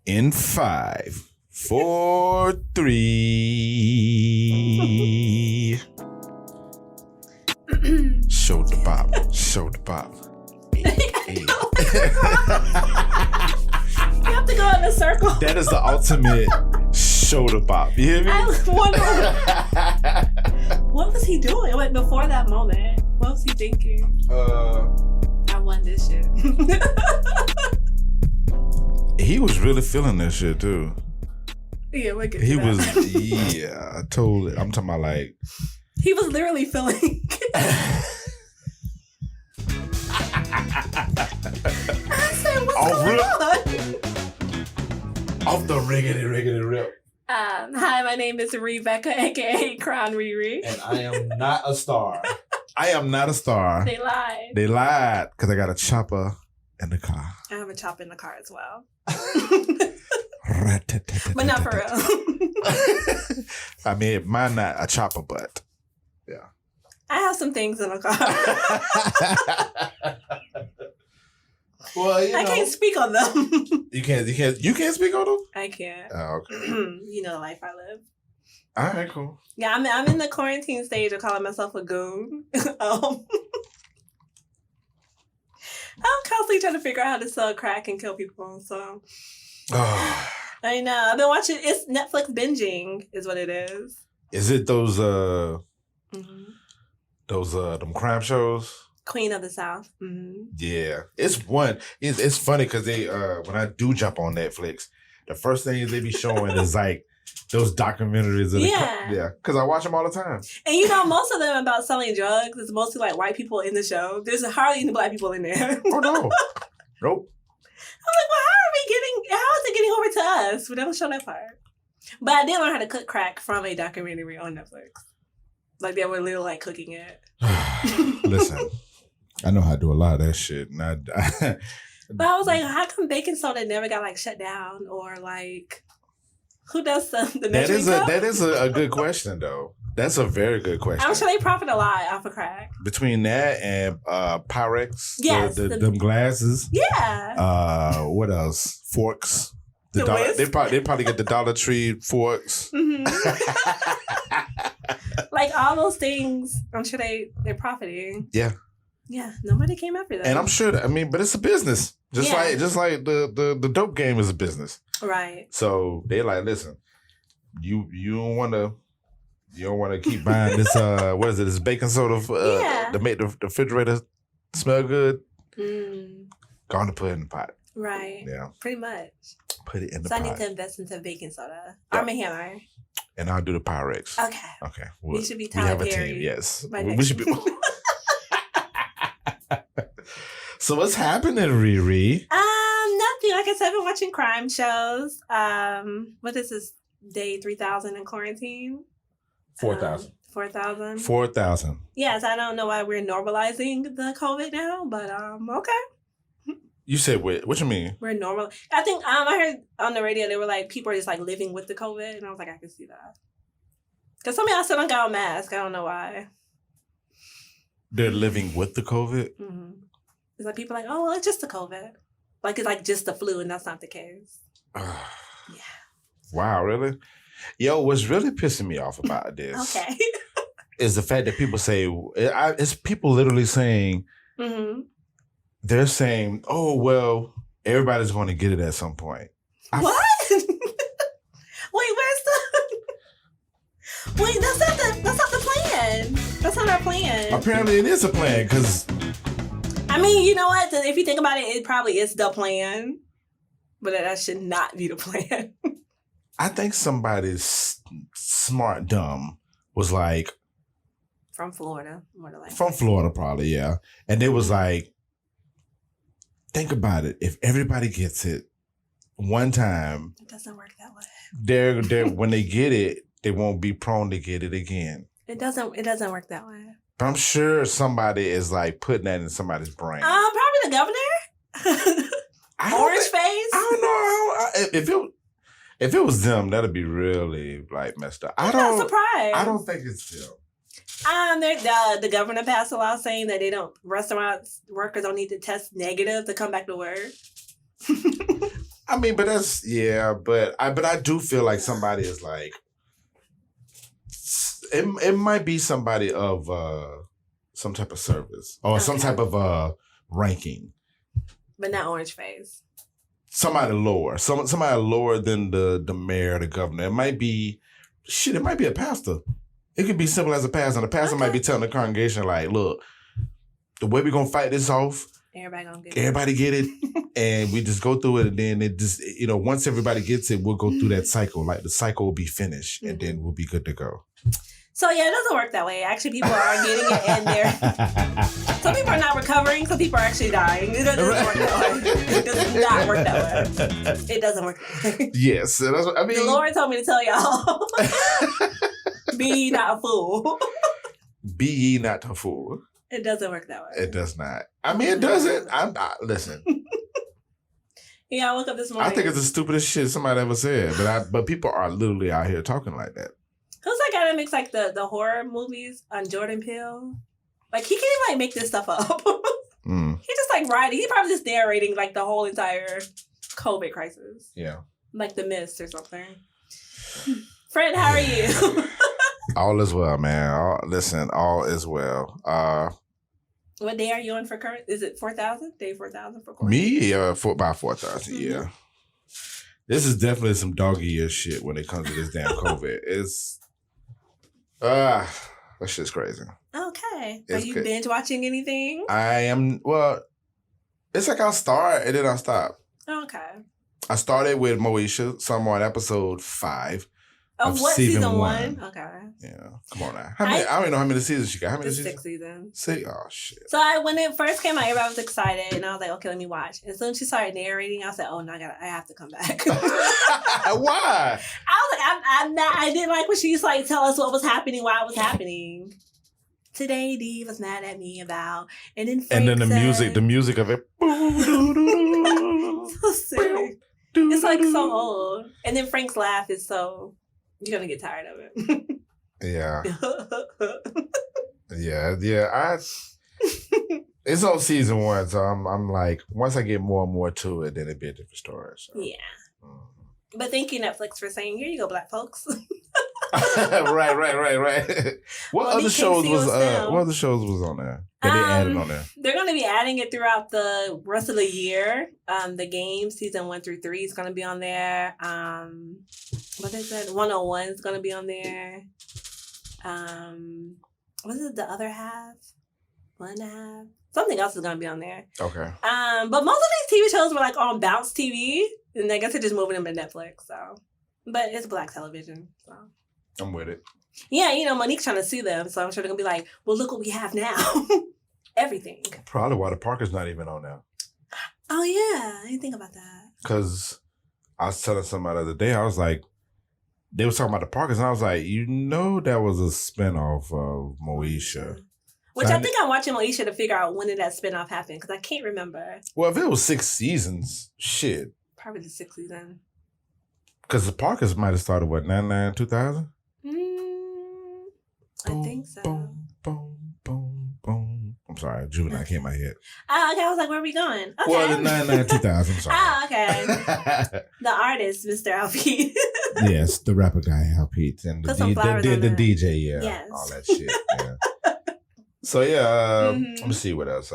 In 5, 4, 3. Shoulder bop. Shoulder bop. Hey. You have to go in a circle. That is the ultimate shoulder bop. You hear me? I was wondering, what was he doing? Like, before that moment, what was he thinking? I won this shit. He was really feeling that shit too. Yeah, we'll get He to that. was, yeah, totally. I'm talking about like. He was literally feeling. I said, what's going on? Off the riggedy rip. Hi, my name is Rebecca, aka Crown ReRe. And I am not a star. I am not a star. They lied. They lied because I got a chopper in the car. I have a chop in the car as well. But not for real. I mean, mine not a chopper, but yeah. I have some things in the car. Well, I can't speak on them. You can't speak on them? I can't. Oh, okay. You know the life I live. All right, cool. Yeah, I'm in the quarantine stage of calling myself a goon. I'm constantly trying to figure out how to sell crack and kill people. So I know. I've been watching. It's Netflix binging, is what it is. Is it those them crime shows? Queen of the South. Mm-hmm. Yeah, it's funny because they when I do jump on Netflix, the first thing they be showing is like those documentaries. Yeah, because I watch them all the time. And you know, most of them about selling drugs. It's mostly like white people in the show. There's hardly any black people in there. Oh no, nope. I'm like, well, how is it getting over to us? We don't show that part. But I did learn how to cook crack from a documentary on Netflix. Like they were literally like cooking it. Listen, I know how to do a lot of that shit. But I was like, how come baking soda never got like shut down or like who does the measuring cup? That is a good question though. That's a very good question. I'm sure they profit a lot off of crack. Between that and Pyrex, yes, them glasses. Yeah. What else? Forks. They probably get the Dollar Tree forks. Mm-hmm. Like all those things, I'm sure they're profiting. Yeah. Yeah. Nobody came after them. And I'm sure but it's a business. Just like the dope game is a business. Right. So they like, listen, you don't wanna keep buying this what is it, this baking soda to make the refrigerator smell good. Gonna put it in the pot. Right. Yeah. Pretty much. Put it in the pot. pot. So I need to invest into baking soda. Arm & Hammer. And I'll do the Pyrex. Okay. We should be Tyler Perry. We have a team, yes. We should be. So what's happening, ReRe? Nothing. Like I said, I've been watching crime shows. What is this? Day 3,000 in quarantine? 4,000. 4,000? 4,000. Yes, I don't know why we're normalizing the COVID now, but okay. You said what you mean? We're normal. I think I heard on the radio they were like people are just like living with the COVID, and I was like, I can see that. Because some of y'all still don't got a mask. I don't know why. They're living with the COVID? Mm-hmm. It's like people are like, oh well, it's just the COVID. Like it's like just the flu, and that's not the case. Yeah. Wow, really? Yo, what's really pissing me off about this is the fact that people say it's people literally saying. Mm-hmm. They're saying, "Oh well, everybody's going to get it at some point." What? Wait, where's the? Wait, that's not the plan. That's not our plan. Apparently, it is a plan because. I mean, you know what? If you think about it, it probably is the plan, but that should not be the plan. I think somebody's smart dumb was like. From Florida, more than likely. From Florida, probably, yeah, and it was like. Think about it. If everybody gets it one time, it doesn't work that way. They're when they get it, they won't be prone to get it again. It doesn't work that way. But I'm sure somebody is like putting that in somebody's brain. Probably the governor. Orange face. I don't know. If it was them, that'd be really like messed up. I'm not surprised. I don't think it's them. The governor passed a law saying that restaurants workers don't need to test negative to come back to work. I mean, but that's but I do feel like somebody is like it might be somebody of some type of service or some type of ranking. But not orange face. Somebody lower. Somebody lower than the mayor, the governor. It might be it might be a pastor. It could be simple as a pastor. And the pastor might be telling the congregation, like, look, the way we're gonna fight this off, everybody get it. And we just go through it, and then it just, once everybody gets it, we'll go through that cycle. Like the cycle will be finished, and then we'll be good to go. So yeah, it doesn't work that way. Actually, people are getting it, and some people are not recovering. Some people are actually dying. It doesn't work that way. It does not work that way. It doesn't work that way. Yes, that's what I mean. The Lord told me to tell y'all, be ye not a fool. Be ye not a fool. It doesn't work that way. It does not. I mean, it doesn't. Listen. Yeah, I woke up this morning. I think it's the stupidest shit somebody ever said. But people are literally out here talking like that. Who's that guy that makes like the horror movies on Jordan Peele? Like he can't even make this stuff up. He just like writing. He probably just narrating like the whole entire COVID crisis. Yeah. Like The Mist or something. Fred, how are you? All is well, man. All is well. What day are you on for current? Is it 4,000? Day 4,000 for current? Me? About 4,000, yeah. This is definitely some doggy-ear shit when it comes to this damn COVID. It's... that shit's crazy. Okay. Are you binge watching anything? I am... Well, it's like I'll start and then I'll stop. Okay. I started with Moesha, so I'm on episode 5. Of what, season 1? Okay. Yeah. Come on now. I don't even know how many seasons she got. How many seasons? 6 seasons. 6? Oh, shit. So when it first came out, everybody was excited, and I was like, okay, let me watch. And as soon as she started narrating, I said, oh, no, I have to come back. Why? I was like, I didn't like when she used to like tell us what was happening, why it was happening. Today, Dee was mad at me about, and then Frank the music of it. So sick. It's like so old. And then Frank's laugh is so... You're gonna get tired of it. Yeah. Yeah. It's on season 1, so I'm like, once I get more and more to it, then it'd be a different story. So. Yeah. But thank you, Netflix, for saying, here you go, Black folks. Right. What other shows was on there? That they added on there? They're going to be adding it throughout the rest of the year. The game, season 1 through 3 is going to be on there. What is it? 101 is going to be on there. What is it? The other half? 1.5? Something else is going to be on there. Okay. But most of these TV shows were like on Bounce TV. And I guess they're just moving them to Netflix. So, but it's Black television. So I'm with it. Yeah, Monique's trying to sue them. So I'm sure they're going to be like, well, look what we have now. Everything. Probably why the Parker's not even on now. Oh, yeah. I didn't think about that. Because I was telling somebody the other day, I was like, they were talking about the Parkers, and I was like, that was a spinoff of Moesha. Which I think I'm watching Moesha to figure out when did that spinoff happen, because I can't remember. Well, if it was 6 seasons, shit. Probably the 6th season. Because the Parkers might have started, 99, 2000? I think so. Boom. I'm sorry, Juvenile came in my head. Oh, okay. I was like, where are we going? Okay. Well, the 99, 2000, I'm sorry. Oh, okay. The artist, Mr. Alfie. Yes, the rapper guy, Al Pete. And the DJ, yeah. Yes. All that shit, yeah. So, yeah, let me see what else.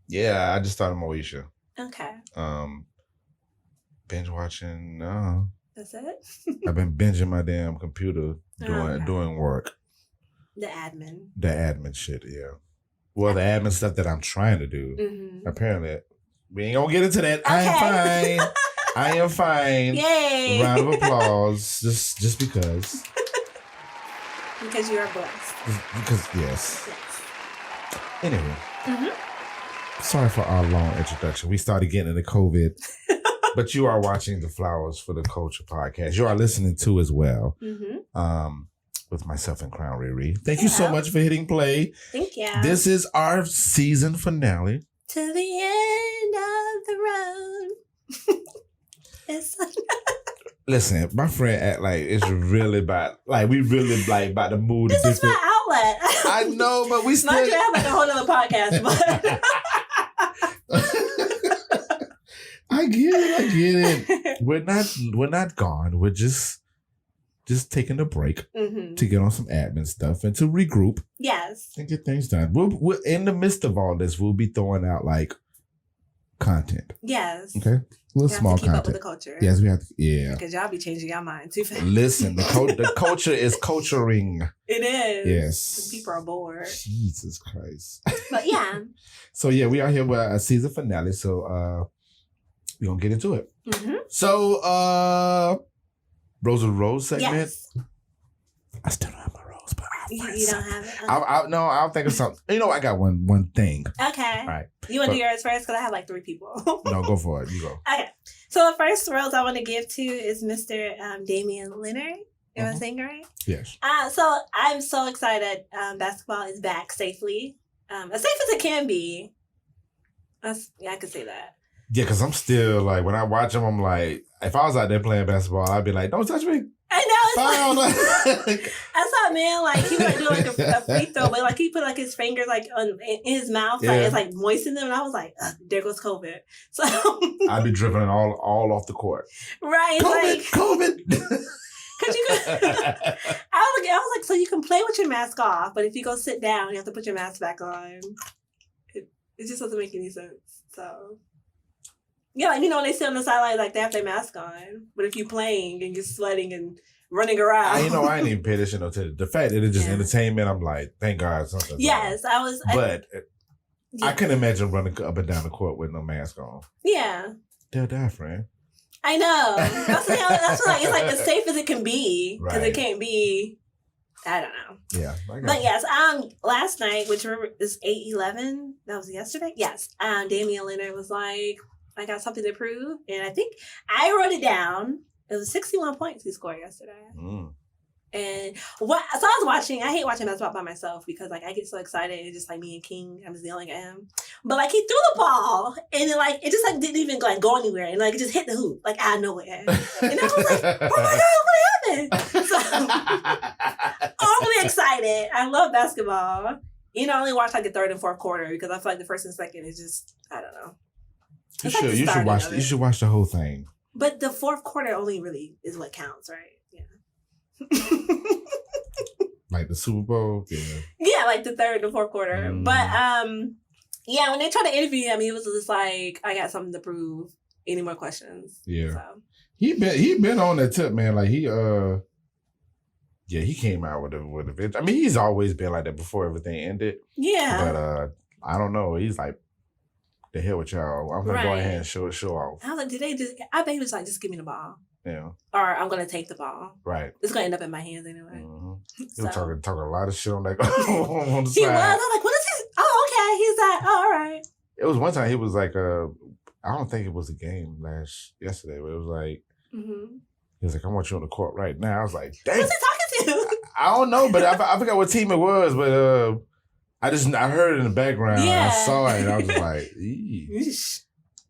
Yeah, I just started Moesha. Okay. Binge watching, no. That's it? I've been binging my damn computer doing work. The admin. The admin shit, yeah. Well, the admin stuff that I'm trying to do. Mm-hmm. Apparently, we ain't gonna get into that. Okay. I am fine. Yay! Round of applause, just because. Because you are blessed. Because yes. Anyway. Sorry for our long introduction. We started getting into COVID. But you are watching the Flowers for the Culture podcast. You are listening to as well. With myself and Crown ReRe. Thank you so much for hitting play. Thank you. This is our season finale. To the end of the road. Listen, my friend act like it's really about, like we really like about the mood. This is my outlet. I know, but we still. Mind you, I have like a whole other podcast, but. I get get it. We're not gone. We're just taking a break to get on some admin stuff and to regroup. Yes. And get things done. We're in the midst of all this. We'll be throwing out like content. Yes. Okay. Little small to keep content. up with the culture. Yes, we have to. Yeah. Because y'all be changing your mind too fast. Listen, the culture is culturing. It is. Yes. People are bored. Jesus Christ. But yeah. So yeah, we are here with a season finale. So we're gonna get into it. So Rose of the Rose segment. Yes. I still don't have my rose, but You don't have it? No, I'll think of something. You know, I got one thing. Okay. All right. You want to do yours first? Because I have like 3 people. No, go for it. You go. Okay. So the first rose I want to give to is Mr. Damian Lillard. Am I saying it right? Yes. So I'm so excited. Basketball is back safely. As safe as it can be. Yeah, I could say that. Yeah, because I'm still like, when I watch him, I'm like, if I was out there playing basketball, I'd be like, don't touch me. I know. It's I saw a man like he would do like a free throw, but like he put like his fingers like in his mouth, like it's like moistened them, and I was like, there goes COVID. So I'd be dribbling all off the court. Right, COVID. Cause you could, I was like, so you can play with your mask off, but if you go sit down, you have to put your mask back on. It just doesn't make any sense. So. Yeah, like, when they sit on the sideline, like, they have their mask on. But if you're playing and you're sweating and running around. I didn't even pay attention to the fact that it's just entertainment. I'm like, thank God something. Yes, But I couldn't imagine running up and down the court with no mask on. Yeah. They'll die, friend. I know. That's what it's like as safe as it can be. Because it can't be, I don't know. Yeah. But yes, last night, which is 8/11, that was yesterday? Yes. Damian Lillard was like, I got something to prove. And I think I wrote it down. It was 61 points he scored yesterday. And so I was watching, I hate watching basketball by myself because like I get so excited. It's just like me and King, I'm just yelling at him. But like he threw the ball and it just like didn't even like go anywhere. And like it just hit the hoop, like out of nowhere. And I was like, oh my God, what happened? So I'm really excited. I love basketball. I only watch like the 3rd and 4th quarter because I feel like the 1st and 2nd is just, I don't know. You should watch the whole thing. But the 4th quarter only really is what counts, right? Yeah. Like the Super Bowl? Yeah. Yeah, like the 3rd and 4th quarter. But yeah, when they tried to interview him, he was just like, I got something to prove. Any more questions? Yeah. So. He been on that tip, man. Like he came out with a video. I mean, he's always been like that before everything ended. Yeah. But I don't know. He's like, the hell with y'all. I'm gonna go ahead and show off. I was like, I bet he was like, just give me the ball. Yeah. Or I'm gonna take the ball. Right. It's gonna end up in my hands anyway. He was talking a lot of shit on that on the side. He was. I was like, what is this? Oh, okay. He's like, oh, all right. It was one time he was like, I don't think it was a game yesterday, but it was like, he was like, I want you on the court right now. I was like, dang. Who's he talking to? I don't know, but I forgot what team it was, but I heard it in the background. Yeah. I saw it and I was like, eesh.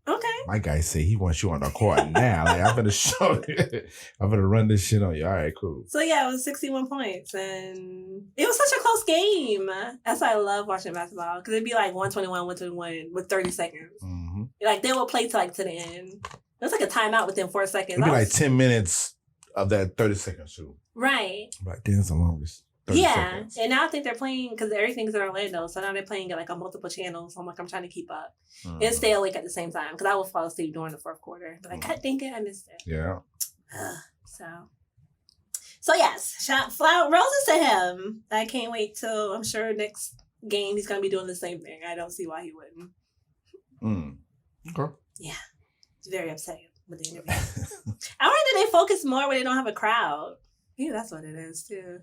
Okay. My guy said he wants you on the court now. Like, I'm gonna show you. I'm gonna run this shit on you. All right, cool. So yeah, it was 61 points and it was such a close game. That's why I love watching basketball. Because it'd be like 121 with 30 seconds. Like they would play to the end. It was like a timeout within 4 seconds. It'd be like 10 minutes of that 30 seconds too. Right. Like, that's the longest. Yeah, seconds. and now I think they're playing because everything's in Orlando, so now they're playing it like on multiple channels. So I'm trying to keep up and stay awake at the same time because I will fall asleep during the 4th quarter. But God dang it, I missed it. Yeah. So yes, roses to him. I can't wait till I'm sure next game he's gonna be doing the same thing. I don't see why he wouldn't. Okay. Yeah, it's very upsetting with the interview. I wonder if they focus more when they don't have a crowd. Yeah, that's what it is too.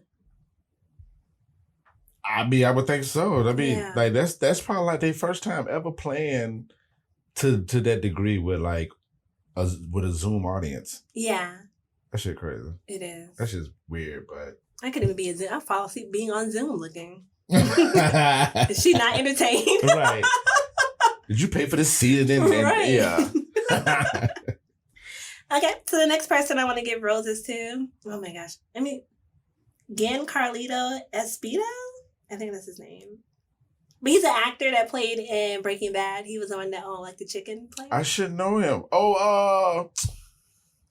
I mean, I would think so. I mean, like that's probably like their first time ever playing to that degree with like a Zoom audience. Yeah, that shit crazy. It is. That's just weird, but I couldn't even be a Zoom. I fall asleep being on Zoom looking. Is she not entertained? Right. Did you pay for the seat? Right. Yeah. Okay, so the next person I want to give roses to. Oh my gosh. I mean, Giancarlo Esposito? I think that's his name. But he's an actor that played in Breaking Bad. He was the one that owned like the chicken place. I should know him. Oh,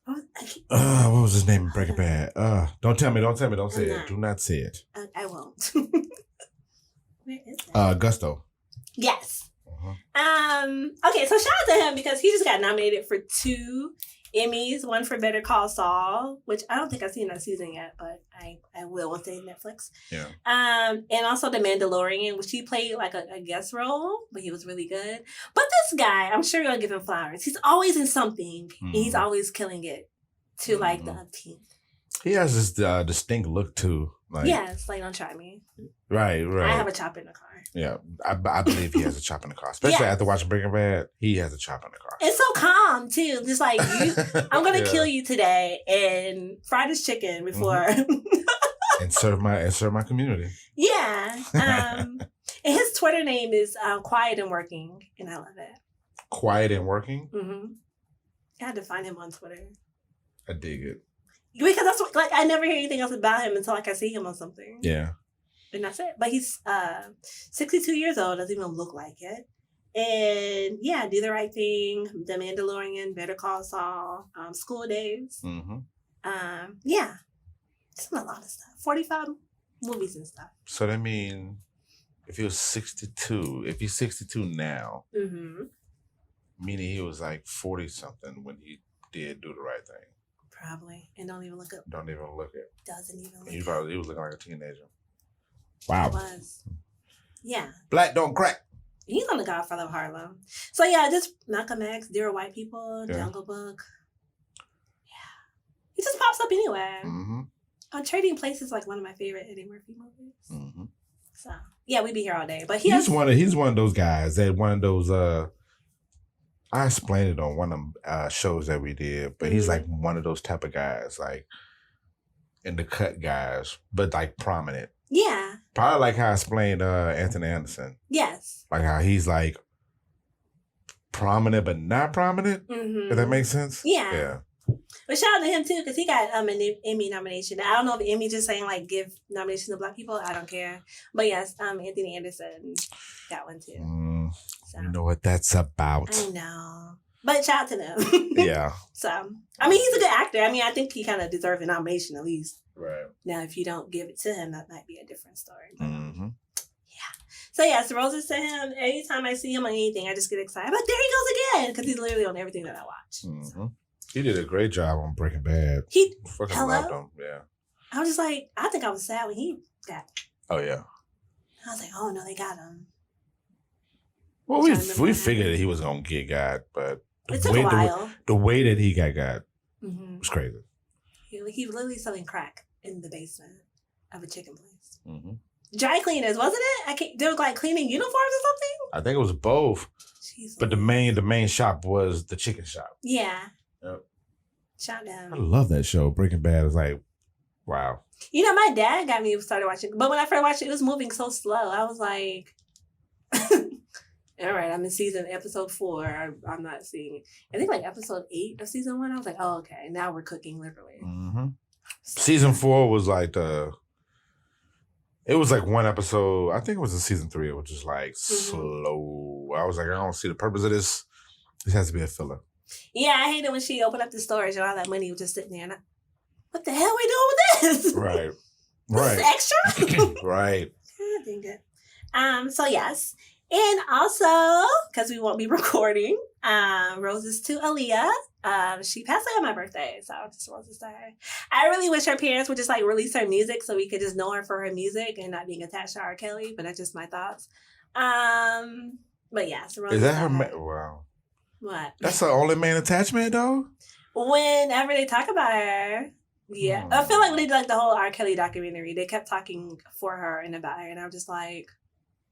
what was his name in Breaking Bad? Don't tell me. Don't say it. Do not say it. I won't. Where is it? Gusto. Yes. Okay, so shout out to him because he just got nominated for 2 Emmys, one for Better Call Saul, which I don't think I've seen that season yet, but I will once they Netflix. Yeah. And also The Mandalorian, which he played like a guest role, but he was really good. But this guy, I'm sure you'll give him flowers. He's always in something. And he's always killing it to like the team. He has this distinct look too. Like, yes, like don't try me. Right. I have a chop in the car. Yeah, I believe he has a chop in the car. Especially after watching Breaking Bad, he has a chop in the car. It's so calm too. Just like I'm gonna kill you today and fry this chicken before and serve my community. Yeah. And his Twitter name is Quiet and Working, and I love it. Quiet and Working. I had to find him on Twitter. I dig it because that's what, like I never hear anything else about him until like I see him on something. Yeah. And that's it. But he's 62 years old, doesn't even look like it. And yeah, Do the Right Thing, The Mandalorian, Better Call Saul, School Days. Yeah. It's a lot of stuff. 45 movies and stuff. So that means if he was 62, if he's 62 now, meaning he was like 40 something when he did Do the Right Thing. Probably. And don't even look up. Don't even look at. Doesn't even look He was looking like a teenager. Wow. It was. Yeah. Black don't crack. He's on The Godfather of Harlem. So yeah, just Malcolm X, Dear White People, Jungle Book. Yeah. He just pops up anywhere. Trading Places is like one of my favorite Eddie Murphy movies. So yeah, we'd be here all day. But he's one of those guys that one of those I explained it on one of them shows that we did, but he's like one of those type of guys, like in the cut guys, but like prominent. Yeah. Probably like how I explained Anthony Anderson. Yes. Like how he's like prominent but not prominent. If that makes sense. Yeah. Yeah. But shout out to him too, because he got an Emmy nomination. I don't know if Emmy just saying like give nominations to Black people. I don't care. But yes, Anthony Anderson got one too. So. You know what that's about. I know. But shout out to them. Yeah. So I mean he's a good actor. I mean I think he kind of deserves a nomination at least. Right. Now, if you don't give it to him, that might be a different story. But, yeah. So, yes, roses to him. Anytime I see him on anything, I just get excited. But there he goes again, because he's literally on everything that I watch. So. He did a great job on Breaking Bad. He fucking loved him. Yeah. I was just like, I think I was sad when he got. Oh yeah. I was like, oh no, they got him. Well, we figured that he was gonna get got, but it took a while. The way that he got was crazy. He was literally selling crack in the basement of a chicken place. Dry cleaners, wasn't it? They were like cleaning uniforms or something? I think it was both. Jeez, but the main shop was the chicken shop. Yeah. Yep. Shout out. I love that show. Breaking Bad is like, wow. You know, my dad got me started watching, but when I first watched it, it was moving so slow. I was like, all right, I'm in episode 4. I'm not seeing, I think like episode 8 of season 1. I was like, oh, okay, now we're cooking literally. Season 4 was like it was like one episode. I think it was in season 3. It was just like slow. I was like, I don't see the purpose of this. This has to be a filler. Yeah, I hate it when she opened up the storage and all that money was just sitting there. And what the hell are we doing with this? Right. This is extra? Right. I think it. So yes. And also, because we won't be recording, roses to Aaliyah. She passed away on my birthday, so just roses to her. I really wish her parents would just like release her music so we could just know her for her music and not being attached to R. Kelly, but that's just my thoughts. But yeah, so roses is that her? Wow. What? That's her only main attachment, though? Whenever they talk about her, yeah. I feel like when they did like the whole R. Kelly documentary, they kept talking for her and about her, and I'm just like,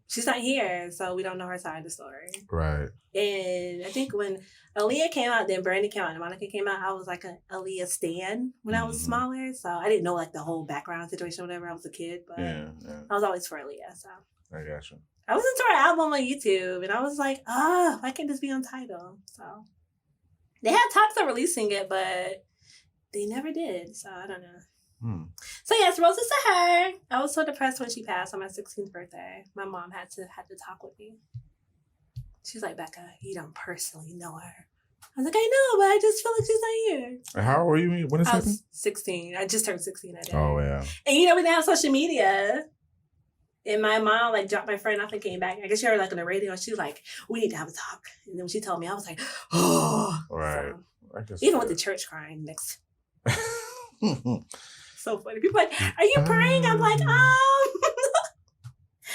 she's not here, so we don't know her side of the story. Right. And I think when Aaliyah came out, then Brandy came out, and Monica came out, I was like an Aaliyah stan when I was smaller, so I didn't know like the whole background situation whenever I was a kid, but I was always for Aaliyah, so. I got you. I listened to her album on YouTube, and I was like, why can't this be on Tidal? So they had talks of releasing it, but they never did. So I don't know. So yes, roses to her. I was so depressed when she passed on my 16th birthday. My mom had to talk with me. She's like, Becca, you don't personally know her. I was like, I know, but I just feel like she's not here. And how old were you when this happened? I was 16. I just turned 16 that day. Oh, yeah. And we didn't have social media. And my mom dropped my friend off and came back. I guess she heard on the radio. And she was like, we need to have a talk. And then when she told me, I was like, oh. Right. So, even with the church crying next. So funny. People like, are you praying? I'm like,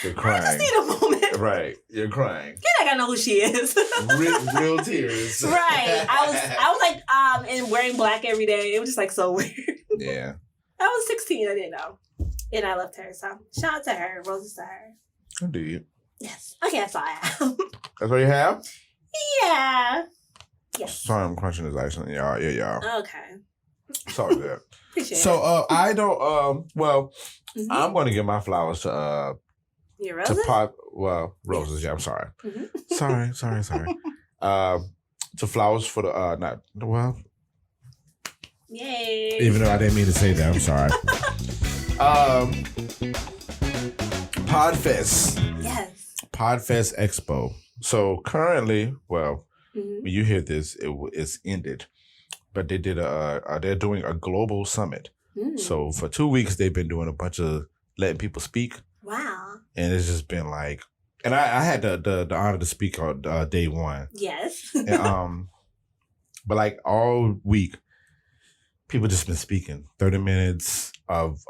You're crying. I just need a moment. Right. You're crying. You're not gonna know who she is. real tears. Right. I was like, and wearing black every day. It was just like so weird. Yeah. I was 16. I didn't know. And I left her. So shout out to her. Roses to her. Indeed. Yes. Okay, that's all I have. That's what you have? Yeah. Yes. Sorry, I'm crunching this ice. Y'all. Yeah, y'all. Okay. Sorry, good. Appreciate So, I don't, mm-hmm. I'm going to give my flowers to, your roses? roses. Yeah, I'm sorry. Mm-hmm. Sorry. To flowers for the, Yay. even though I didn't mean to say that, I'm sorry. Podfest. Yes. Podfest Expo. So currently, when you hear this, it's ended. But they did they're doing a global summit. So for 2 weeks, they've been doing a bunch of letting people speak. Wow. And it's just been like, and I had the honor to speak on day one. Yes. And, but like all week, people just been speaking 30 minutes of,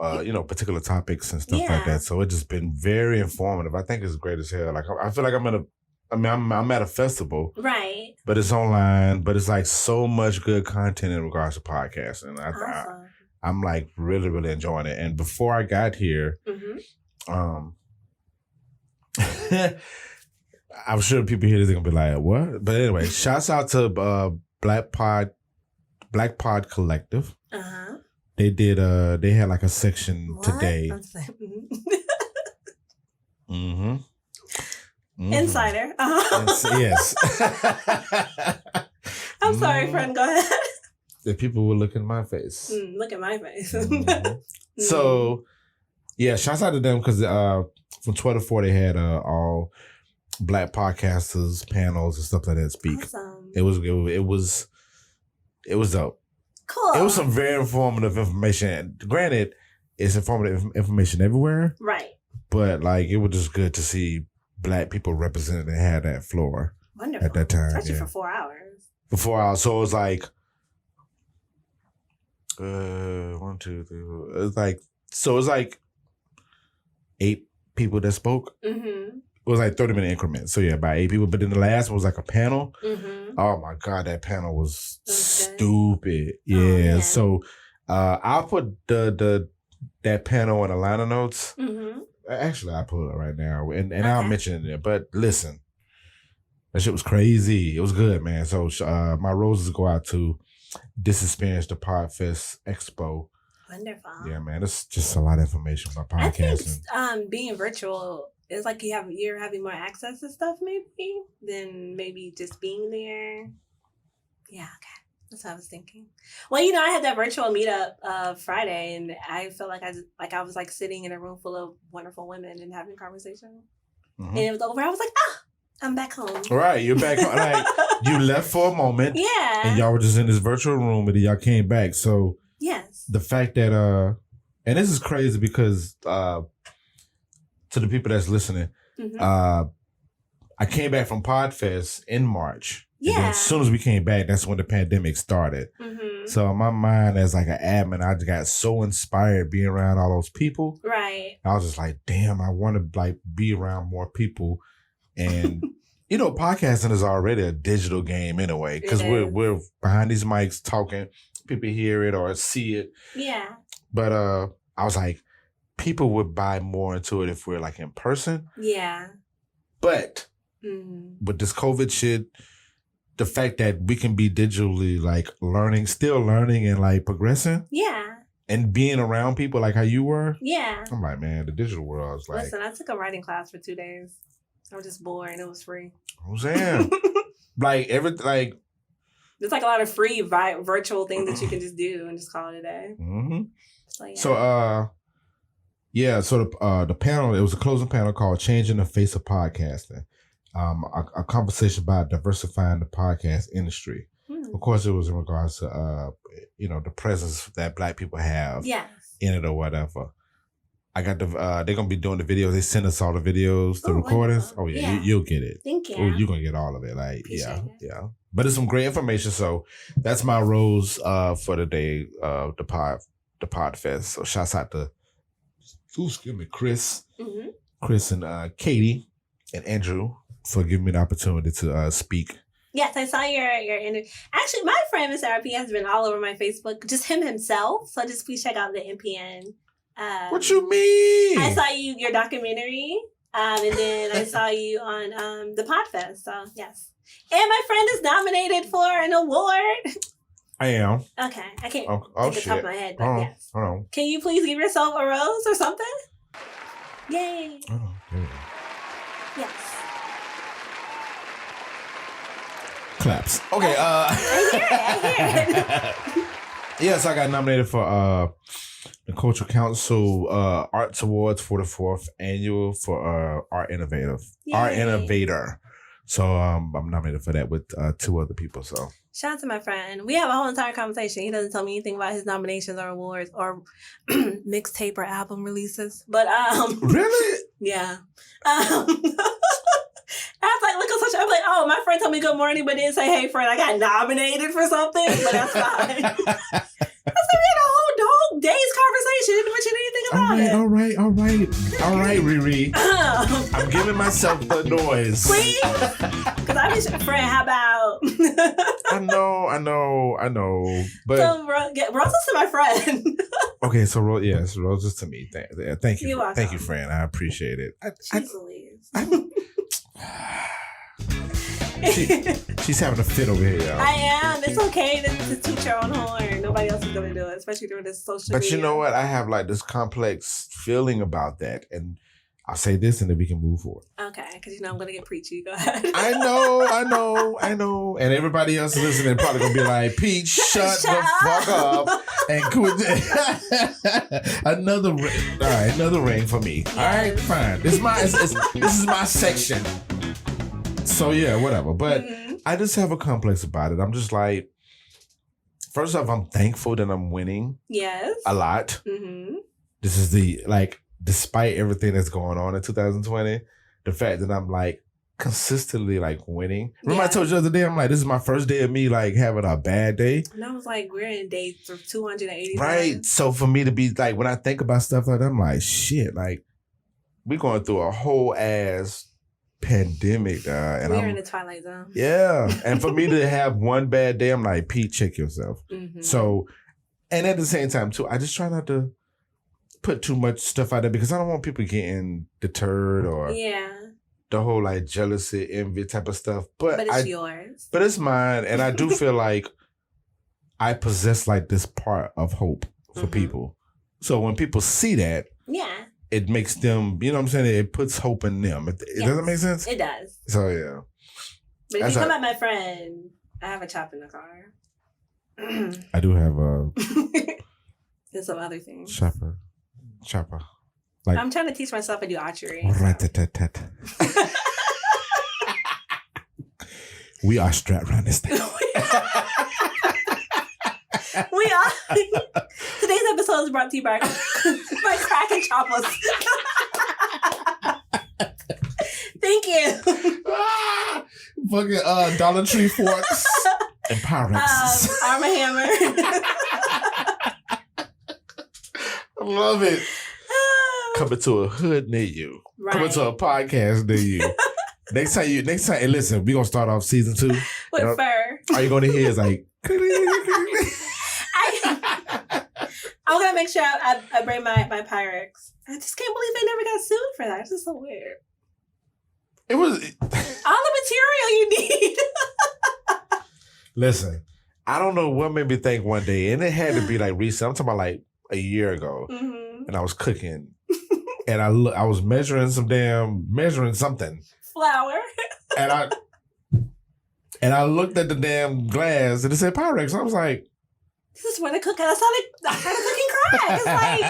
particular topics and stuff like that. So it's just been very informative. I think it's great as hell. Like, I feel like I'm at a festival. Right. But it's online, but it's like so much good content in regards to podcasting. Awesome. I'm like really, really enjoying it. And before I got here, I'm sure people hear this, they're gonna be like, what? But anyway, shouts out to Black Pod Collective. Uh-huh. They did they had like a section today. Mm-hmm. Insider. Uh-huh. Yes. I'm sorry, friend. Go ahead. The people will look in my face. Look at my face. So, yeah, shouts out to them because from 12 to 4 they had all Black podcasters, panels, and stuff like that speak. Awesome. It was dope. Cool. It was some very informative information. Granted, it's informative information everywhere. Right. But like, it was just good to see Black people represented and had that floor. Wonderful. At that time. Especially for 4 hours. For 4 hours. So it was like 1, 2, 3, 4. It was like 8 people that spoke. Mm-hmm. It was like 30-minute increments. So yeah, about 8 people. But then the last one was like a panel. Mm-hmm. Oh my God, that panel was stupid. Yeah. So I'll put that panel in the liner notes. Mm-hmm. Actually, I'll put it right now. And I'll mention it there. But listen, that shit was crazy. It was good, man. So my roses go out to this experience, the Podfest Expo. Wonderful. Yeah, man. It's just a lot of information about podcasting. I think being virtual is like you're having more access to stuff maybe than maybe just being there. Yeah, okay. That's what I was thinking. Well, I had that virtual meetup Friday, and I felt like I was like sitting in a room full of wonderful women and having a conversation. Mm-hmm. And it was over. I was like, I'm back home. Right, you're back home. Like, you left for a moment. Yeah. And y'all were just in this virtual room, and then y'all came back. So yes, the fact that and this is crazy because to the people that's listening, I came back from Podfest in March. Yeah. And as soon as we came back, that's when the pandemic started. Mm-hmm. So in my mind, as like an admin, I just got so inspired being around all those people. Right. I was just like, damn, I want to like be around more people. And podcasting is already a digital game anyway, because we're behind these mics talking. People hear it or see it. Yeah. But I was like, people would buy more into it if we're like in person. Yeah. But with this COVID shit, the fact that we can be digitally like still learning and like progressing. Yeah. And being around people like how you were. Yeah. I'm like, man, the digital world is like. Listen, I took a writing class for 2 days. I was just bored and it was free. I'm saying. There's like a lot of free virtual things that you can just do and just call it a day. Mm-hmm. So yeah. So the panel, it was a closing panel called "Changing the Face of Podcasting," a conversation about diversifying the podcast industry. Of course, it was in regards to the presence that Black people have in it or whatever. I got they're gonna be doing the videos. They send us all the videos, the recordings. Wonderful. Oh yeah, you'll get it. Thank you. Oh, you're gonna get all of it. Like Appreciate it. yeah. But it's some great information. So that's my rose for the day of the Podfest. So shouts out to Chris, Chris and Katie and Andrew for giving me the opportunity to speak. Yes, I saw your interview. Actually, my friend Mr. RP has been all over my Facebook. Just him himself. So just please check out the NPN. What you mean? I saw your documentary, and then I saw you on the Podfest. So yes, and my friend is nominated for an award. I am. Okay, I can't think the top of my head, but yes. Hold on. Can you please give yourself a rose or something? Yay! Hold on. There we go. Yes. Claps. Okay. I hear it. Yes, I got nominated for the Cultural Council Arts Awards for the 4th annual for Art Innovator. So I'm nominated for that with 2 other people. So shout out to my friend. We have a whole entire conversation. He doesn't tell me anything about his nominations or awards or mixtape or album releases. But really, yeah. I was like, look at such. I'm like, oh, my friend told me good morning, but didn't say, hey, friend, I got nominated for something. But that's fine. That's we had the whole day's conversation. Didn't mention anything about it. All right, ReRe. I'm giving myself the noise. Please? Because I was friend, how about? I know. But so, Rose is to my friend. Okay, so Rose is to me. Thank you. You're Thank you, friend. I appreciate it. She's having a fit over here, y'all. I am. It's okay to toot your own horn. Nobody else is going to do it, especially during this social media. But you know what? I have like this complex feeling about that. And I'll say this and then we can move forward. Okay, because I'm going to get preachy. Go ahead. I know. And everybody else listening probably going to be like, Pete, shut the fuck up and quit. Another ring. All right, another ring for me. Yes. All right, fine. This is my section. So yeah, whatever. But I just have a complex about it. I'm just like, first off, I'm thankful that I'm winning. Yes. A lot. Mm-hmm. This is despite everything that's going on in 2020, the fact that I'm like consistently like winning. Remember I told you the other day, I'm like, this is my first day of me like having a bad day. And I was like, we're in day 280. Right. So for me to be like, when I think about stuff like that, I'm like, shit, like we're going through a whole ass pandemic, and we're in the twilight zone. Yeah, and for me to have one bad day, I'm like, Pete, check yourself. Mm-hmm. So, and at the same time too, I just try not to put too much stuff out there because I don't want people getting deterred or the whole like jealousy, envy type of stuff. But it's yours. But it's mine, and I do feel like I possess like this part of hope for people. So when people see that, it makes them, you know what I'm saying? It puts hope in them. Does that make sense? It does. So, yeah. But if you come at my friend, I have a chop in the car. I do have a... There's some other things. Chopper. Like, I'm trying to teach myself to do archery. We are strapped around this thing. We are. Today's episode is brought to you by Crack and Choppers. Thank you. Fucking Dollar Tree forks and Pyrex. Arm & Hammer. I love it. Coming to a hood near you. Right. Coming to a podcast near you. Next time, hey, listen, we're going to start off season 2. With fur. All you're going to hear is like... I'm going to make sure I bring my Pyrex. I just can't believe they never got sued for that. It's just so weird. It was... All the material you need. Listen, I don't know what made me think one day, and it had to be like recent. I'm talking about like a year ago, and I was cooking, and I was measuring something. Flour. And I looked at the damn glass, and it said Pyrex. And I was like, this is where they cook. I started cooking crack. It's like,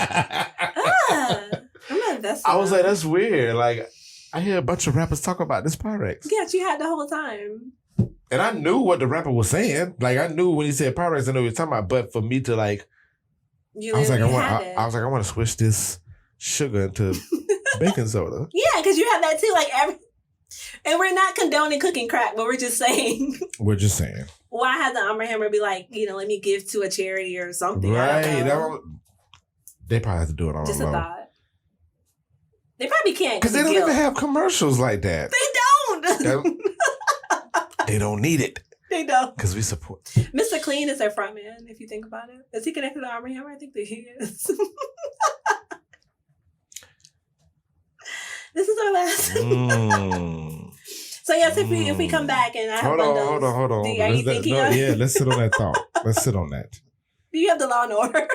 I'm not invested. I was like, that's weird. Like, I hear a bunch of rappers talk about this Pyrex. Yes, you had the whole time. And I knew what the rapper was saying. Like, I knew when he said Pyrex, I knew what he was talking about. But for me to like, I was like, I want to switch this sugar into baking soda. Yeah, because you have that too. Like and we're not condoning cooking crack, but we're just saying. We're just saying. Why have the Arm & Hammer be like, let me give to a charity or something? Right. They probably have to do it on just their own. Just a thought. They probably can't. Because they don't even have commercials like that. They don't. They don't need it. They don't. Because we support. Mr. Clean is their frontman, if you think about it. Is he connected to Arm & Hammer? I think that he is. This is our last. So yes, if we come back and I have bundles. Hold on. Are you thinking let's sit on that thought. Let's sit on that. Do you have the Law and Order?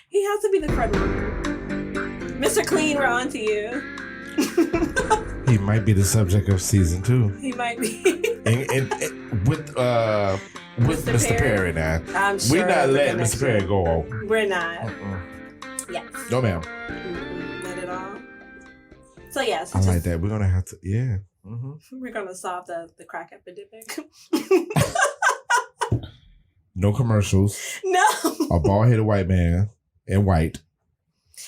He has to be the frontman. Mr. Clean, we're on to you. He might be the subject of season 2. He might be. and with Mr. Perry now. I'm sure we're not letting Mr. Perry go on. We're not. Yes. No, ma'am. Not at all. So yes. I like that. We're gonna have to. Yeah. Mm-hmm. We're gonna solve the crack epidemic. No commercials. No. A bald-headed white man in white.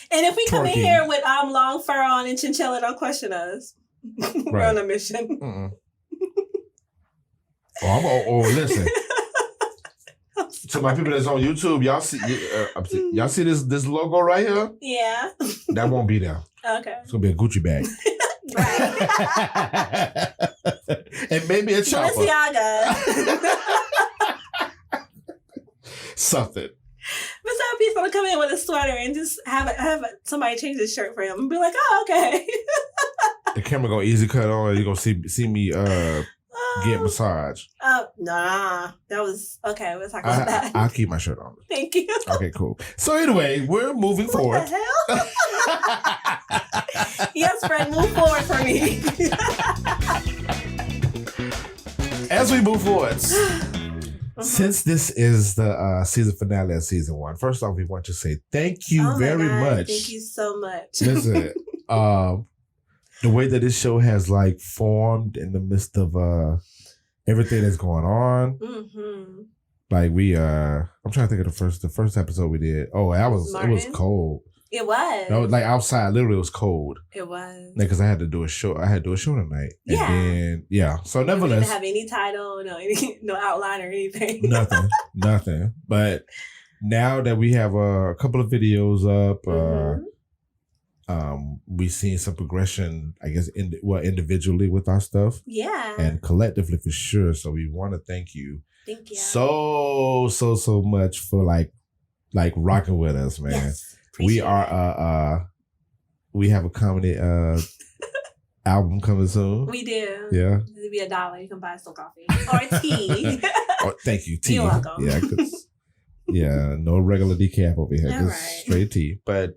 And if we come in here with long fur on and chinchilla, don't question us. We're on a mission. Listen. To my people that's on YouTube, y'all see this logo right here? Yeah. That won't be there. Okay. It's gonna be a Gucci bag. Right. And maybe a chopper. Balenciaga. Something. But some people come in with a sweater and just have somebody change his shirt for him and be like, oh, okay. The camera gonna easy cut on. You're gonna see me get massage. Nah. That was okay. We'll talk about that. I'll keep my shirt on. Thank you. Okay, cool. So anyway, we're moving forward. What the hell? Yes, Fred, move forward for me. As we move forward, since this is the season finale of season 1, first off, we want to say thank you very much. Thank you so much. Listen, the way that this show has like formed in the midst of everything that's going on. Mm-hmm. Like I'm trying to think of the first episode we did. Oh, it was cold. It was. No, like outside, literally, it was cold. It was. Because I had to do a show. I had to do a show tonight. Yeah. And then, so nevertheless, didn't have any title, no outline or anything. nothing. But now that we have a couple of videos up, we've seen some progression, I guess, individually with our stuff. Yeah. And collectively for sure. So we want to thank you. Thank you. So much for like rocking with us, man. Yes. We are we have a comedy album coming soon. We do. Yeah. It'll be $1. You can buy some coffee or tea. Oh, thank you, tea. You're welcome. Yeah, no regular decaf over here. All Just straight tea. But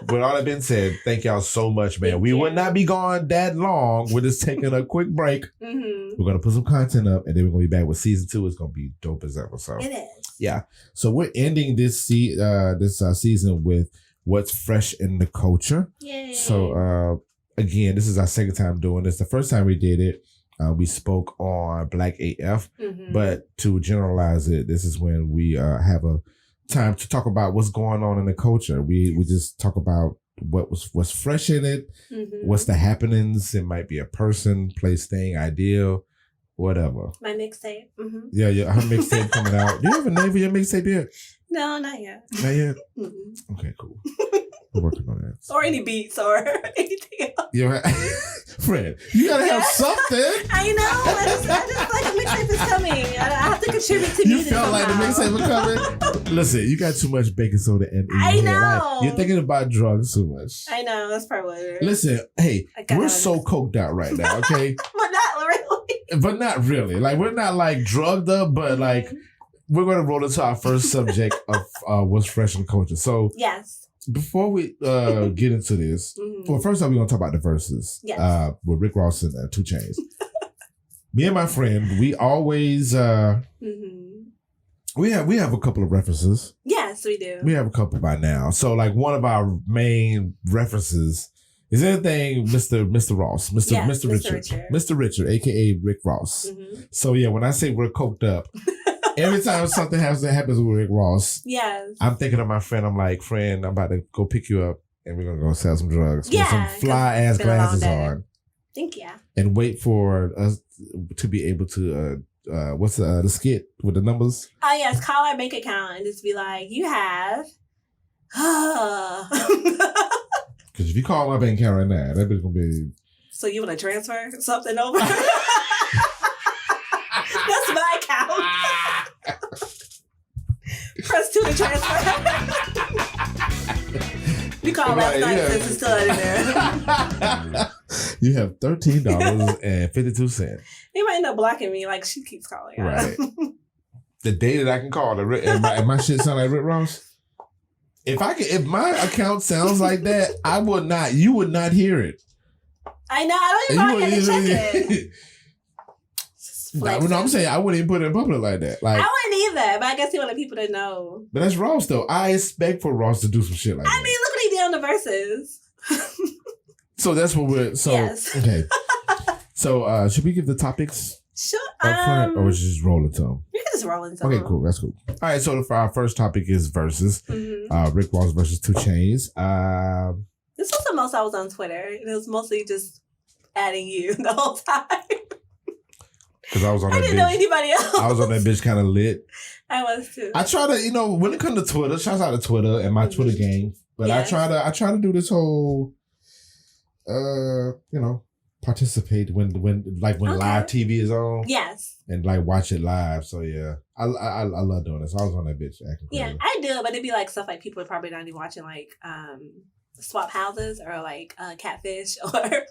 with all that being said, thank y'all so much, man. We would not be gone that long. We're just taking a quick break. Mm-hmm. We're gonna put some content up, and then we're gonna be back with season 2. It's gonna be dope as ever. So it is. Yeah. So we're ending this season with what's fresh in the culture. Yay. So again, this is our second time doing this. The first time we did it, we spoke on Black AF, but to generalize it, this is when we have a time to talk about what's going on in the culture. We just talk about what's fresh in it, what's the happenings. It might be a person, place, thing, ideal, whatever. My mixtape. Yeah, her mixtape coming out. Do you have a name for your mixtape yet? No, not yet. Not yet? Okay, cool. We're working on that. Or any beats or anything else. Yeah, Fred, you gotta have something. I know. I just like a mixtape is coming. I have to contribute to music. You felt like the mixtape was coming? Listen, you got too much baking soda in your I head. know. Like, you're thinking about drugs too much. I know. That's probably what it is. Listen, hey, we're so coked out right now, okay? But not really. But not really. Like, we're not like drugged up, but like, we're going to roll into our first subject of what's fresh in culture. So, yes. Before we get into this, well, first off, we're going to talk about the Verzuz with Rick Ross and 2 Chainz. Me and my friend, we always We have a couple of references. Yes, we do. We have a couple by now. So like one of our main references is anything Mr. Ross, Mr. Richard, aka Rick Ross. Mm-hmm. So yeah, when I say we're coked up, every time something happens with Rick Ross, yes, I'm thinking of my friend. I'm like, friend, I'm about to go pick you up and we're gonna go sell some drugs with some fly ass glasses on. Thank you. And wait for us to be able to what's the skit with the numbers? Oh yes, call our bank account and just be like, you have. Because if you call my bank account right now, that bitch gonna be. So you want to transfer something over? That's my account. Press 2 to transfer. You called last night since it's still in there. You have $13.52. They might end up blocking me like she keeps calling. Right. The day that I can call, and my shit sound like Rick Ross. If my account sounds like that, you would not hear it. I know. I don't even want to check it. No, I'm saying I wouldn't even put it in public like that. Like, I wouldn't either, but I guess he wanted people to know. But that's Ross, though. I expect for Ross to do some shit like that. I mean, look what he did on the Verzuz. So that's what we're... So, yes. Okay. So, should we give the topics? Sure. Up front, or just roll into them? We can just roll into them. Okay, cool. That's cool. All right, so for our first topic is Verzuz. Mm-hmm. Rick Ross versus 2 Chainz. This was the most I was on Twitter. It was mostly just adding you the whole time. Because I was on that bitch. I didn't know anybody else. I was on that bitch kind of lit. I was too. I try to, when it comes to Twitter, shouts out to Twitter and my Twitter gang. But yes. I try to do this whole, participate when live TV is on. Yes. And like watch it live. So yeah, I love doing this. I was on that bitch acting crazy. Yeah, I do, but it'd be like stuff like people are probably not even watching like swap houses or like catfish or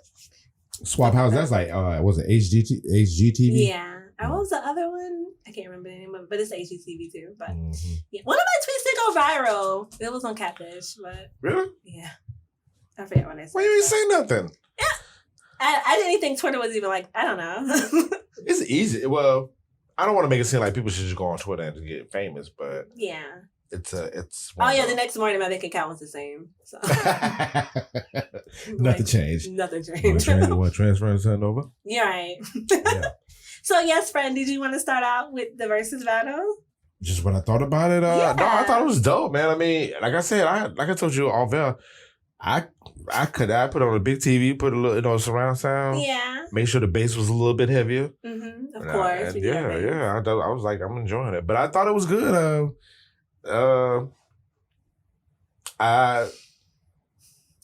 swap houses. That's like was it HGTV? Yeah. What was the other one? I can't remember the name of it, but it's HGTV too. But yeah, one of my tweets did go viral. It was on catfish, but really, yeah, I forget what I said. Why you ain't say nothing? Yeah. I didn't think Twitter was even like, I don't know. It's easy. Well, I don't want to make it seem like people should just go on Twitter and get famous, but yeah, it's. Oh yeah, the next morning my bank account was the same. So. Nothing changed. Nothing changed. You want to transfer and send over? You're right. Yeah. So yes, friend, did you want to start out with the Verzuz battle? Just when I thought about it, yeah. No, I thought it was dope, man. I mean, like I said, like I told you off air, I put on a big TV, put a little surround sound. Yeah. Make sure the bass was a little bit heavier. Mm-hmm. Of course. Yeah. I was like, I'm enjoying it, but I thought it was good. You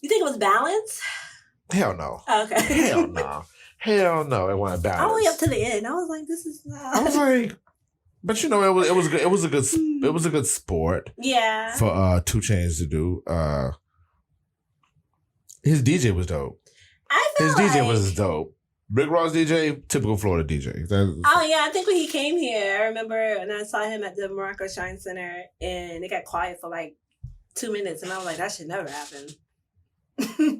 think it was balanced? Hell no. Okay. Hell no. Hell no. It wasn't balanced. All the way up to the end. I was like, this is not. I was like, but it was good. It was a good sport. Yeah. For 2 Chainz to do. His DJ was dope. DJ was dope. Rick Ross DJ, typical Florida DJ. I think when he came here, I remember, and I saw him at the Morocco Shine Center, and it got quiet for like 2 minutes, and I was like, that should never happen.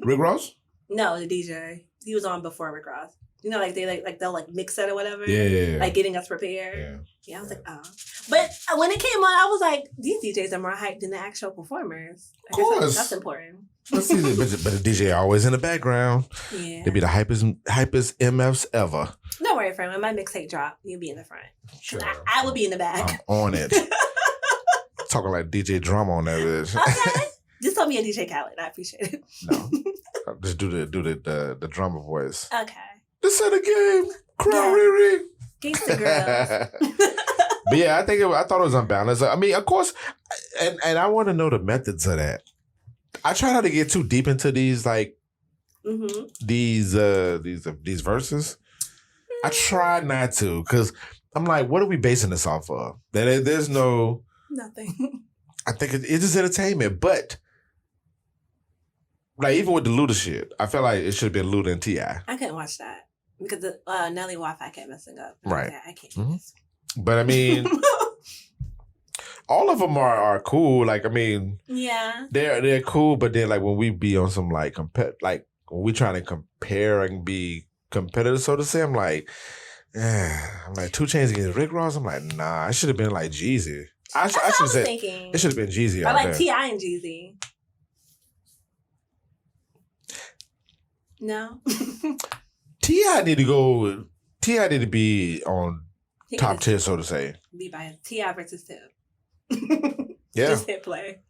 Rick Ross? No, the DJ. He was on before Rick Ross. You know, like they'll like mix it or whatever. Yeah. Like getting us prepared. Yeah, I was like, oh. But when it came on, I was like, these DJs are more hyped than the actual performers. Of course. That's important. But the DJ always in the background. Yeah. They be the hypest MFs ever. Don't worry, friend. When my mixtape drop, you'll be in the front. Sure. I will be in the back. I'm on it. Talking like DJ Drama on that bitch. Okay. Just tell me a DJ Khaled. I appreciate it. No. Just do the drummer voice. Okay. This is the game. Cry, ReRe. Gangsta girls. But yeah, I thought it was unbalanced. I mean, of course, and I want to know the methods of that. I try not to get too deep into these these verses. I try not to, because I'm like, what are we basing this off of? There's no nothing. I think it's just entertainment, but like even with the Luda shit, I felt like it should have been Luda and T.I. I couldn't watch that because Nelly Wi-Fi kept messing up. Right. I can't do this. But I mean, all of them are cool. Like, I mean, yeah, they're cool. But then, like, when we be on some when we trying to compare and be competitive, so to say, I'm like, Yeah, I'm like 2 Chainz against Rick Ross. I'm like, nah, it should have been like Jeezy. I should have said thinking. It should have been Jeezy. Or like T.I. and Jeezy. No. T.I. need to go. T.I. need to be on top 10, so to say. Be by T.I. versus Tip. Yeah. Just hit play.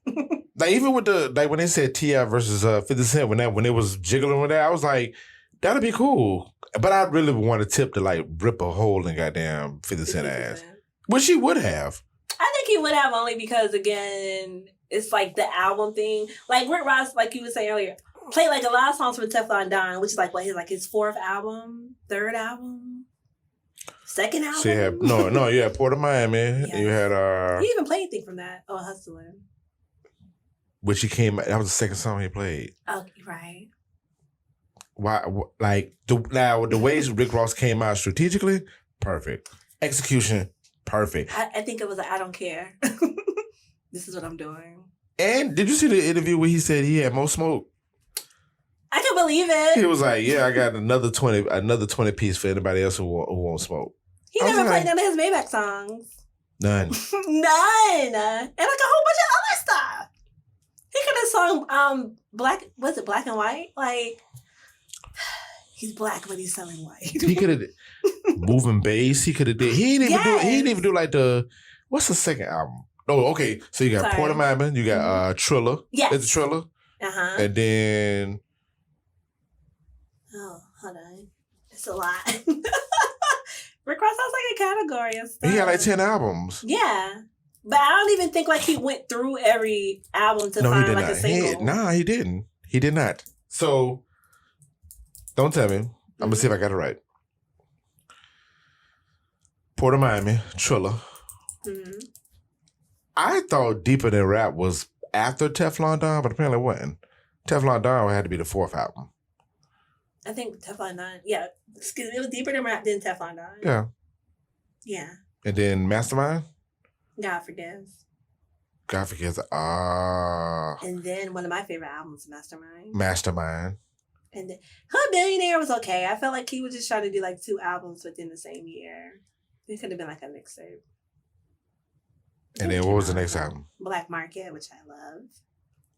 Like even with when they said T.I. versus 50 Cent when it was jiggling with that, I was like, that'd be cool. But I really want a Tip to like rip a hole in goddamn 50 Cent ass. Which he would have. I think he would have only because again, it's like the album thing. Like Rick Ross, like you were saying earlier, played like a lot of songs from Teflon Don, which is like what his 4th album, 3rd album, 2nd album. So you had Port of Miami. Yes. You had he even played anything from that. Oh, Hustling. Which he came. That was the 2nd song he played. Oh, right. Why? Like the ways Rick Ross came out strategically, perfect. Execution, perfect. I think it was I don't care. This is what I'm doing. And did you see the interview where he said he had more smoke? I can believe it. He was like, "Yeah, I got another 20 piece for anybody else who won't smoke." He never played none of his Maybach songs. None. None. And like a whole bunch of other stuff. He could have sung Black and White? Like he's black but he's selling white. He could have moving bass. He could have did. He didn't even do like what's the 2nd album? Oh, okay. So you got Port of Miami, you got Triller. Yes. It's a Triller. Uh-huh. And then hold on. It's a lot. Rick Ross sounds like a category of stuff. He had like 10 albums. Yeah. But I don't even think like he went through every album to find like a single. He didn't. He did not. So don't tell me. I'm gonna see if I got it right. Port of Miami, Triller. Mm-hmm. I thought Deeper Than Rap was after Teflon Don, but apparently it wasn't. Teflon Don had to be the 4th album. I think Teflon Don, yeah. Excuse me, it was Deeper Than Rap, then Teflon Don. Yeah. Yeah. And then Mastermind? God Forgives. God Forgives. And then one of my favorite albums, Mastermind. And then Hood Billionaire was okay. I felt like he was just trying to do like 2 albums within the same year. It could have been like a mixtape. And then what was the next album? Black Market, which I love.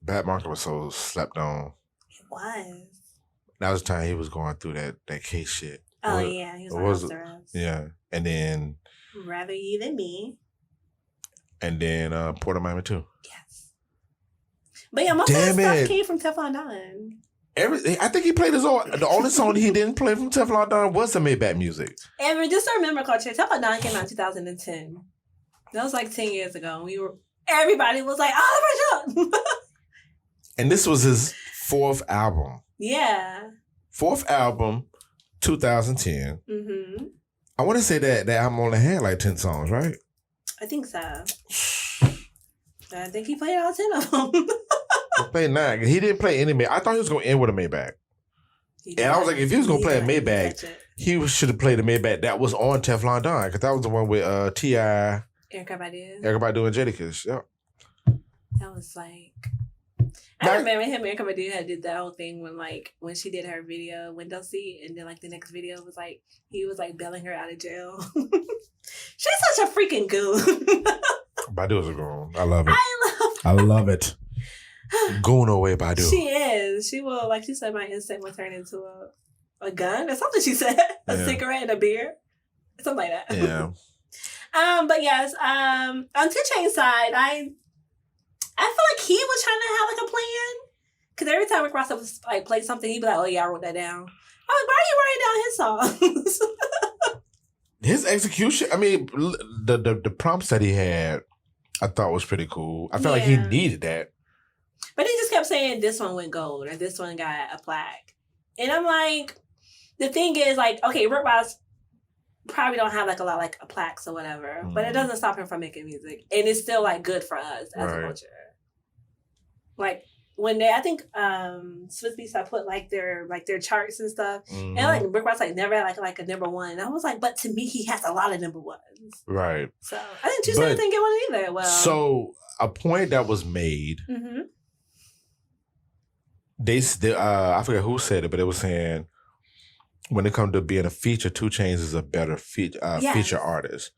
Black Market was so slept on. It was. That was the time he was going through that case shit. Oh, yeah. He was on house arrest. Yeah. And then Rather You Than Me. And then Port of Miami too. Yes. But yeah, most of that stuff came from Teflon Don. I think he played the only song he didn't play from Teflon Don was the Maybach music. And just to remember, culture, Teflon Don came out in 2010. That was like 10 years ago. Everybody was like, Oliver John. And this was his 4th album. Yeah. 4th album, 2010. Mm-hmm. I want to say that album only had like 10 songs, right? I think so. I think he played all 10 of them. He played 9. He didn't play any Maybach. I thought he was going to end with a Maybach. And I was like, if he was going to play a Maybach, he should have played a Maybach that was on Teflon Don, because that was the one with T.I., Erykah Badu and Jadakiss. Yep. That was like... I remember him and Erykah Badu had did that whole thing when she did her video window seat, and then like the next video was like he was like bailing her out of jail. She's such a freaking goon. Badu's a goon. I love it. I love it. Goon away, Badu. She is. She will, like she said, my instinct will turn into a gun or something. She said a cigarette and a beer, something like that. Yeah. But yes, on 2 Chainz side, I feel like he was trying to have like a plan. Because every time Rick Ross was like play something, he'd be like, "Oh yeah, I wrote that down." I'm like, why are you writing down his songs? His execution, I mean, the prompts that he had, I thought was pretty cool. I felt like he needed that. But he just kept saying this one went gold or this one got a plaque. And I'm like, the thing is like, okay, Rick Ross probably don't have like a lot like plaques or whatever, but it doesn't stop him from making music. And it's still like good for us as a culture. Like when I think Swiss Beats I put like their charts and stuff, and like Rick Ross like never had like a number one. And I was like, but to me he has a lot of number ones. Right. So I think Tuesday didn't get one either. Well, so a point that was made. Mm-hmm. They I forget who said it, but it was saying when it comes to being a feature, 2 Chainz is a better feature artist.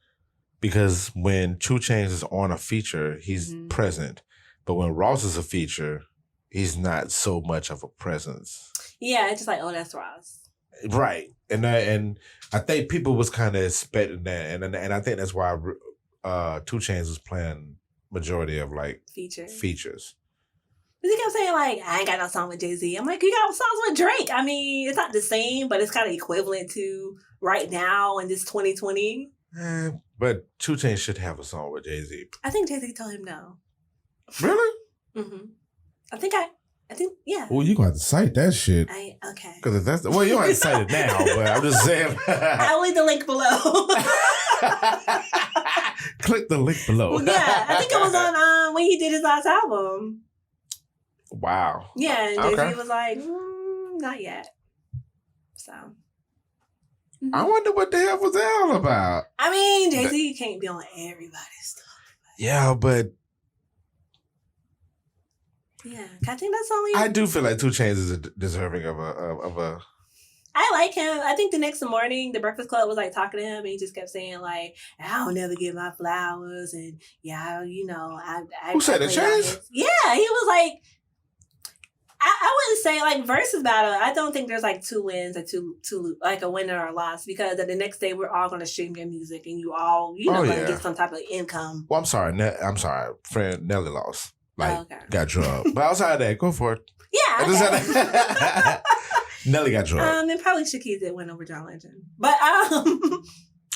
Because when 2 Chainz is on a feature, he's present. But when Ross is a feature, he's not so much of a presence. Yeah, it's just like, oh, that's Ross. Right. And I think people was kind of expecting that. And I think that's why 2 Chainz was playing majority of like features. Because he kept saying like, I ain't got no song with Jay-Z. I'm like, you got songs with Drake. I mean, it's not the same, but it's kind of equivalent to right now in this 2020. But 2 Chainz should have a song with Jay-Z. I think Jay-Z told him no. Really? Mm-hmm. I think, yeah. Well, you gonna have to cite that shit. Okay. Because if that's, well, you don't have to cite it now, but I'm just saying. I'll leave the link below. Click the link below. Yeah, I think it was on when he did his last album. Wow. Yeah, and Jay-Z was like, not yet. So. Mm-hmm. I wonder what the hell was that all about. I mean, Jay-Z can't be on everybody's stuff. Yeah, but. Yeah, I think that's only. I do feel like 2 Chainz is deserving of a. I like him. I think the next morning, the Breakfast Club was like talking to him, and he just kept saying like, "I don't never get my flowers," and yeah, you know, I Who said that, Chainz? Yeah, he was like, I wouldn't say like Verzuz battle. I don't think there's like 2 wins or two like a winner or a loss, because the next day we're all going to stream your music, and you all going to get some type of income. Well, I'm sorry, friend Nelly lost. Like, got drugged. But outside of that, go for it. Yeah. Okay. Nelly got drugged. And probably Shaquille did win over John Legend. But,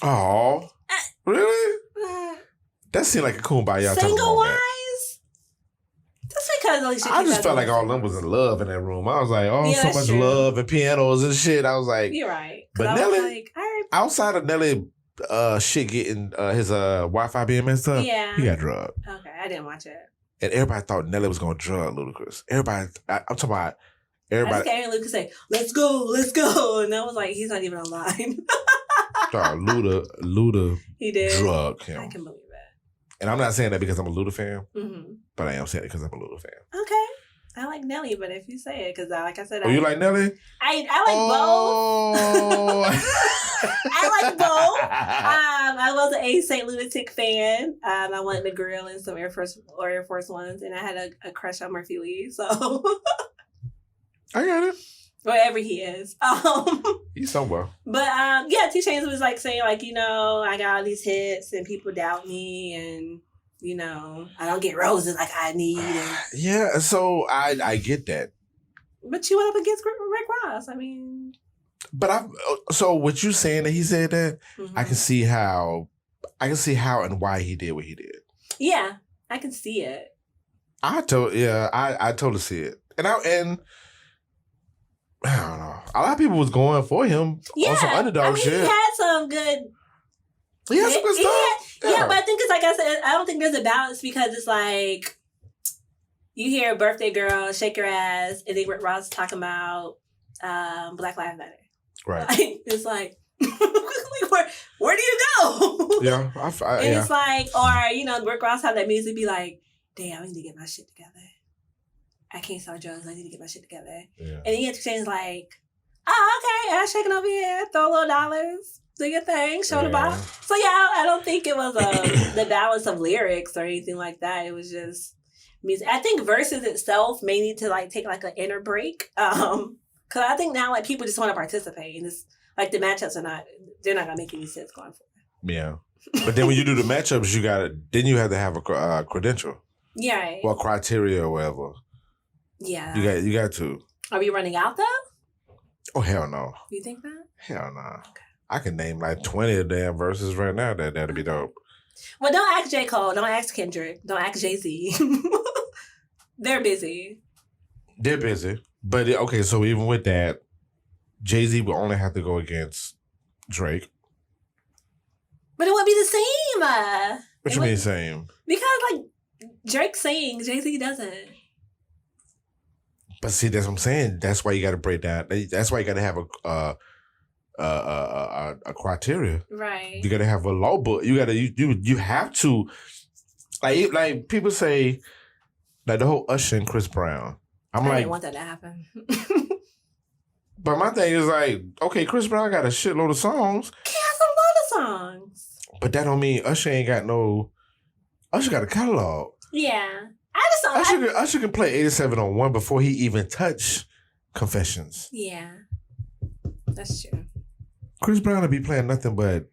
oh. Really? That seemed like a kumbaya. Single-wise? That's because Shaquille I just felt like all of them was in love in that room. I was like, so much love and pianos and shit. I was like. You're right. But Nelly, outside of Nelly shit getting his Wi-Fi being messed up, he got drugged. Okay, I didn't watch it. And everybody thought Nelly was going to drug Ludacris. Everybody, I'm talking about everybody. I just kept hearing Ludacris say, let's go. And I was like, he's not even online. Luda he did. Drug him. I can believe it. And I'm not saying that because I'm a Luda fan, but I am saying it because I'm a Luda fan. Okay. I like Nelly, but if you say it, because like I said, you like Nelly? I like both. I like both. I was an A Saint Lunatic fan. I wanted to grill in some Air Force Ones, and I had a crush on Murphy Lee. So I got it. Wherever he is, he's somewhere. But 2 Chainz was like saying like, I got all these hits and people doubt me, and I don't get roses like I need. And... Yeah, so I get that. But you went up against Rick Ross. I mean. But so what you saying that he said that, I can see how and why he did what he did. Yeah, I can see it. I totally see it. And I don't know. A lot of people was going for him on some underdog shit. He had some good. He had some good stuff. Yeah, but I think it's like I said, I don't think there's a balance, because it's like you hear "Birthday Girl," "Shake Your Ass," and then Rick Ross talking about Black Lives Matter. Right. It's like, where do you go? Yeah. It's like, or, Rick Ross had that music be like, damn, I need to get my shit together. I can't sell drugs. I need to get my shit together. Yeah. And then 2 Chainz like, oh, okay, ass shaking over here, throw little dollars, do your thing, show the box. So, I don't think it was the balance of lyrics or anything like that. It was just music. I think Verzuz itself may need to, like, take, like, an inner break. Because I think now, like, people just want to participate. And it's, like, the matchups they're not going to make any sense going forward. Yeah. But then when you do the matchups, you have to have a credential. Yeah. Right. Well, criteria or whatever. Yeah. You got to. Are we running out, though? Oh, hell no. You think that? Hell no. Okay. I can name like 20 of damn verses right now. That'd be dope. Well, don't ask J. Cole. Don't ask Kendrick. Don't ask Jay-Z. They're busy. They're busy. But, okay, so even with that, Jay-Z will only have to go against Drake. But it wouldn't be the same. What you mean same? Because, like, Drake sings, Jay-Z doesn't. But see, that's what I'm saying. That's why you got to break down. That's why you got to have a criteria. Right. You got to have a law book. You have to, like people say, like the whole Usher and Chris Brown. I didn't want that to happen. But my thing is like, okay, Chris Brown got a shitload of songs. He has a lot of songs. But that don't mean Usher ain't got no... Usher got a catalog. Yeah. I just don't... Usher can play 87 on one before he even touch Confessions. Yeah. That's true. Chris Brown will be playing nothing but...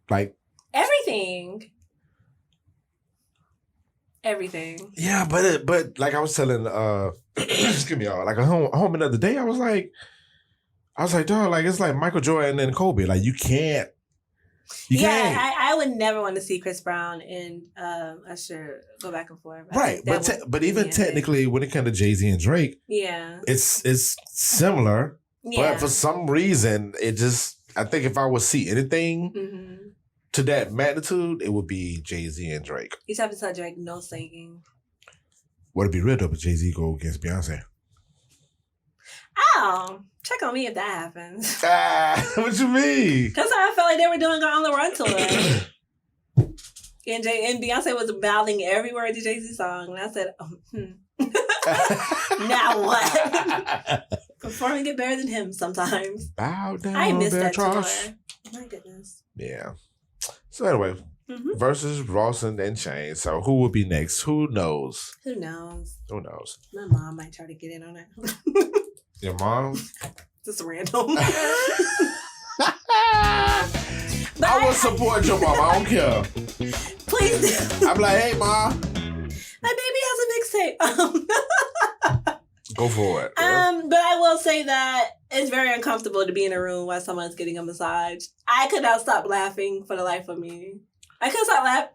like... Everything. Yeah, but like I was telling... excuse me, y'all. Like a home the other day, I was like, dog, like it's like Michael Jordan and Kobe. Like you can't. I would never want to see Chris Brown and Usher go back and forth. Right, but even technically, when it comes to Jay-Z and Drake, it's similar. Yeah. But for some reason, I think if I would see anything to that magnitude, it would be Jay-Z and Drake. You just have to tell Drake no singing. Would it be real though if Jay-Z go against Beyonce? Oh, check on me if that happens. What you mean? Because I felt like they were doing On the Run tour. and Beyonce was mouthing every word to Jay-Z song. And I said, now what? Performing it better than him sometimes. Bow down. I missed that tour. My goodness. Yeah. So anyway, Verzuz Ross and Chainz. So who will be next? Who knows? Who knows? My mom might try to get in on it. Your mom? Just random. I will support your mom. I don't care. Please do. I'm like, hey, Mom. My baby has a mixtape. Go for it. But I will say that it's very uncomfortable to be in a room while someone's getting a massage. I could not stop laughing for the life of me. I couldn't stop laughing.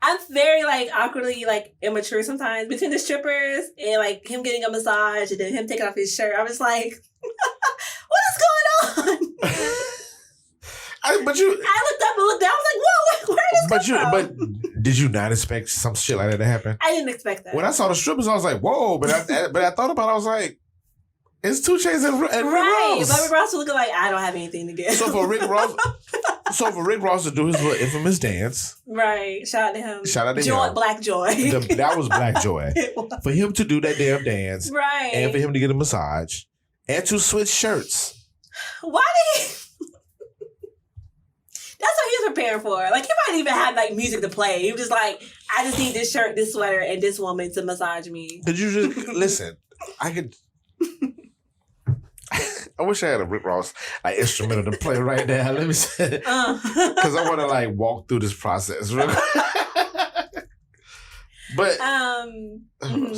I'm very awkwardly immature sometimes between the strippers and him getting a massage and then him taking off his shirt. I was like, what is going on? I looked up and looked down. I was like, whoa, where did this come from? But did you not expect some shit like that to happen? I didn't expect that. When I saw the strippers, I was like, whoa. But I thought about it. I was like, it's 2 Chainz and Rick Ross. Right. But Rick Ross was looking like, I don't have anything to give. So for Rick Ross to do his little infamous dance. Right. Shout out to him. Black Joy. That was Black Joy. For him to do that damn dance. Right. And for him to get a massage. And to switch shirts. Why did he... That's what he was preparing for. He might even have music to play. He was just like, I just need this shirt, this sweater, and this woman to massage me. Could you just listen? I could. I wish I had a Rick Ross instrumental to play right now. Let me say, because I want to walk through this process. But let's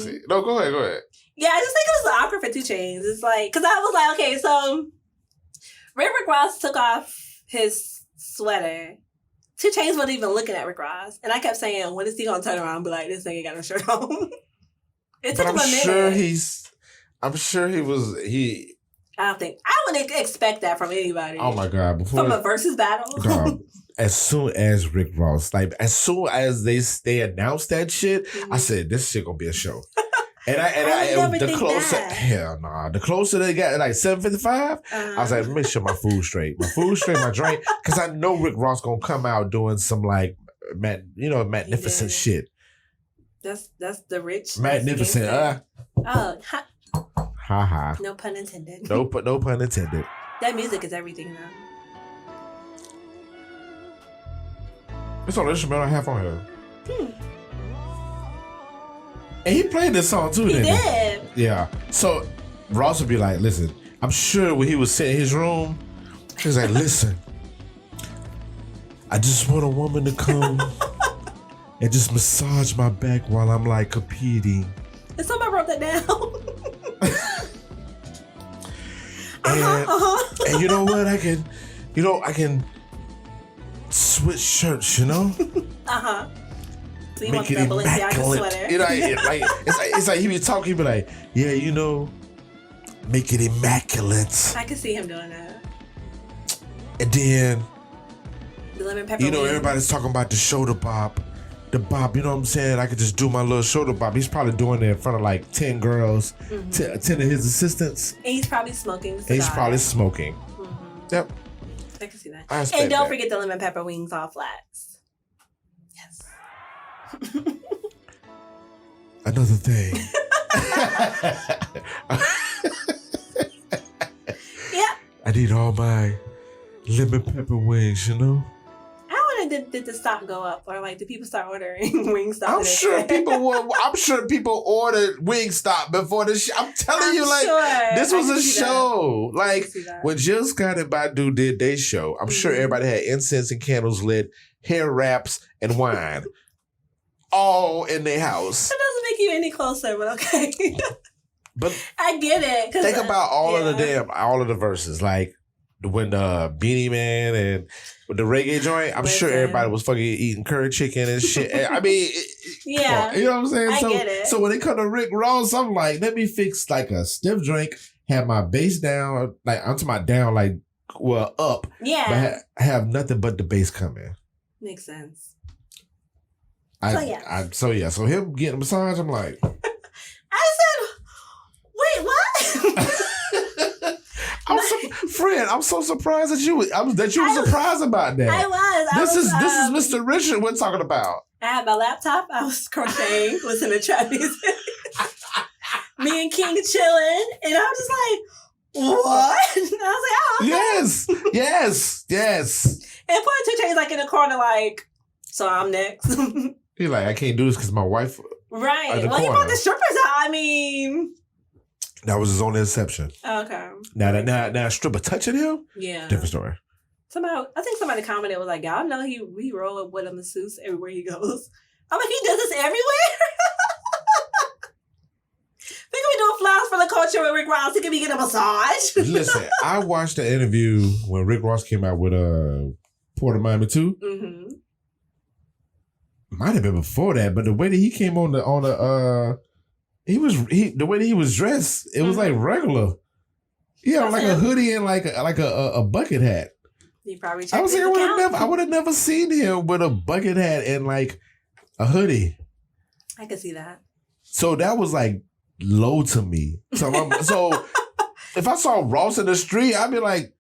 see. No, go ahead. Yeah, I just think it was awkward for 2 Chainz. It's because I was like, okay, so Rick Ross took off his sweater. 2 Chainz wasn't even looking at Rick Ross. And I kept saying, when is he going to turn around and be like, this nigga got no shirt on? It took him a minute. I'm sure he was, I wouldn't expect that from anybody. Oh my God. From a Verzuz battle? Dog, as soon as Rick Ross, as soon as they announced that shit, I said, this shit gonna be a show. And the closer they got, 7:55, I was like, make sure my food's straight. My drink. Because I know Rick Ross gonna come out doing some magnificent shit. That's the rich. Magnificent. Ha. No pun intended. No pun intended. That music is everything though. It's on the instrumental I have on here. And he played this song too, didn't he? He did. Yeah. So Ross would be like, listen, I'm sure when he was sitting in his room, he was like, listen, I just want a woman to come and just massage my back while I'm competing. And somebody wrote that down. And you know what? I can switch shirts, So you make it immaculate. It's like he be talking, he be like, yeah, make it immaculate. I can see him doing that. And then, the lemon pepper. Everybody's talking about the shoulder bob. The bob, you know what I'm saying? I could just do my little shoulder bob. He's probably doing it in front of 10 girls, 10 of his assistants. And he's probably smoking. Yep. I can see that. And don't forget the lemon pepper wings all flats. Yes. Another thing. I need all my lemon pepper wings, you know? I wonder did the stock go up or like did people start ordering Wingstop? I'm sure people ordered Wingstop before this. I'm telling you, like this was a show. Like when Jill Scott and Badu did their show, I'm sure everybody had incense and candles lit, hair wraps and wine, all in their house. That doesn't make you any closer, but okay. But I get it. Think about all of the verses, like when the Beanie Man and with the reggae joint. I'm sure everybody was fucking eating curry chicken and shit. I mean, yeah, you know what I'm saying? I get it. So when they come to Rick Ross, I'm like, let me fix like a stiff drink, have my bass down, like I'm to my down, like up, but have nothing but the bass coming. Makes sense. So him getting a massage, I'm like, I said, wait, what? I'm so surprised that you were surprised about that. I was. This is Mr. Richard we're talking about. I had my laptop. I was crocheting, listening to trap music. Me and King chilling, and I was just like, "What?" And I was like, "Oh, okay." Yes. And put 2 Chainz like in the corner, like, "So I'm next." He's like, "I can't do this because my wife." Right. Well, he brought the strippers out. I mean. That was his only exception. Okay. Now, stripper touching him? Yeah. Different story. I think somebody commented was like, y'all know he roll with a masseuse everywhere he goes. I'm like, he does this everywhere? Think we doing flowers for the culture with Rick Ross. He could be getting a massage. Listen, I watched the interview when Rick Ross came out with Port of Miami 2. Mm-hmm. Might have been before that, but the way that he came on the the way that he was dressed, it was like regular. Yeah, like a hoodie and like a bucket hat. You probably checked I would have never seen him with a bucket hat and like a hoodie. I could see that. So that was like low to me. So if I saw Ross in the street, I'd be like,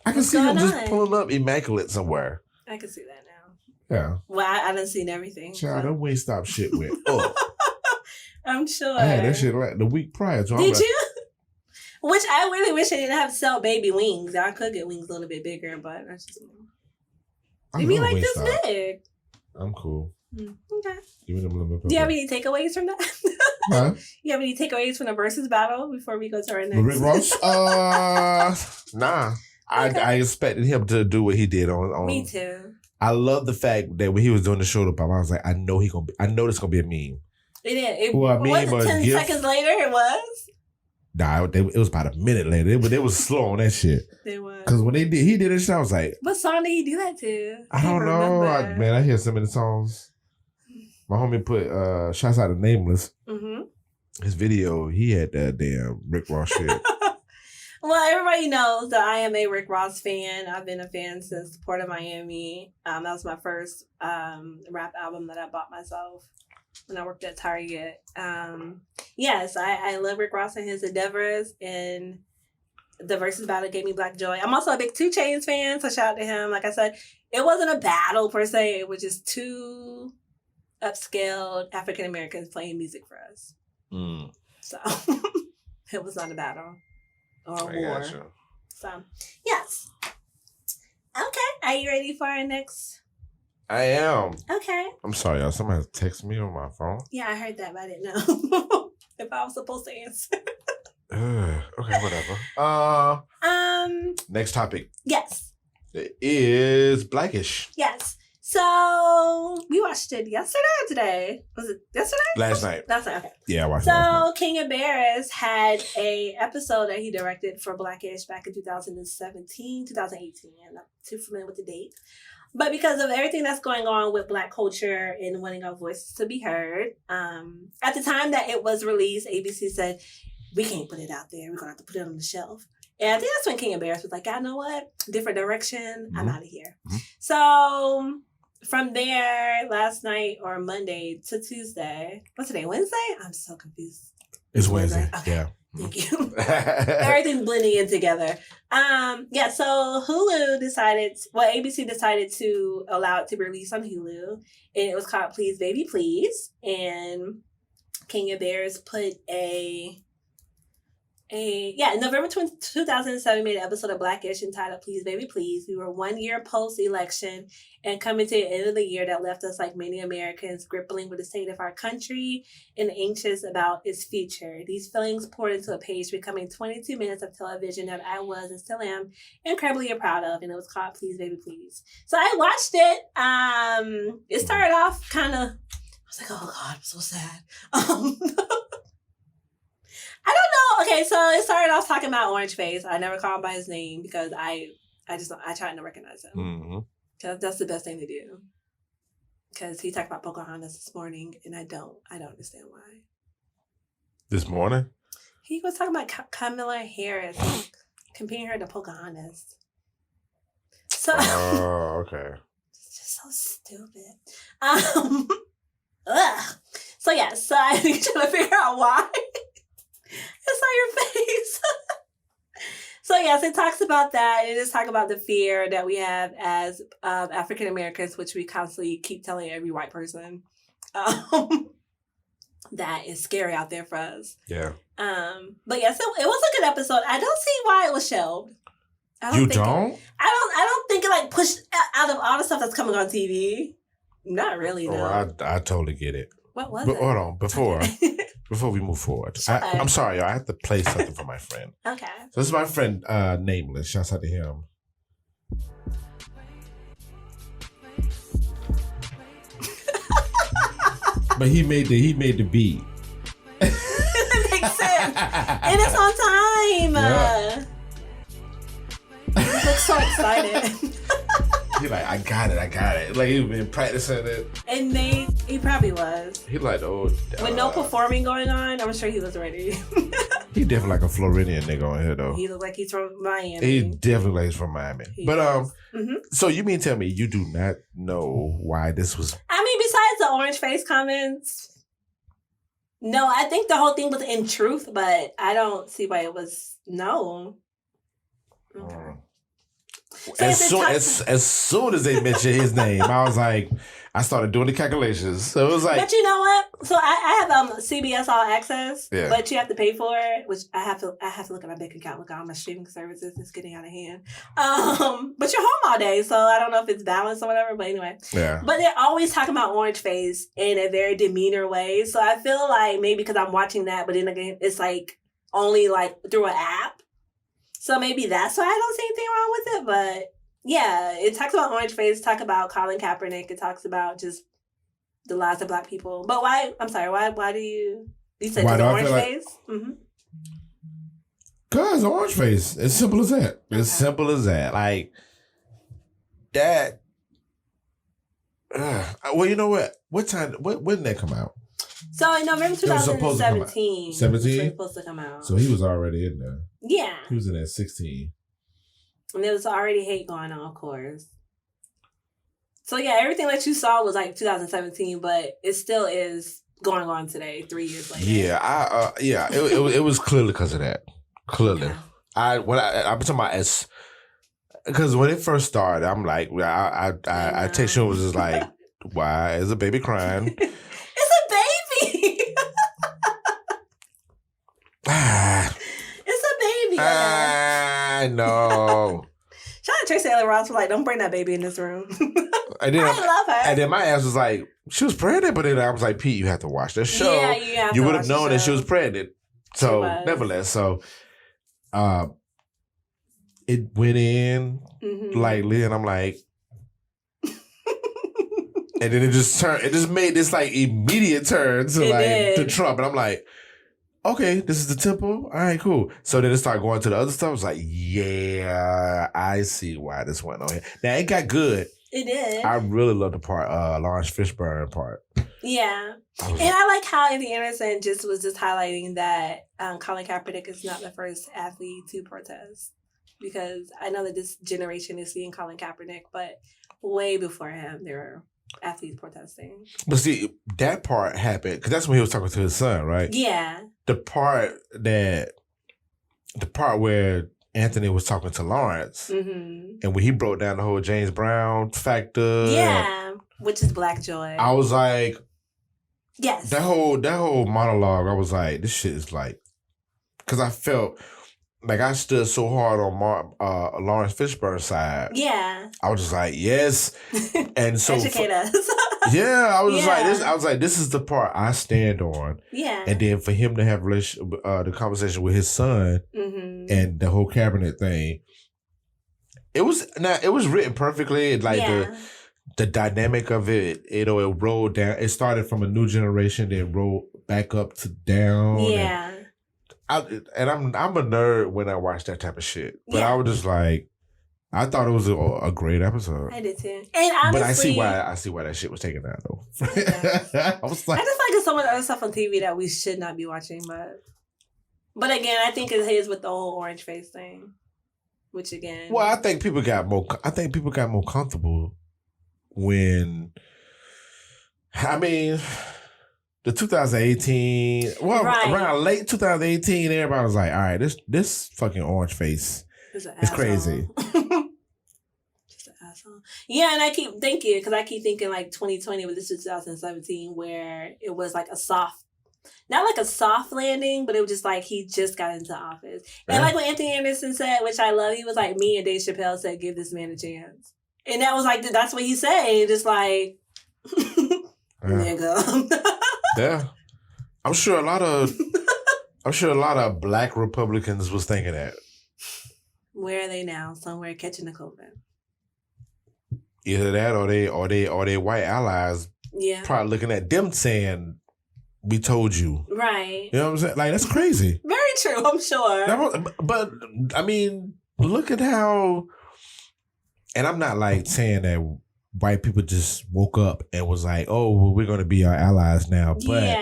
I can see him just pulling up immaculate somewhere. I can see that now. Yeah. Well, I done seen everything. Child, that Wingstop shit went up. I'm sure. I had that shit like the week prior. So Did you? Which I really wish I didn't have to sell baby wings. I could get wings a little bit bigger, but that's just they be like this big. I'm cool. Okay. Give me them little bit. Do you have any takeaways from that? Huh? You have any takeaways from the Verzuz battle before we go to our next? Rick Ross? Nah. Okay. I expected him to do what he did on. Me too. I love the fact that when he was doing the show to Pop, I was like, I know this gonna be a meme. It did. Was it 10 seconds later? It was? Nah, it was about a minute later. They was slow on that shit. They was. Because when he did it, I was like... What song did he do that to? I don't know. Man, I hear so many songs. My homie put shouts out to Nameless. Mm-hmm. His video, he had that damn Rick Ross shit. Well, everybody knows that I am a Rick Ross fan. I've been a fan since Port of Miami. That was my first rap album that I bought myself when I worked at Target. Yes, I love Rick Ross and his endeavors, and the Verzuz battle gave me black joy. I'm also a big 2 Chainz fan, so shout out to him. Like I said, it wasn't a battle per se. It was just 2 upscaled African Americans playing music for us. So it was not a battle or a war. Gotcha. So yes. Okay, are you ready for our next? I am. Okay. I'm sorry, y'all. Somebody texted me on my phone. Yeah, I heard that, but I didn't know if I was supposed to answer. Okay, whatever. Next topic. Yes. It is Blackish. Yes. So we watched it yesterday or today? Was it yesterday? Last night. Last night, okay. Yeah, I watched it last night. So King of Bears had a episode that he directed for Blackish back in 2017, 2018. I'm not too familiar with the date. But because of everything that's going on with Black culture and wanting our voices to be heard, at the time that it was released, ABC said, we can't put it out there. We're going to have to put it on the shelf. And I think that's when King of Bears was like, you know what? Different direction. I'm out of here. Mm-hmm. So from there, last night or Monday to Tuesday, what's today, Wednesday? I'm so confused. It's Wednesday. Okay. Yeah. Thank you. Everything's blending in together. So Hulu ABC decided to allow it to be released on Hulu. And it was called Please Baby Please. And King of Bears put a November 2007 made an episode of Blackish entitled Please Baby Please. We were 1 year post-election and coming to the end of the year that left us, like many Americans, grappling with the state of our country and anxious about its future. These feelings poured into a page, becoming 22 minutes of television that I was and still am incredibly proud of, and it was called Please Baby Please. So I watched it. It started off kind of, I was like, oh God, I'm so sad. I don't know. Okay, so it started off talking about Orange Face. I never call him by his name because I try not to recognize him. Mm-hmm. Cause that's the best thing to do. Because he talked about Pocahontas this morning, and I don't understand why. This morning? He was talking about Kamala Harris, comparing her to Pocahontas. So. Oh, okay. It's just so stupid. So yeah, so I'm trying to figure out why. It's on your face. So yes, it talks about that. It is talking about the fear that we have as African Americans, which we constantly keep telling every white person that is scary out there for us. Yeah. But yes, it was a good episode. I don't see why it was shelved. I don't? I don't think it like pushed out of all the stuff that's coming on TV. Not really. No. Oh, I totally get it. What was it? Hold on, before we move forward, I'm sorry, I have to play something for my friend. Okay. So this is my friend, Nameless. Shouts out to him. But he made the beat. It makes sense, and it's on time. Yeah. He looks so excited. He like, I got it. Like, he's been practicing it. And he probably was. He like, oh. With no performing going on, I'm sure he was ready. He definitely like a Floridian nigga on here, though. He looks like he's from Miami. He definitely like he's from Miami. So you mean tell me you do not know why this was... I mean, besides the orange face comments, no, I think the whole thing was in truth, but I don't see why it was no. Okay. As soon as they mentioned his name, I was like, I started doing the calculations. So it was like, but you know what? So I have CBS All Access, but you have to pay for it, which I have to look at my bank account, look at all my streaming services. It's getting out of hand. But you're home all day, so I don't know if it's balanced or whatever. But anyway, yeah. But they're always talking about Orange Face in a very demeanor way. So I feel like maybe because I'm watching that, but then again, it's like only like through an app. So maybe that's why I don't see anything wrong with it. But yeah, it talks about Orange Face, talk about Colin Kaepernick. It talks about just the lives of Black people. But why? I'm sorry. Why do you said Orange Face? Cause Orange Face. It's simple as that. It's simple as that. Like that. Well, you know what? What time? When did that come out? So in November 2017, 17? was supposed to come out. So he was already in there. Yeah. He was in there 16. And there was already hate going on, of course. So yeah, everything that you saw was like 2017, but it still is going on today, 3 years later. Yeah, it was clearly because of that. Clearly. Okay. I'm talking about because when it first started, I'm like, I text you and was just like, why is a baby crying? I know. Shout out to Tracy Ellis Ross was like, don't bring that baby in this room. And then, I love her. And then my ass was like, she was pregnant, but then I was like, Pete, you have to watch the show. Yeah, you would have known that she was pregnant. So nevertheless, it went in lightly, and I'm like, and then it just made this like immediate turn to Trump, and I'm like, okay, this is the tempo. All right, cool. So then it started going to the other stuff. I was like, yeah, I see why this went on here. Now, it got good. It did. I really love the part, Lawrence Fishburne part. Yeah. And I like how Andy Anderson was highlighting that Colin Kaepernick is not the first athlete to protest. Because I know that this generation is seeing Colin Kaepernick, but way before him, there were athletes protesting. But see, that part happened because that's when he was talking to his son, right? Yeah. The part where Anthony was talking to Lawrence, and when he broke down the whole James Brown factor, which is Black Joy. I was like, yes, that whole monologue. I was like, this shit is like because I felt like I stood so hard on Lawrence Fishburne's side. Yeah. I was just like, yes. And so educate us. yeah, I was just like this. I was like, this is the part I stand on. Yeah. And then for him to have the conversation with his son and the whole cabinet thing, it was written perfectly. Like the dynamic of it, it rolled down. It started from a new generation, then rolled back up to down. Yeah. And I'm a nerd when I watch that type of shit. But I was just like, I thought it was a great episode. I did too. And honestly, but I see why that shit was taken down though. Yeah. I was like, I just like some of the other stuff on TV that we should not be watching, but again, I think it is with the whole orange face thing. Which again, well, I think people got more comfortable when, I mean, the 2018, around late 2018, everybody was like, all right, this fucking orange face is crazy. Just an asshole. Yeah, and I keep thinking, because I keep thinking like 2020 with this 2017, where it was like not like a soft landing, but it was just like he just got into office. And like what Anthony Anderson said, which I love, he was like, me and Dave Chappelle said, give this man a chance. And that was like, that's what he said. Just like, nigga. Yeah. I'm sure a lot of black Republicans was thinking that. Where are they now? Somewhere catching the COVID. Either that or they white allies probably looking at them saying, we told you. Right. You know what I'm saying? Like, that's crazy. Very true, I'm sure. But I mean, look at how, and I'm not like saying that white people just woke up and was like, oh, well, we're going to be our allies now. But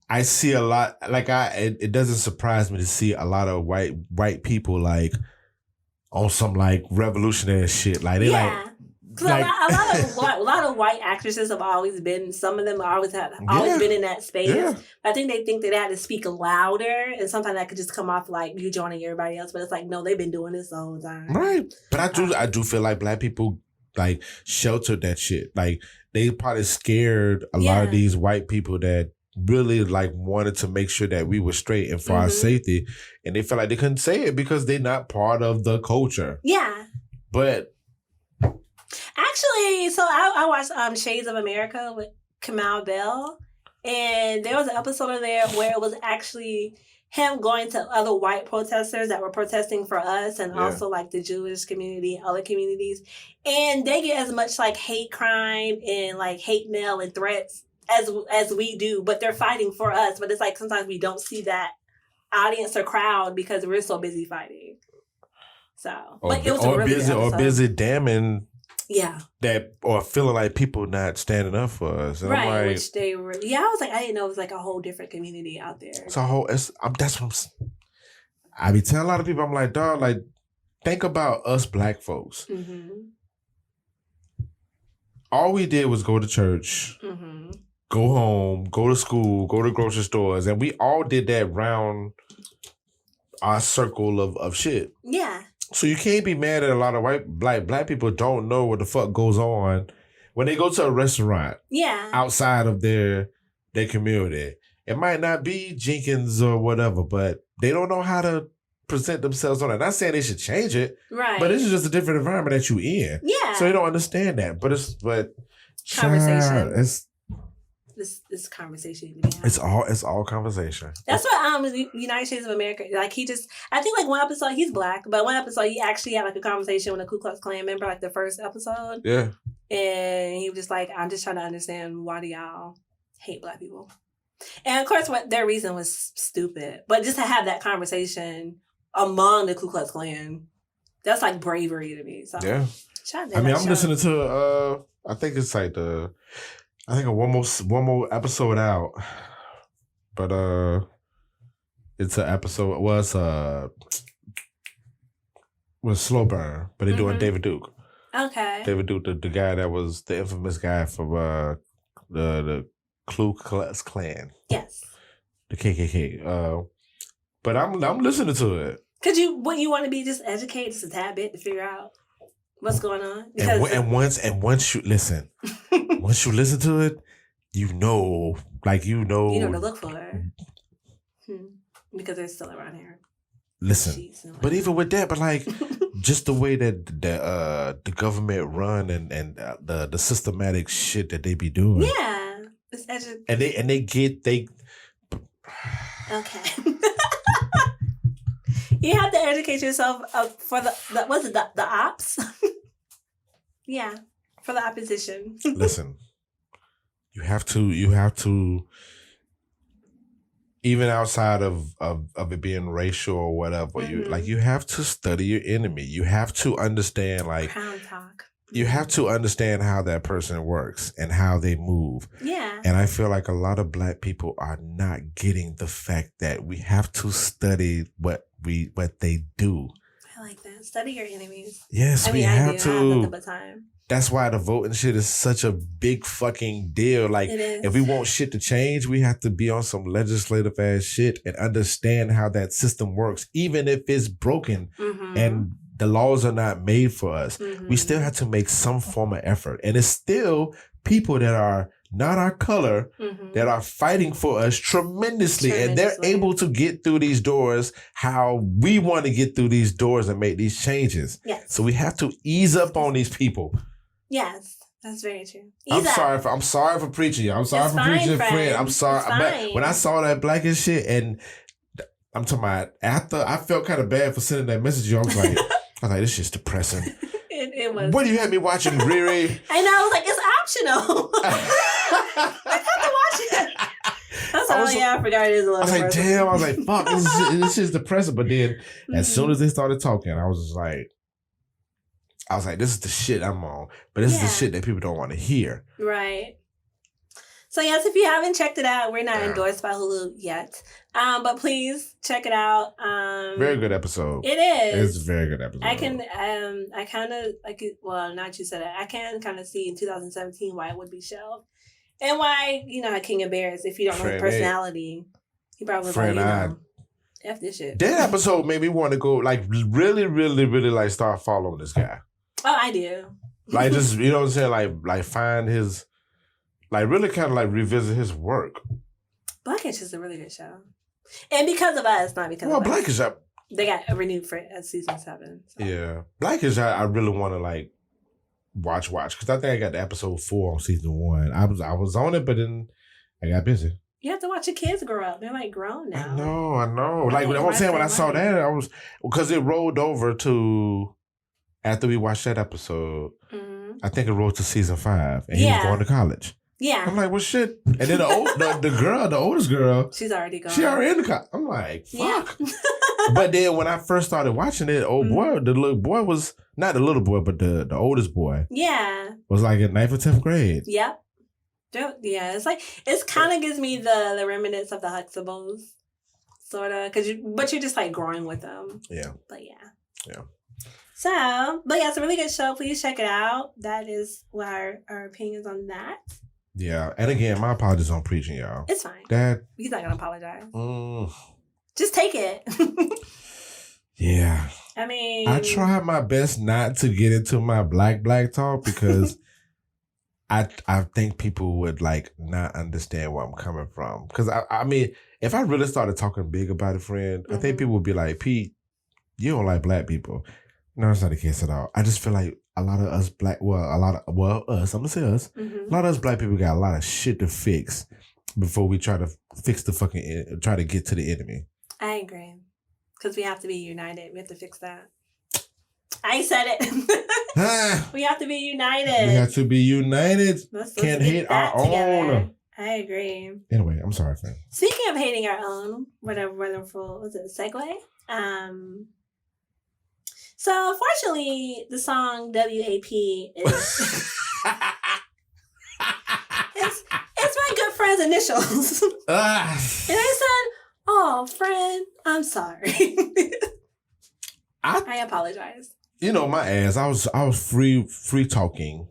I see a lot, like it doesn't surprise me to see a lot of white people like on some like revolutionary shit. Like they like. Like, a lot of white actresses have always been. Some of them always been in that space. Yeah. I think they think that they had to speak louder, and sometimes that could just come off like you joining everybody else. But it's like, no, they've been doing this the whole time. Right. But I do feel like black people like sheltered that shit. Like they probably scared a lot of these white people that really like wanted to make sure that we were straight and for our safety, and they felt like they couldn't say it because they're not part of the culture. Yeah. But. Actually, so I watched Shades of America with Kamau Bell, and there was an episode of there where it was actually him going to other white protesters that were protesting for us and also like the Jewish community and other communities. And they get as much like hate crime and like hate mail and threats as we do, but they're fighting for us. But it's like sometimes we don't see that audience or crowd because we're so busy fighting. So, but it was a really good episode. Busy damning. Yeah. That or feeling like people not standing up for us. And right. Like, which they were. Yeah, I was like, I didn't know it was like a whole different community out there. It's a whole. That's what I be telling a lot of people. I'm like, dog, like, think about us black folks. Mm-hmm. All we did was go to church, go home, go to school, go to grocery stores, and we all did that round our circle of shit. Yeah. So you can't be mad at a lot of black people don't know what the fuck goes on when they go to a restaurant. Yeah. Outside of their community. It might not be Jenkins or whatever, but they don't know how to present themselves on it. Not saying they should change it. Right. But this is just a different environment that you in. Yeah. So they don't understand that. But conversation. This conversation. It's all conversation. That's what United States of America, like I think like one episode he's black, but one episode he actually had like a conversation with a Ku Klux Klan member, like the first episode. Yeah. And he was just like, I'm just trying to understand why do y'all hate black people? And of course what their reason was stupid. But just to have that conversation among the Ku Klux Klan, that's like bravery to me. So yeah. I'm listening to I think it's like one more episode out, but it's an episode was Slow Burn, but they're doing David Duke. Okay, David Duke, the guy that was the infamous guy from the Ku Klux Klan. Yes, the KKK. But I'm listening to it. What you want to be just educated just a tad bit to figure out what's going on? And once you listen, once you listen to it, you know to look for. Because they're still around here. Listen, but even with that, but like just the way that the government run and the systematic shit that they be doing. Yeah, it's they. Okay. You have to educate yourself for the ops? Yeah, for the opposition. Listen, you have to, even outside of it being racial or whatever, you have to study your enemy. You have to understand, like, Crown talk. You have to understand how that person works and how they move. Yeah. And I feel like a lot of Black people are not getting the fact that we have to study what they do. I like that. Study your enemies. Yes, we have to. I have nothing but time. That's why the voting shit is such a big fucking deal. Like, if we want shit to change, we have to be on some legislative ass shit and understand how that system works, even if it's broken and the laws are not made for us. We still have to make some form of effort. And it's still people that are not our color that are fighting for us tremendously. And they're able to get through these doors how we want to get through these doors and make these changes. Yes. So we have to ease up on these people. Yes, that's very true. I'm sorry for preaching. I'm sorry for preaching, friend. I'm sorry. But when I saw that Blackish shit, and I'm talking about after, I felt kind of bad for sending that message to you. I was like, this shit's depressing. It was. What do you have me watching, ReRe? I know. I was like, it's optional. I have to watch it. I forgot it is a little. I was like, damn. I was like, fuck, this is depressing. But then, as soon as they started talking, I was like, this is the shit I'm on. But this is the shit that people don't want to hear. Right. So yes, if you haven't checked it out, we're not endorsed by Hulu yet. But please check it out. Very good episode. It is. It's a very good episode. I kind of like it. Well, not you said it. I can kind of see in 2017 why it would be shelved. And why, how King of Bears, if you don't know his personality, he probably was like, F this shit. That episode made me want to go, like, really, really, really, like, start following this guy. Oh, I do. Like, just, you know what I'm saying? Like find his, like, really kind of, like, revisit his work. Blackish is a really good show. And because of us, not because of us. Well, Blackish, they got renewed for season 7. So. Yeah. Blackish, I really want to, like, watch. Because I think I got the episode 4 on season 1. I was on it, but then I got busy. You have to watch your kids grow up. They're, like, grown now. I know. Like, I was saying, when I saw that, because it rolled over to, after we watched that episode, I think it rolled to season 5, and he was going to college. Yeah. I'm like, well, shit. And then the oldest girl, she's already gone. She already in the college. I'm like, fuck. Yeah. But then when I first started watching it, boy, the little boy was, not the little boy, but the oldest boy. Yeah. Was like in 9th or 10th grade. Yep. Yeah, it's like, it kind of gives me the remnants of the Huxtables, sort of, but you're just like growing with them. Yeah. But yeah. Yeah. So, but yeah, it's a really good show. Please check it out. That is what our opinions on that. Yeah. And again, my apologies on preaching, y'all. It's fine. He's not going to apologize. Just take it. Yeah. I mean, I tried my best not to get into my black talk because I think people would like not understand where I'm coming from. Because I mean, if I really started talking big about it, friend, I think people would be like, Pete, you don't like black people. No, that's not the case at all. I just feel like a lot of us us, I'm gonna say us, a lot of us black people got a lot of shit to fix before we try to fix try to get to the enemy. I agree. Because we have to be united. We have to fix that. I said it. We have to be united. We have to be united. Let's Can't hate our own. I agree. Anyway, I'm sorry, friend. Speaking of hating our own, whatever wonderful, was it a segue? So, unfortunately, the song WAP is... it's my good friend's initials. And I said, oh, friend, I'm sorry. I apologize. You know, my ass, I was free talking.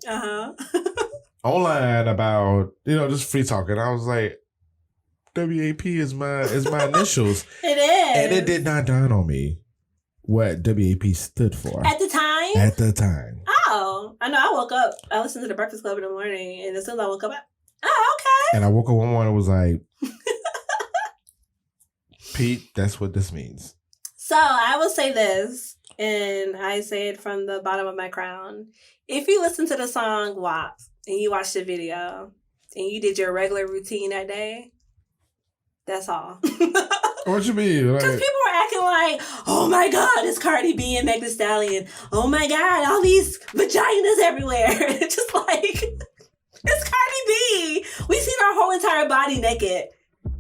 Online about, just free talking. I was like, WAP is my initials. It is. And it did not dawn on me what WAP stood for. At the time? At the time. Oh. I know. I woke up. I listened to the Breakfast Club in the morning, and as soon as I woke up, oh, okay. And I woke up one morning and was like, Pete, that's what this means. So I will say this, and I say it from the bottom of my crown. If you listen to the song WAP and you watch the video and you did your regular routine that day, that's all. What you mean? Because people were acting like, oh my God, it's Cardi B and Meg Thee Stallion. Oh my God, all these vaginas everywhere. It's just like, it's Cardi B. We seen our whole entire body naked.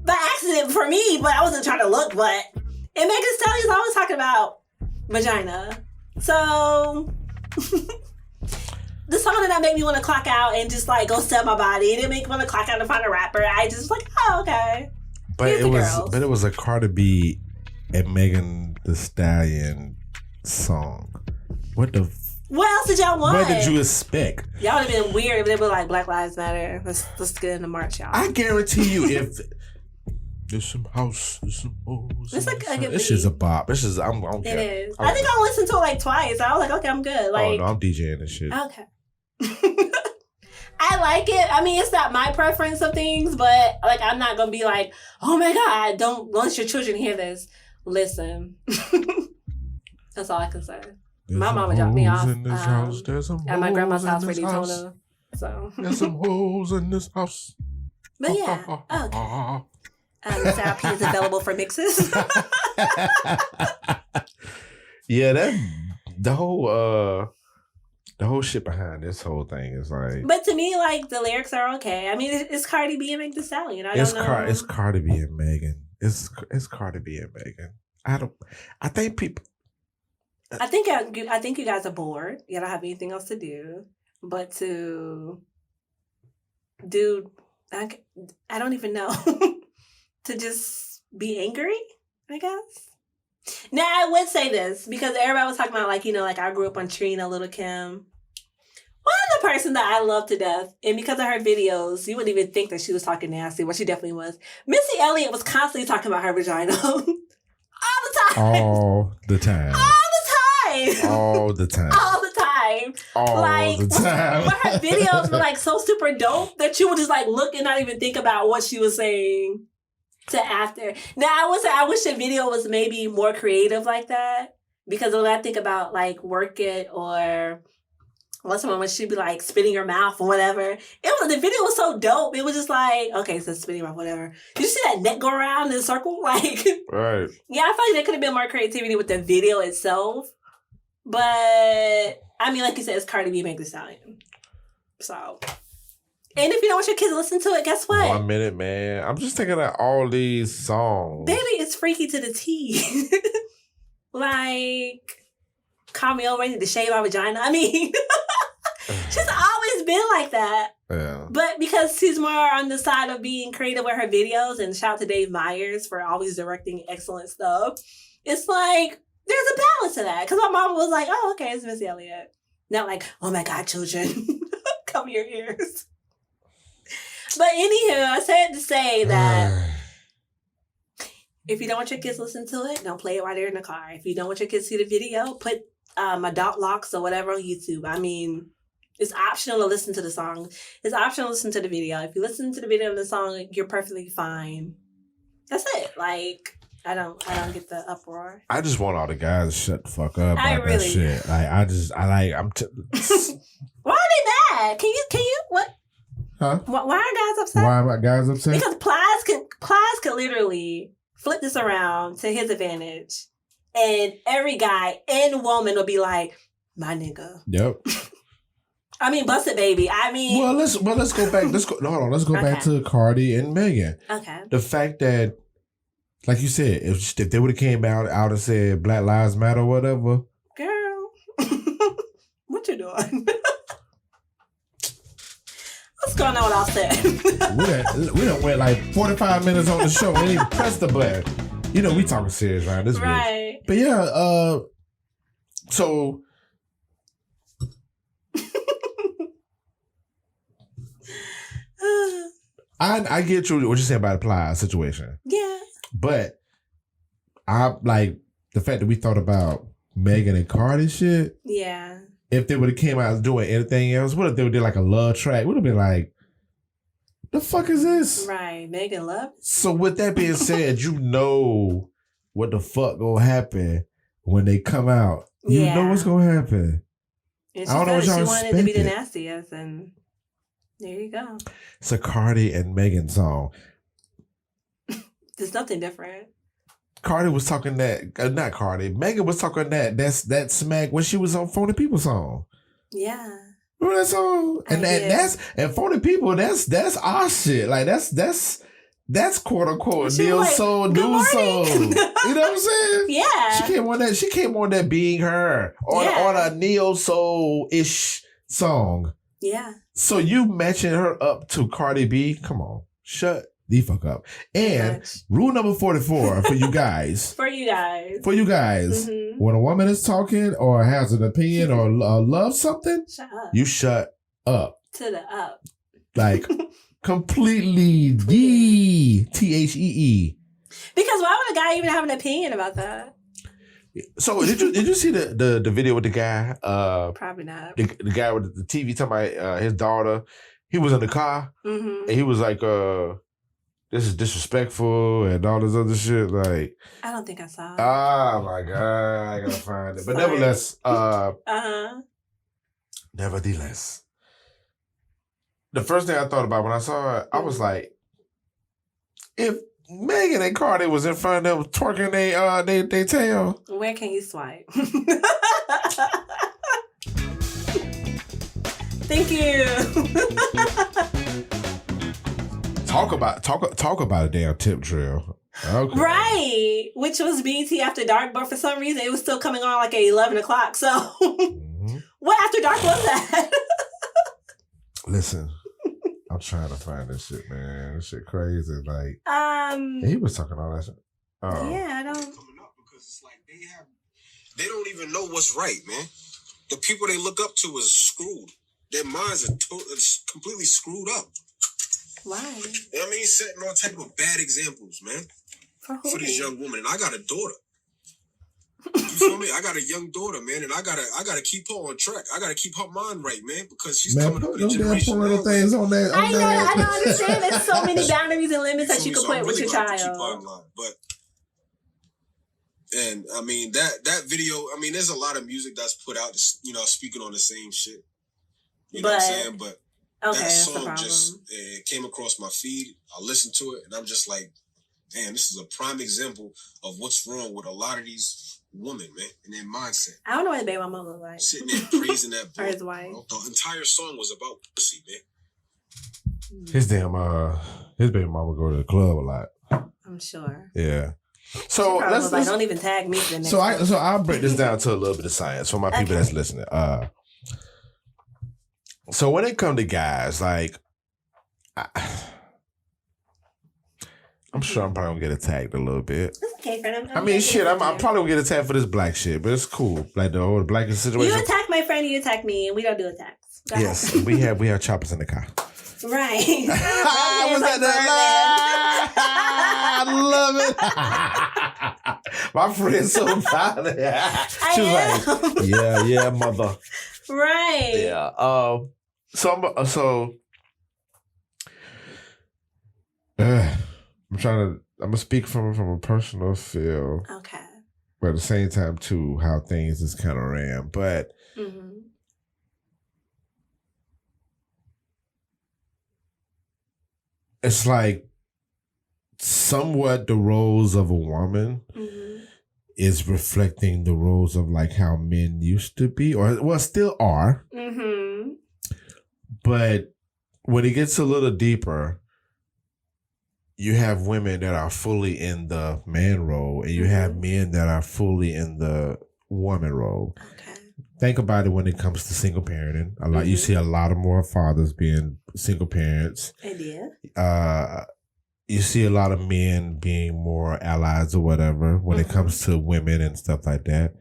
By accident for me, but I wasn't trying to look, but... And Meg Thee Stallion's always talking about vagina. So... The song did not make me want to clock out and just like go sell my body. It didn't make me want to clock out and find a rapper. I just like, oh, okay. But it was a Cardi B and Megan Thee Stallion song. What else did y'all want? What did you expect? Y'all would have been weird if they were like Black Lives Matter. Let's get into March, y'all. I guarantee you, if there's some house, there's some hoes. It's like a good This is a bop. This is I'm It is. I think I listened to it like twice. I was like, okay, I'm good. Like, oh no, I'm DJing this shit. Okay. I like it. I mean, it's not my preference of things, but like, I'm not gonna be like, oh my God, don't let your children hear this. Listen, that's all I can say. My mama dropped me off at my grandma's house for Daytona. So there's some hoes in this house. But yeah, okay. This LP is available for mixes. Yeah, the whole shit behind this whole thing is like. But to me, like, the lyrics are okay. I mean, it's Cardi B and Meg Thee Stallion. I don't know. It's Cardi B and Megan. It's Cardi B and Megan. I think people. I think you guys are bored. You don't have anything else to do but to do. I don't even know. To just be angry, I guess. Now, I would say this, because everybody was talking about, like, you know, like, I grew up on Trina, Little Kim. One of the person that I love to death, and because of her videos, you wouldn't even think that she was talking nasty, but she definitely was. Missy Elliott was constantly talking about her vagina. All the time. All the time. All the time. But her videos were, like, so super dope that you would just, like, look and not even think about what she was saying. To after. Now, I wish the video was maybe more creative like that. Because when I think about, like, Work It or what's the one when she'd be, like, spitting her mouth or whatever. The video was so dope. It was just like, okay, so spitting her mouth, whatever. Did you see that neck go around in a circle? Like, right. Yeah, I feel like there could have been more creativity with the video itself. But, I mean, like you said, it's Cardi B, Meg Thee Stallion. So... And if you don't want your kids to listen to it, guess what? 1 minute, man. I'm just thinking of all these songs. Baby, it's freaky to the T. Like, call me over, ready to shave my vagina. I mean, she's always been like that. Yeah. But because she's more on the side of being creative with her videos, and shout out to Dave Meyers for always directing excellent stuff, it's like, there's a balance to that. Because my mom was like, oh, okay, it's Missy Elliott. Not like, oh my God, children, cover your ears. But anywho, I said to say that if you don't want your kids to listen to it, don't play it while they're in the car. If you don't want your kids to see the video, put adult locks or whatever on YouTube. I mean, it's optional to listen to the song. It's optional to listen to the video. If you listen to the video and the song, you're perfectly fine. That's it. Like, I don't get the uproar. I just want all the guys to shut the fuck up about really, that shit. Like, Why are they mad? Can you what? Huh? Why are guys upset? Why are guys upset? Because Plies could literally flip this around to his advantage, and every guy and woman will be like, "My nigga." Yep. I mean, bust it, baby. I mean, let's go back. Let's go back to Cardi and Megan. Okay. The fact that, like you said, if they would have came out and said Black Lives Matter or whatever, girl, what you doing? What's going on with Offset? we done went like 45 minutes on the show and even pressed the button. You know, we talking serious around this right. Bitch. But yeah, so I get you what you're saying about the Plies situation. Yeah. But I like the fact that we thought about Megan and Cardi shit. Yeah. If they would have came out doing anything else, what if they did like a love track? Would have been like The fuck is this? Right. Megan Love. So with that being said, you know what the fuck gonna happen when they come out. You know what's gonna happen. And I don't know what y'all wanted to be the nastiest, and there you go. It's a Cardi and Megan song. There's nothing different. Cardi was talking that, not Cardi. Megan was talking that smack when she was on Phony People song. Yeah. Remember that song? And Phony People, that's our shit. Like that's quote unquote neo soul, new soul. You know what I'm saying? Yeah. She came on that being her on a neo soul ish song. Yeah. So you matching her up to Cardi B? Come on, shut the fuck up. And rule number 44 for you guys. For you guys. Mm-hmm. When a woman is talking or has an opinion or loves something, shut up. You shut up. To the up. Like completely THEE. Because why would a guy even have an opinion about that? So did you see the video with the guy? Probably not. The guy with the TV talking about his daughter. He was in the car and he was like, this is disrespectful and all this other shit. Like, I don't think I saw it. Oh my God, I gotta find it. But nevertheless, nevertheless, the first thing I thought about when I saw it, I was like, if Megan and Cardi was in front of them twerking they tail. Where can you swipe? Thank you. Talk about a damn tip drill. Okay. Right. Which was BT After Dark, but for some reason it was still coming on like at 11 o'clock. So what After Dark was that? Listen, I'm trying to find this shit, man. This shit crazy. Like, he was talking all that shit. Yeah, I don't. Coming up because it's like they don't even know what's right, man. The people they look up to is screwed. Their minds are completely screwed up. Why? You know what I mean? Setting all type of bad examples, man. For this young woman. And I got a daughter. You feel me? I got a young daughter, man, and I gotta keep her on track. I gotta keep her mind right, man, because she's coming up in a generation. Things on that. I don't understand. There's so many boundaries and limits that you can put with your child. Keep her in line. And I mean that video. I mean, there's a lot of music that's put out, speaking on the same shit. You know what I'm saying? But that song just came across my feed. I listened to it, and I'm just like, damn, this is a prime example of what's wrong with a lot of these women, man, and their mindset. I don't know what baby mama look like. Sitting there praising that boy. Or his wife. The entire song was about pussy, man. His baby mama go to the club a lot. I'm sure. Yeah. So let's don't even tag me. So I'll break this down to a little bit of science for my people that's listening. So when it come to guys, like, I'm sure I'm probably gonna get attacked a little bit. It's okay for them. I mean, shit, I'm probably gonna get attacked for this black shit, but it's cool. Like the whole black situation. You attack my friend, you attack me, and we don't do attacks. Yes, we have choppers in the car. Right. Was that I love it. My friend's so proud of that. She was like, yeah, mother. Right. Yeah. I'm gonna speak from a personal feel. Okay. But at the same time too, how things is kind of ran. But it's like somewhat the roles of a woman is reflecting the roles of like how men used to be, or still are. But when it gets a little deeper, you have women that are fully in the man role, and you have men that are fully in the woman role. Okay. Think about it when it comes to single parenting. You see a lot of more fathers being single parents. You see a lot of men being more allies or whatever when it comes to women and stuff like that.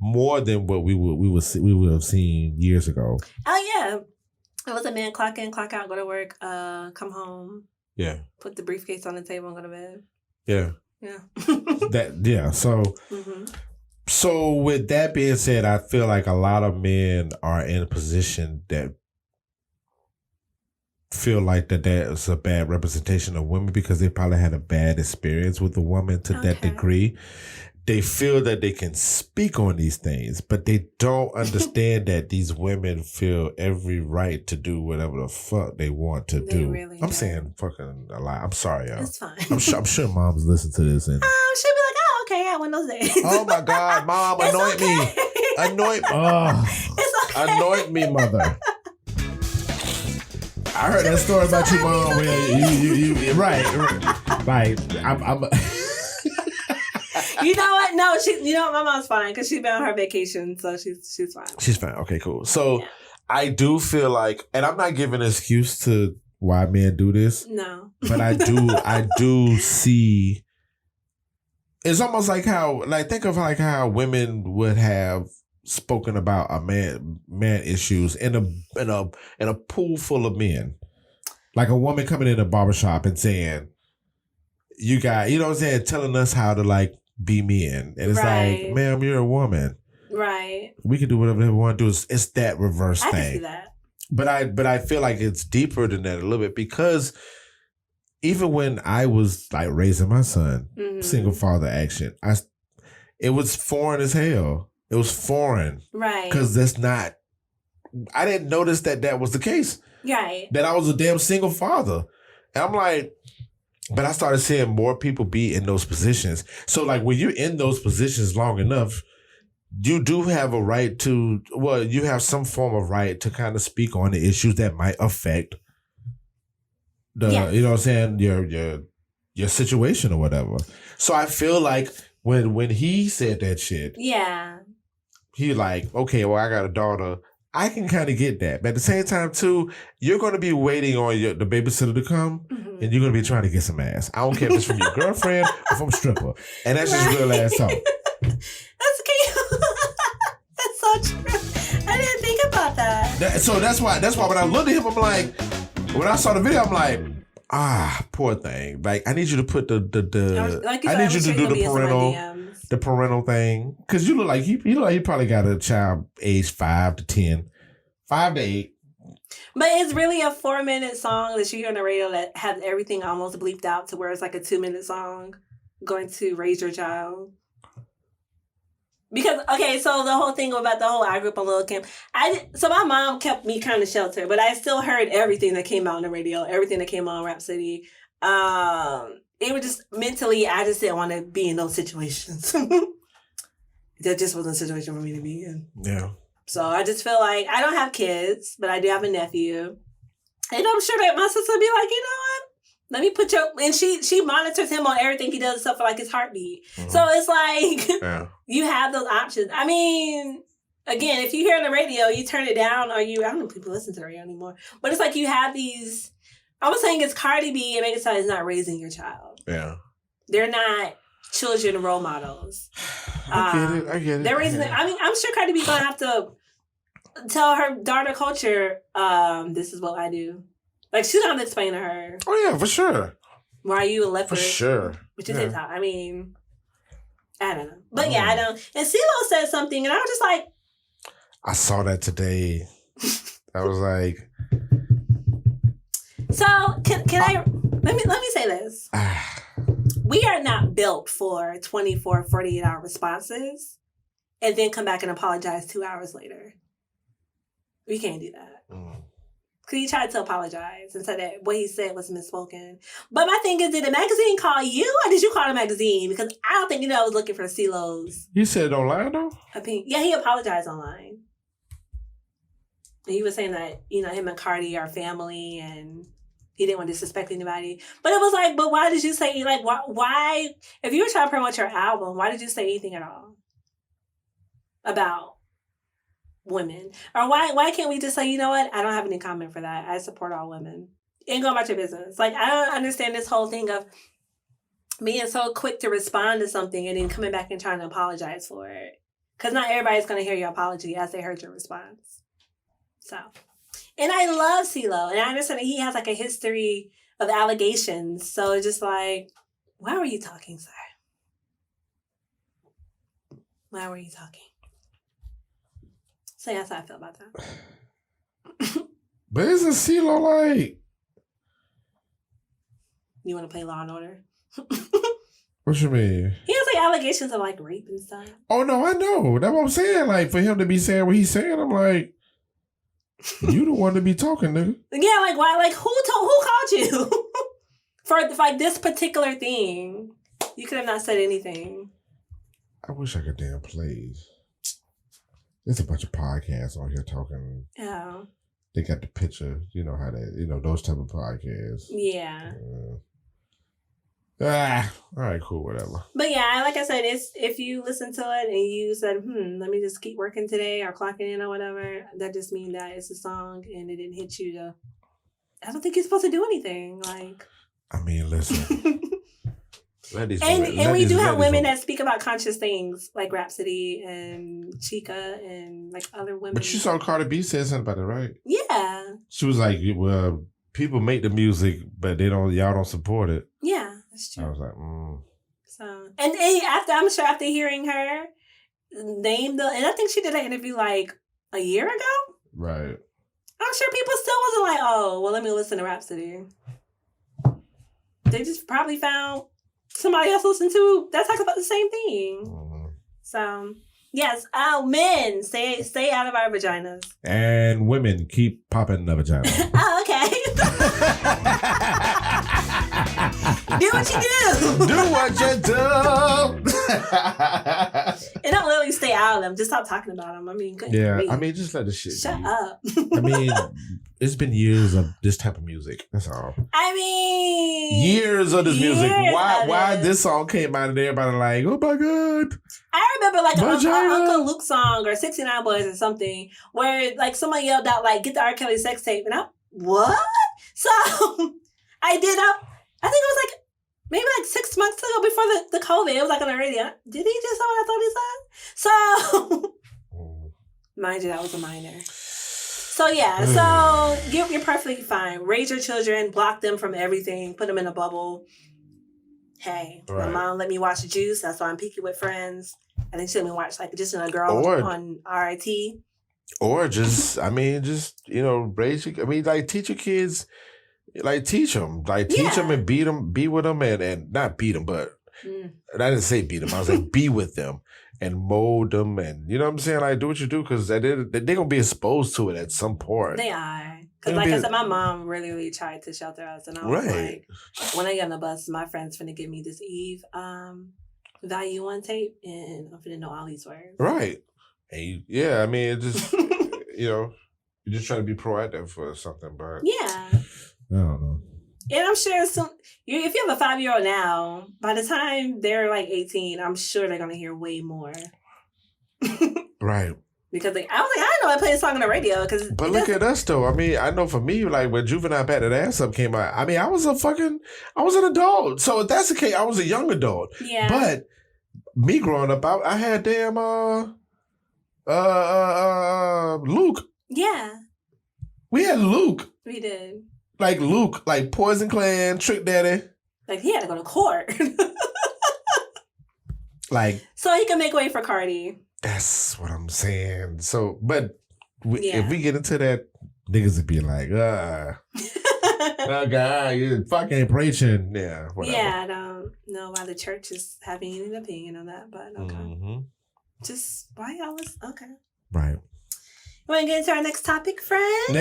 More than what we would have seen years ago. Oh yeah, I was a man clock in, clock out, go to work, come home. Yeah. Put the briefcase on the table and go to bed. Yeah. Yeah. So with that being said, I feel like a lot of men are in a position that feel like that is a bad representation of women because they probably had a bad experience with a woman to that degree. They feel that they can speak on these things, but they don't understand that these women feel every right to do whatever the fuck they want to do. Really I'm saying fucking a lot. I'm sorry, y'all. It's fine. I'm sure moms listen to this and she'll be like, oh, okay, I won those days. Oh my God, mom, anoint me. Anoint anoint me, mother. I heard that story about your mom where you right. I'm You know what? No, you know what? My mom's fine because she's been on her vacation, so she's fine. She's fine. Okay, cool. So I do feel like, and I'm not giving an excuse to why men do this. No, but I do see. It's almost like how, think of like how women would have spoken about a man issues in a pool full of men, like a woman coming in a barbershop and saying, "You got," you know what I'm saying, telling us how to be men, and it's like, ma'am, you're a woman, right? We can do whatever we want to do. It's that reverse thing. I can see that, but I feel like it's deeper than that a little bit because even when I was raising my son, single father action, it was foreign as hell. It was foreign, right? Because that's not. I didn't notice that was the case, right? That I was a damn single father, and I'm like. But I started seeing more people be in those positions. So, when you're in those positions long enough, you do have a right to, you have some form of right to kind of speak on the issues that might affect you know what I'm saying, your situation or whatever. So I feel like when he said that shit, he okay, well, I got a daughter. I can kind of get that. But at the same time, too, you're going to be waiting on the babysitter to come, and you're going to be trying to get some ass. I don't care if it's from your girlfriend or from a stripper. And that's just real ass talk. That's cute. That's so true. I didn't think about that. So that's why when I looked at him, I'm like, when I saw the video, I'm like, poor thing. I need you to put I need you to do the parental thing, because you look like he probably got a child age 5 to 10, 5 to 8. But it's really a 4-minute song that you hear on the radio that has everything almost bleeped out to where it's like a 2-minute song going to raise your child. Because, so the whole thing about the whole I grew up on Lil' Kim, so my mom kept me kind of sheltered, but I still heard everything that came out on the radio, everything that came on Rap City. It was just mentally, I just didn't want to be in those situations. That just wasn't a situation for me to be in. Yeah. So I just feel like I don't have kids, but I do have a nephew. And I'm sure that my sister would be like, you know what? Let me put and she monitors him on everything he does except for his heartbeat. Mm-hmm. So it's like, you have those options. I mean, again, if you hear on the radio, you turn it down, or I don't know if people listen to the radio anymore, but it's like you have these, I was saying it's Cardi B and Megan Thee Stallion is not raising your child. Yeah. They're not children role models. I get it. They're raising I mean, I'm sure Cardi B gonna have to tell her daughter culture, this is what I do. She's gonna have to explain to her. Oh yeah, for sure. Why are you a leopard? For sure. Which is his house. I mean, I don't know. But I don't. And CeeLo said something, and I was just like, I saw that today. I was like, so can I let me say this. We are not built for 24, 48-hour responses and then come back and apologize 2 hours later. We can't do that. Because he tried to apologize and said that what he said was misspoken. But my thing is, did the magazine call you or did you call the magazine? Because I don't think I was looking for CeeLo's. You said it online though? Opinion. Yeah, he apologized online. And he was saying that, him and Cardi are family and he didn't want to disrespect anybody. But it was like, but why did you say, why, if you were trying to promote your album, why did you say anything at all about women? Or why can't we just say, you know what? I don't have any comment for that. I support all women. And go about your business. I don't understand this whole thing of being so quick to respond to something and then coming back and trying to apologize for it. Because not everybody's going to hear your apology as they heard your response. So, and I love CeeLo. And I understand that he has a history of allegations. So it's just why were you talking, sir? Why were you talking? So that's how I feel about that. But isn't CeeLo You want to play Law and Order? What you mean? He has like allegations of like rape and stuff. Oh no, I know. That's what I'm saying. Like for him to be saying what he's saying, I'm like, you the one to be talking, nigga. Yeah, like why? Like who called you for like this particular thing? You could have not said anything. I wish I could damn play. There's a bunch of podcasts on here talking. Yeah. They got the picture. You know how they, those type of podcasts. Yeah. All right, cool, whatever. But yeah, like I said, it's if you listen to it and you said, let me just keep working today or clocking in or whatever, that just means that it's a song and it didn't hit you to. I don't think you're supposed to do anything. Like. I mean, listen. And we do have women that speak about conscious things like Rhapsody and Chica and like other women. But you saw Cardi B say something about it, right? Yeah. She was like, well, people make the music, but y'all don't support it. Yeah, that's true. I was like, So, and I'm sure after hearing her name and I think she did an interview like a year ago. Right. I'm sure people still wasn't like, oh, well, let me listen to Rhapsody. They just probably found somebody else listen to that talks about the same thing. Mm-hmm. So yes, men stay out of our vaginas. And women keep popping the vagina. Oh, okay. Do what you do. Do what you do. And don't literally stay out of them. Just stop talking about them. I mean, I mean, just let the shit. Shut up. I mean, it's been years of this type of music. That's all. I mean, years of this music. Why this song came out and everybody like, oh my god. I remember like an Uncle Luke song or 69 Boys or something where like somebody yelled out like, get the R. Kelly sex tape. And what? So I think it was like maybe like 6 months ago before the COVID. It was like on the radio. Did he just say what I thought he said? So mind you, that was a minor. So yeah, so you're perfectly fine. Raise your children, block them from everything, put them in a bubble. Hey, my mom let me watch Juice. That's why I'm picky with friends. I think she let me watch like Just a Girl on RIT. Or just raise your. I mean, like teach your kids, like teach them, teach them and beat them, be with them, and not beat them, but I didn't say beat them. I was like be with them. And mold them, and you know what I'm saying? Like, do what you do, because they're going to be exposed to it at some point. They are. Because like I said, my mom really tried to shelter us. And I was like, when I get on the bus, my friend's finna give me this Eve Value One tape, and I'm finna know all these words. Right. And I mean, it just, you're just trying to be proactive for something, but. Yeah. I don't know. And I'm sure if you have a 5-year-old now, by the time they're like 18, I'm sure they're going to hear way more. Right. Because I was like, I didn't know I played a song on the radio. But look at us, though. I mean, I know for me, like when Juvenile Pat That Ass Up came out, I mean, I was an adult. So if that's the case, I was a young adult. Yeah. But me growing up, I had damn Luke. Yeah. We had Luke. We did. Like Luke, like Poison Clan, Trick Daddy. Like he had to go to court. Like. So he could make way for Cardi. That's what I'm saying. So, but if we get into that, niggas would be like, God, you're fucking preaching. Yeah, whatever. Yeah, I don't know why the church is having an opinion on that, but okay. Mm-hmm. Just why y'all was okay. Right. You want to get into our next topic, friend?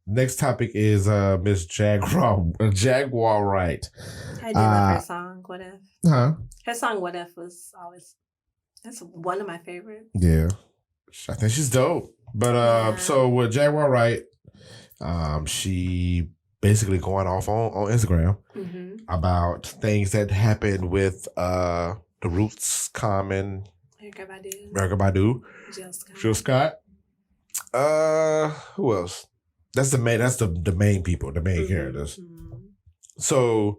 Next topic is Miss Jaguar Wright. I do love her song, What If. Huh? Her song, What If, was always, that's one of my favorites. Yeah. I think she's dope. But so with Jaguar Wright, she basically going off on Instagram about things that happened with the Roots, Common, Erykah Badu, Jill Scott. Who else? That's the main people, the main characters. So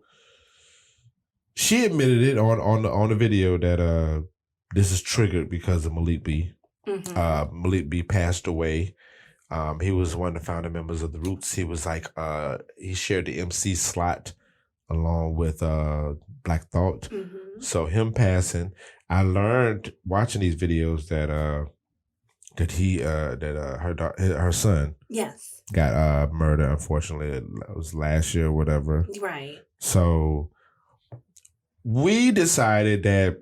she admitted it on the video that this is triggered because of Malik B. Malik B passed away. He was one of the founding members of the Roots. He was like he shared the MC slot along with Black Thought. So him passing, I learned watching these videos that that her son got murdered. Unfortunately, it was last year or whatever. Right. So we decided that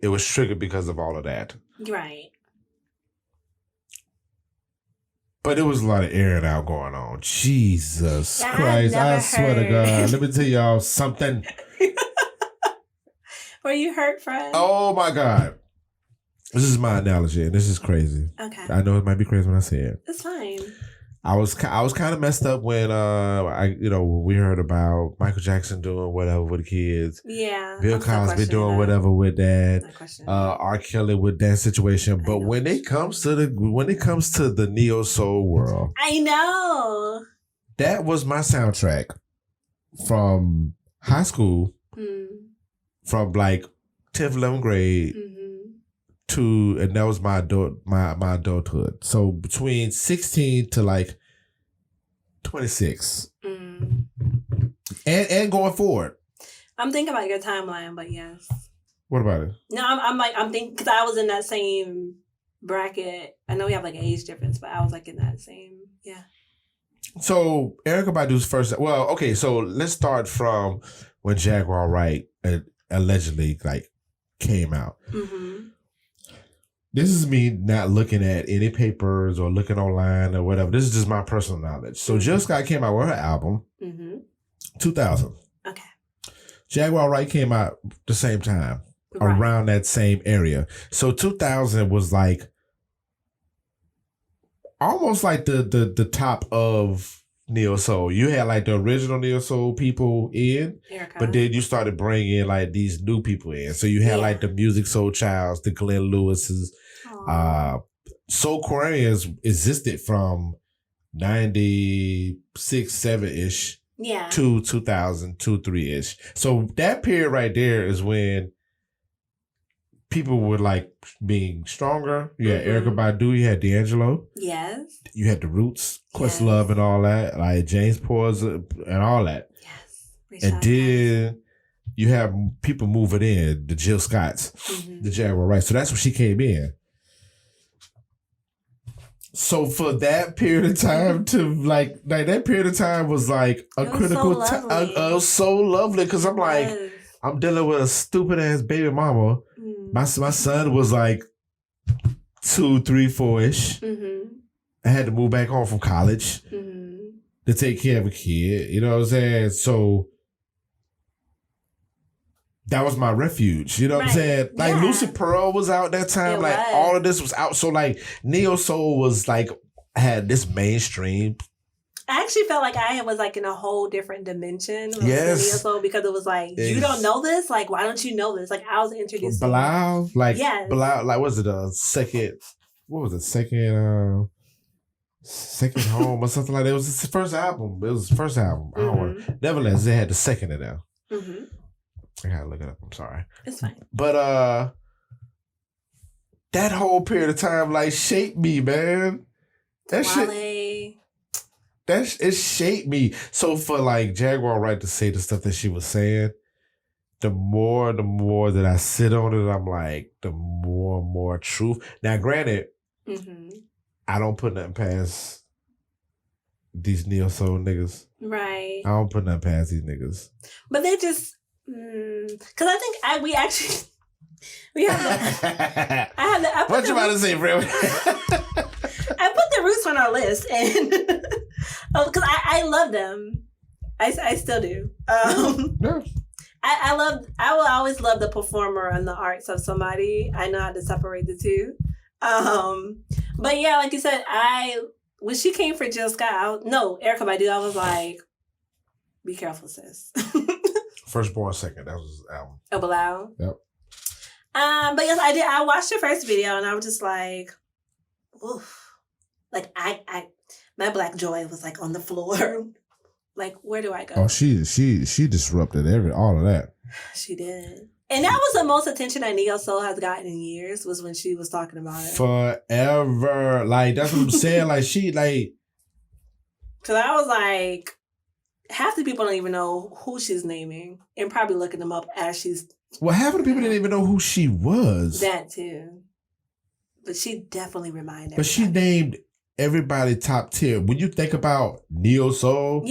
it was triggered because of all of that. Right. But it was a lot of airing out going on. Jesus Christ. I swear to God. Let me tell y'all something. Were you hurt, friend? Oh my God. This is my analogy, and this is crazy. Okay. I know it might be crazy when I say it. It's fine. I was kind of messed up when we heard about Michael Jackson doing whatever with the kids. Yeah. Bill Cosby doing whatever with that. R. Kelly with that situation. But when it comes to the neo soul world, I know that was my soundtrack from high school, from like 10th, 11th grade. And that was my adulthood. So between 16 to like 26, and going forward. I'm thinking about your timeline, but yes. What about it? No, I'm thinking because I was in that same bracket. I know we have like an age difference, but I was like in that same So Erykah Badu's first. Well, okay. So let's start from when Jaguar Wright allegedly like came out. This is me not looking at any papers or looking online or whatever. This is just my personal knowledge. So Jill Scott came out with her album, 2000. Okay. Jaguar Wright came out the same time, around that same area. So 2000 was like almost like the top of neo soul. You had like the original neo soul people in, but then you started bringing like these new people in. So you had like the Music Soul Childs, the Glenn Lewis's. Soul Koreans existed from 96, 7-ish to 2002, 3-ish. So that period right there is when people were like being stronger. You had Erykah Badu, you had D'Angelo. Yes. You had the Roots, Questlove and all that, like James Pors and all that. Yes. And then you have people moving in, the Jill Scotts, the Jaguar Wright. So that's when she came in. So for that period of time to like that period of time was like a critical time. It was so lovely because I'm like, I'm dealing with a stupid ass baby mama. My son was like 2, 3, 4-ish. I had to move back home from college to take care of a kid. You know what I'm saying? So that was my refuge. You know what I'm saying? Like Lucid Pearl was out that time. All of this was out. So like neo soul was like had this mainstream. I actually felt like I was like in a whole different dimension of neo soul because it was like you don't know this. Like why don't you know this? Like I was introduced to Bilal. Bilal. Like was it a second? What was it? Second Home or something like that. It was his first album. I don't know. Nevertheless, they had the second in there. I gotta look it up. I'm sorry. It's fine. But that whole period of time like shaped me, man. It shaped me. So for like Jaguar Wright to say the stuff that she was saying, the more that I sit on it, I'm like, the more and more truth. Now, granted, I don't put nothing past these neo soul niggas. Right. I don't put nothing past these niggas. But they just, because I think we have the. What you about to say, Fred? I put the Roots on our list, and because I love them, I still do. I will always love the performer and the arts of somebody. I know how to separate the two. But yeah, like you said, when she came for Jill Scott, Erykah Badu, I was like, be careful, sis. Firstborn Second, that was his album. Oh, Bilal? Yep. But yes, I did. I watched the first video and I was just like, oof. Like my black joy was like on the floor. Like, where do I go? Oh, she disrupted all of that. She did. And that was the most attention that neo soul has gotten in years, was when she was talking about it. Forever. Like, that's what I'm saying. Like, because I was like, half the people don't even know who she's naming and probably looking them up as she's. Well, half of the people didn't even know who she was. That too. But she definitely reminded everybody. But she named everybody top tier. When you think about Neo Soul,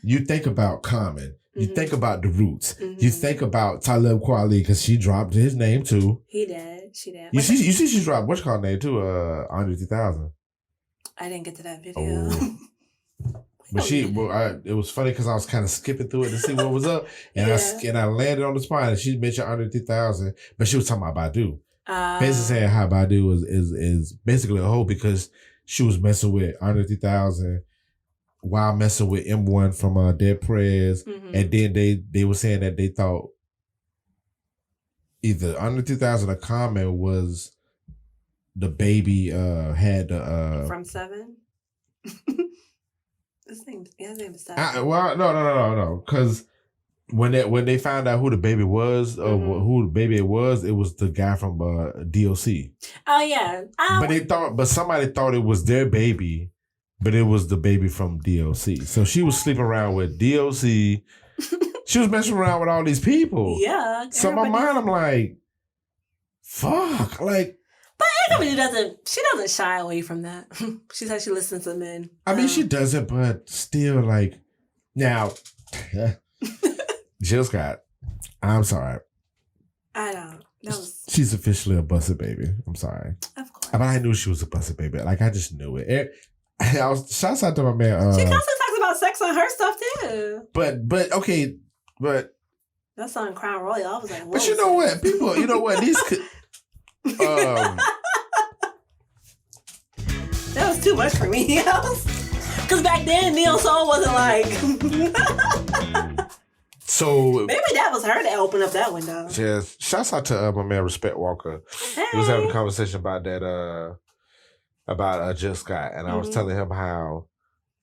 you think about Common. You think about The Roots. You think about Talib Kweli because she dropped his name too. He did. She did. You see she dropped what's called name too, Andre 3000. I didn't get to that video. Oh. But it was funny because I was kind of skipping through it to see what was up, and I landed on the spot, and she mentioned Andre 3000, but she was talking about Badu. Basically saying how Badu is basically a hoe because she was messing with Andre 3000 while messing with M1 from Dead Prez, and then they were saying that they thought either Andre 3000 or Common was the baby had the from 7. His name is 7. Well, no, because when they found out who the baby was, who the baby it was the guy from DLC. Oh yeah, but somebody thought it was their baby, but it was the baby from DLC. So she was sleeping around with DLC. She was messing around with all these people. Yeah. So in my mind, I'm like, fuck, like. But everybody she doesn't shy away from that. She said she listens to men. I mean, she doesn't, but still, like, now, Jill Scott, I'm sorry. I know. She's officially a busted baby. I'm sorry. Of course. But I knew she was a busted baby. Like, I just knew it. Shouts out to my man. She constantly talks about sex on her stuff, too. But okay, but. That's on Crown Royal. I was like, whoa. But you know what? People, you know what? These could. That was too much for me. Because back then, Neo Soul wasn't like. So maybe that was her that opened up that window. Yes. Shouts out to my man Respect Walker. Hey. We was having a conversation about that, about Jill Scott, and I was telling him how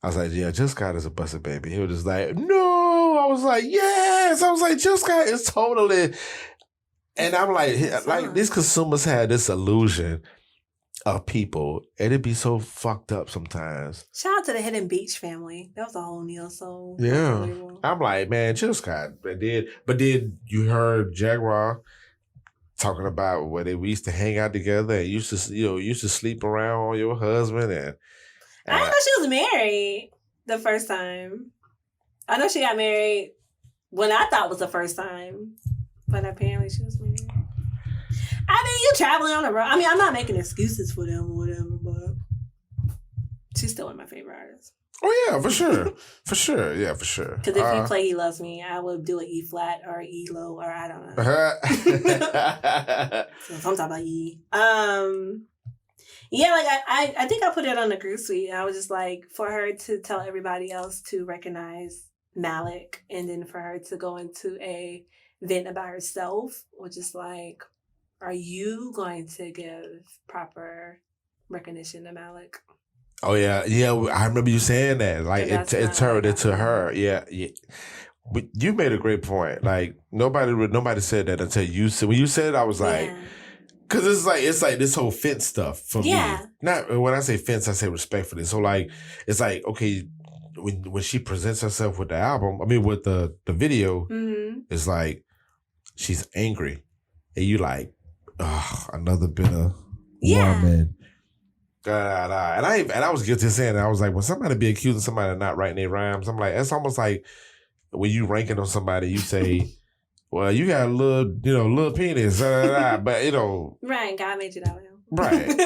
I was like, yeah, Jill Scott is a busted baby. He was just like, no. I was like, yes. I was like, Jill Scott is totally. And I'm like these consumers had this illusion of people, and it'd be so fucked up sometimes. Shout out to the Hidden Beach family. That was a whole Neo Soul. Yeah. I'm like, man, Jill Scott. But then you heard Jaguar talking about where we used to hang out together and used to sleep around on your husband, and I didn't know she was married the first time. I know she got married when I thought was the first time, but apparently she was married. I mean, you traveling on the road. I mean, I'm not making excuses for them or whatever, but she's still one of my favorite artists. Oh yeah, for sure, for sure, yeah, for sure. Because if you play "He Loves Me," I would do an E flat or E low or I don't know. So I'm talking about E. Yeah, like I think I put it on the group suite. I was just like, for her to tell everybody else to recognize Malik, and then for her to go into a vent about herself, which is like, are you going to give proper recognition to Malik? Oh yeah. I remember you saying that. Like it turned into her. Yeah. But you made a great point. Like nobody said that until you said. When you said it, I was like, because it's like this whole fence stuff for me. Not when I say fence, I say respectfully. So like it's like, okay, when she presents herself with the album, I mean with the video, it's like she's angry, and you like, oh, another bitter woman. And I was guilty of saying that. I was like, when somebody be accusing somebody of not writing their rhymes, I'm like, that's almost like when you ranking on somebody, you say, well, you got a little penis, but right, God made you that way. Right.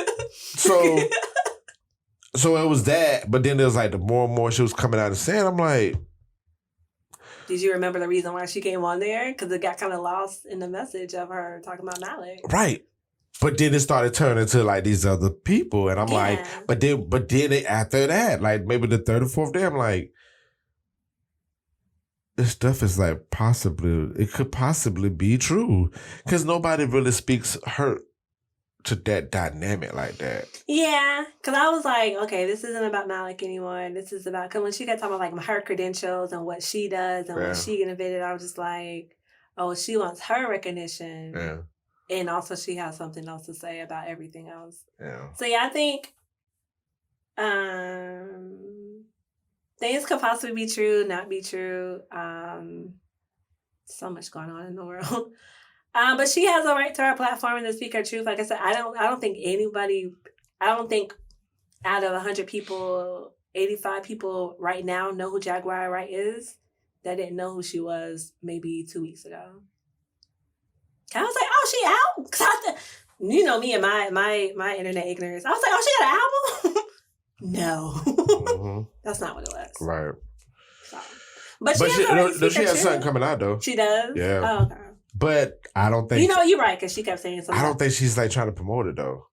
So it was that, but then there was like the more and more she was coming out and saying, I'm like, did you remember the reason why she came on there? Because it got kind of lost in the message of her talking about Malik. Right. But then it started turning to like these other people. And I'm like, but then after that, like maybe the third or fourth day, I'm like, this stuff is like it could possibly be true. Because nobody really speaks her to that dynamic like that. Yeah, because I was like, okay, this isn't about Malik anymore. This is about, because when she got talking about like her credentials and what she does and what she innovated, I was just like, oh, she wants her recognition. Yeah. And also she has something else to say about everything else. Yeah. So yeah, I think things could possibly be true, not be true. So much going on in the world. But she has a right to her platform and to speak her truth. Like I said, I don't think out of 100 people, 85 people right now know who Jaguar Wright is that didn't know who she was maybe 2 weeks ago. I was like, oh, she out? Cause you know me and my internet ignorance. I was like, oh, she got an album? No. That's not what it was. Right. So. But she has something coming out, though. She does? Yeah. Oh, okay. But I don't think... You know, you're right, because she kept saying something. I don't think she's like trying to promote it, though.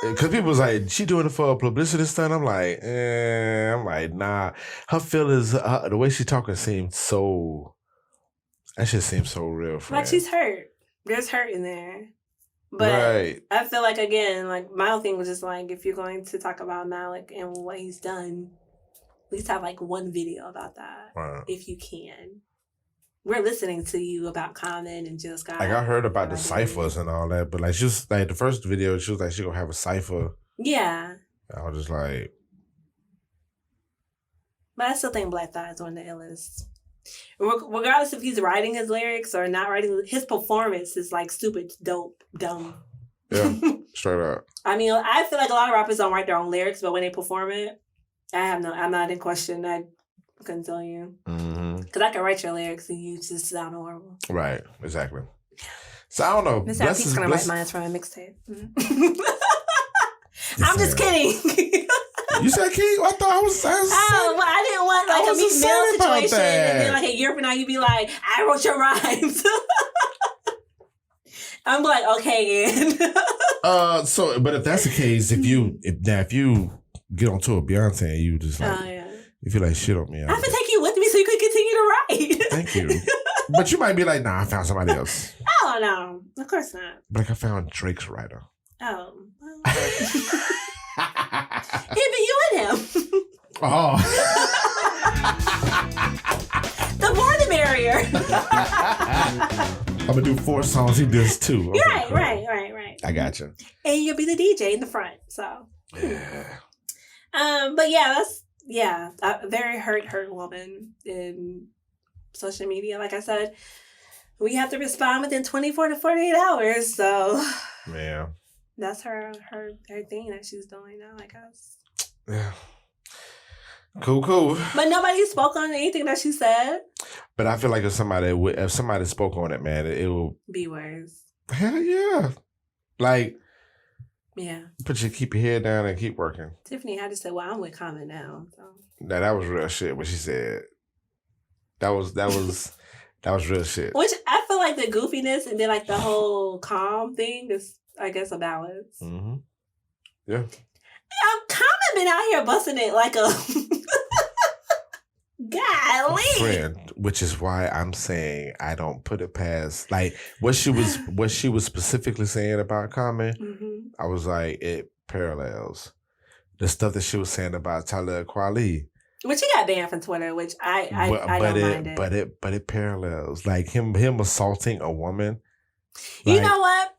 Because people was like, she doing it for a publicity stunt. I'm like, nah. Her feelings, the way she talking seems so... That shit seems so real, friend. Like, she's hurt. There's hurt in there. But right. I feel like, again, like, my whole thing was just like, if you're going to talk about Malik and what he's done, at least have like one video about that. Right. If you can. We're listening to you about Common and Jill Scott. Like, I heard about the ciphers and all that, but like, she was like, the first video, she was like, she gonna have a cipher. Yeah. I was just like... But I still think Black Thought is one of the illest. Regardless if he's writing his lyrics or not writing, his performance is like stupid, dope, dumb. Yeah, straight up. I mean, I feel like a lot of rappers don't write their own lyrics, but when they perform it, I'm not in question. I couldn't tell you. Because I can write your lyrics and you just sound horrible. Right, exactly. So I don't know. Miss Appy's going to write mine from a mixtape. I'm just kidding. You said King? I thought I was. Well, I didn't want like a Meek Mill situation, and then like a year from now, you'd be like, "I wrote your rhymes." I'm like, okay, Ann. So, but if that's the case, if you get on tour with Beyonce and you just like, you feel like shit on me, I have to take you with me so you could continue to write. Thank you. But you might be like, nah, I found somebody else. Oh no, of course not. But like, I found Drake's writer. Oh. Well. Yeah, but you and him. Oh. The more the merrier. I'm gonna do 4 songs. He does 2. Okay, right, cool. right. I got you. And you'll be the DJ in the front. So. Yeah. But yeah, that's a very hurt woman in social media. Like I said, we have to respond within 24 to 48 hours. So. Yeah. That's her thing that she's doing now, I guess. Yeah. Cool. But nobody spoke on anything that she said. But I feel like if somebody spoke on it, man, it will be worse. Hell yeah. Like, yeah. Keep your head down and keep working. Tiffany had to say, well, I'm with Common now. So. Nah, that was real shit what she said. That was real shit. Which I feel like the goofiness and then like the whole calm thing is, I guess, a balance. Mm-hmm. Yeah. Common been out here busting it like a golly. Friend, which is why I'm saying I don't put it past like what she was specifically saying about Common. Mm-hmm. I was like, it parallels the stuff that she was saying about Talib Kweli. Which he got banned from Twitter, which I don't mind it. But it parallels like him assaulting a woman. You know what?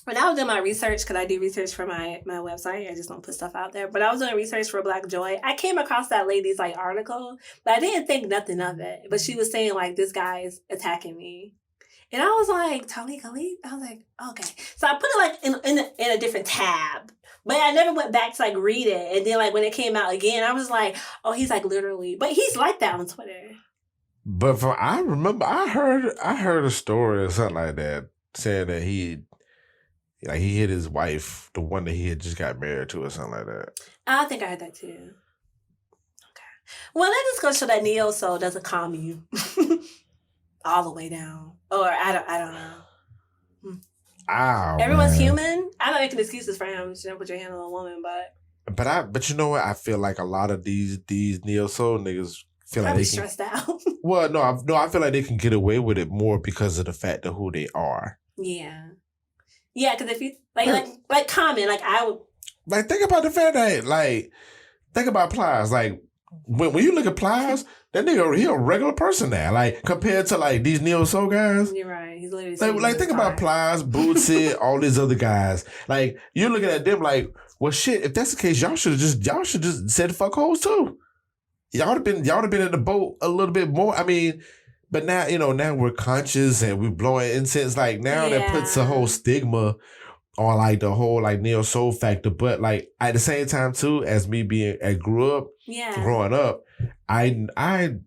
When I was doing my research, because I do research for my website, I just don't put stuff out there. But I was doing research for Black Joy. I came across that lady's like article, but I didn't think nothing of it. But she was saying like, this guy is attacking me, and I was like, Talib Kweli? I was like, okay. So I put it like in a different tab, but I never went back to like read it. And then like when it came out again, I was like, oh, he's like literally, but he's like that on Twitter. But I remember I heard a story or something like that saying that he hit his wife, the one that he had just got married to or something like that. I think I heard that too. Okay. Well, that just goes to that neo soul doesn't calm you all the way down. Or I don't know. Oh, everyone's human. I'm not making excuses for him. You know, put your hand on a woman, but you know what? I feel like a lot of these neo soul niggas feel like they stressed out. Well, no, I feel like they can get away with it more because of the fact of who they are. Yeah. Yeah, because if you like Common, like I would like think about the fact that think about Plies. Like when you look at Plies, that nigga he a regular person now. Like compared to like these neo soul guys. You're right. He's literally like think about Plies, Bootsy, all these other guys. Like you're looking at them like, well, shit. If that's the case, y'all should just said fuck hoes too. Y'all would have been in the boat a little bit more. I mean, But now, now we're conscious and we're blowing incense. Like now that puts a whole stigma on like the whole like neo soul factor. But like at the same time too, as me growing up, I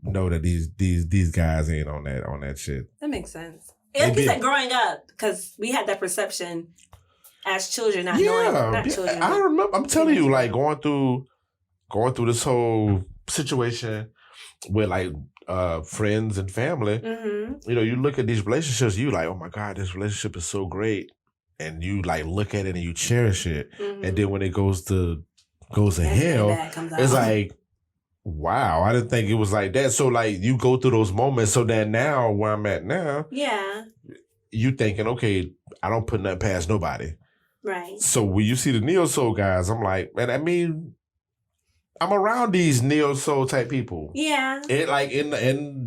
know that these guys ain't on that shit. That makes sense. Like you said, growing up, because we had that perception as children, not children. I remember. I'm telling you, like going through this whole situation with like friends and family. Mm-hmm. You look at these relationships, you like, oh my God, this relationship is so great, and you like look at it and you cherish it, and then when it goes to hell, it's like, wow, I didn't think it was like that. So like you go through those moments. So that now where I'm at now, you thinking, okay, I don't put nothing past nobody. Right. So when you see the neo soul guys, I'm like, man, I mean, I'm around these neo soul type people. Yeah. Like in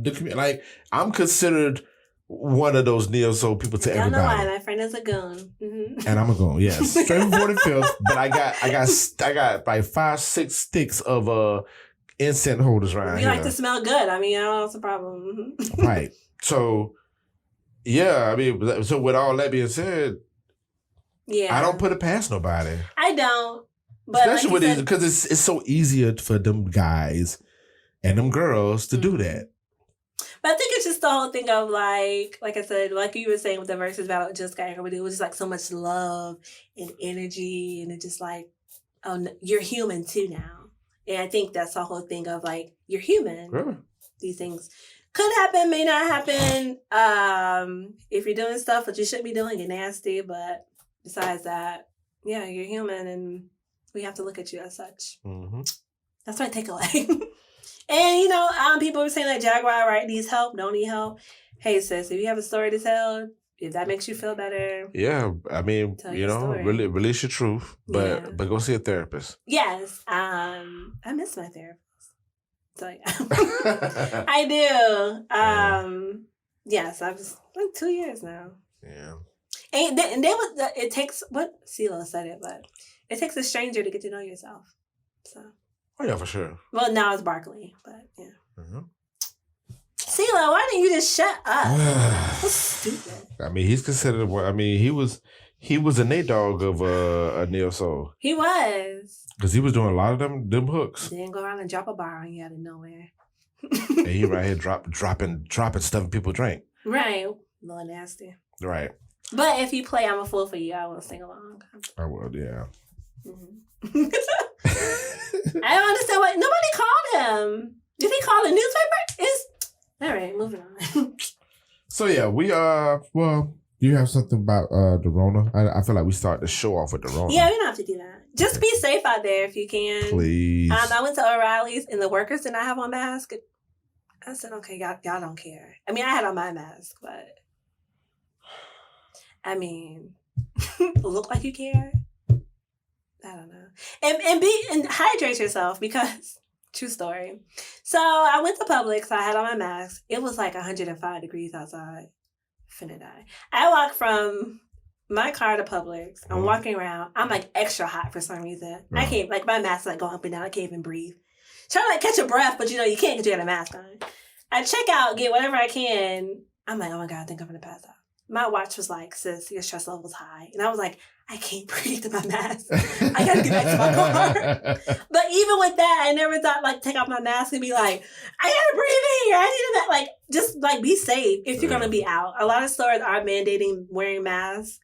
the community, like I'm considered one of those neo soul people to everybody. I don't know why. My friend is a goon. Mm-hmm. And I'm a goon, yes. Straight from 45th, but I got like 5-6 sticks of incense holders around here. You like to smell good. I mean, I don't know what's the problem. Right. So, yeah, I mean, so with all that being said, I don't put it past nobody. I don't. But especially like with because it's so easier for them guys and them girls to do that. But I think it's just the whole thing of like I said, like you were saying with the Verzuz battle, it just got everybody. It was just like so much love and energy, and it's just like, oh, you're human too now. And I think that's the whole thing of like, you're human. Yeah. These things could happen, may not happen. If you're doing stuff that you shouldn't be doing, you're nasty. But besides that, yeah, you're human, and we have to look at you as such. Mm-hmm. That's my takeaway. And, people were saying that Jaguar Wright needs help, don't need help. Hey, sis, if you have a story to tell, if that makes you feel better. Yeah, I mean, really release your truth, but go see a therapist. Yes. I miss my therapist. So, yeah. I do. Yes, I was like 2 years now. Yeah. And it takes, what CeeLo said it, but it takes a stranger to get to know yourself. So. Oh, yeah, for sure. Well, now it's Barkley, but yeah. Mm-hmm. CeeLo, why didn't you just shut up? That's stupid. I mean, he's considered, he was a Nate Dogg of a neo soul. He was. Because he was doing a lot of them hooks. Then go around and drop a bar on you out of nowhere. And he right here dropping stuff people drink. Right. A little nasty. Right. But if you play I'm a Fool for You, I will sing along. I would, yeah. Mm-hmm. I don't understand why nobody called him. Did he call the newspaper? All right, moving on. So yeah, we well, you have something about the Rona? I feel like we start the show off with the Rona. Yeah, we don't have to do that. Just be safe out there if you can. Please. I went to O'Reilly's and the workers did not have on masks. I said, okay, y'all don't care. I mean, I had on my mask, but I mean, look like you care. I don't know. And hydrate yourself because true story. So I went to Publix. So I had on my mask. It was like 105 degrees outside. Finna die. I walked from my car to Publix. I'm walking around. I'm like extra hot for some reason. I can't, like my mask like going up and down. I can't even breathe. Trying to like catch a breath, but you can't because you got a mask on. I check out, get whatever I can. I'm like, oh my God, I think I'm gonna pass out. My watch was like, sis, your stress level's high. And I was like, I can't breathe in my mask. I gotta get back to my car. But even with that, I never thought like take off my mask and be like, I gotta breathe in here. I need to like just like be safe if you're gonna be out. A lot of stores are mandating wearing masks.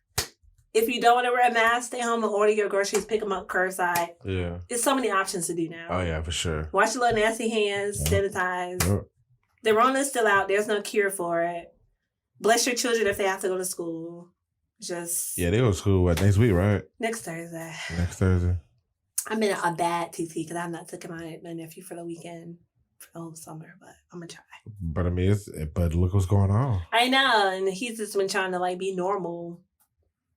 If you don't want to wear a mask, stay home and order your groceries, pick them up curbside. Yeah. There's so many options to do now. Oh yeah, for sure. Wash your little nasty hands, sanitize. The Rona's still out. There's no cure for it. Bless your children if they have to go to school. Yeah, they go to school next week, right? Next Thursday. Next Thursday. I'm in a bad TT because I've not taken my nephew for the weekend for the whole summer, but I'm gonna try. But I mean, but look what's going on. I know, and he's just been trying to like be normal.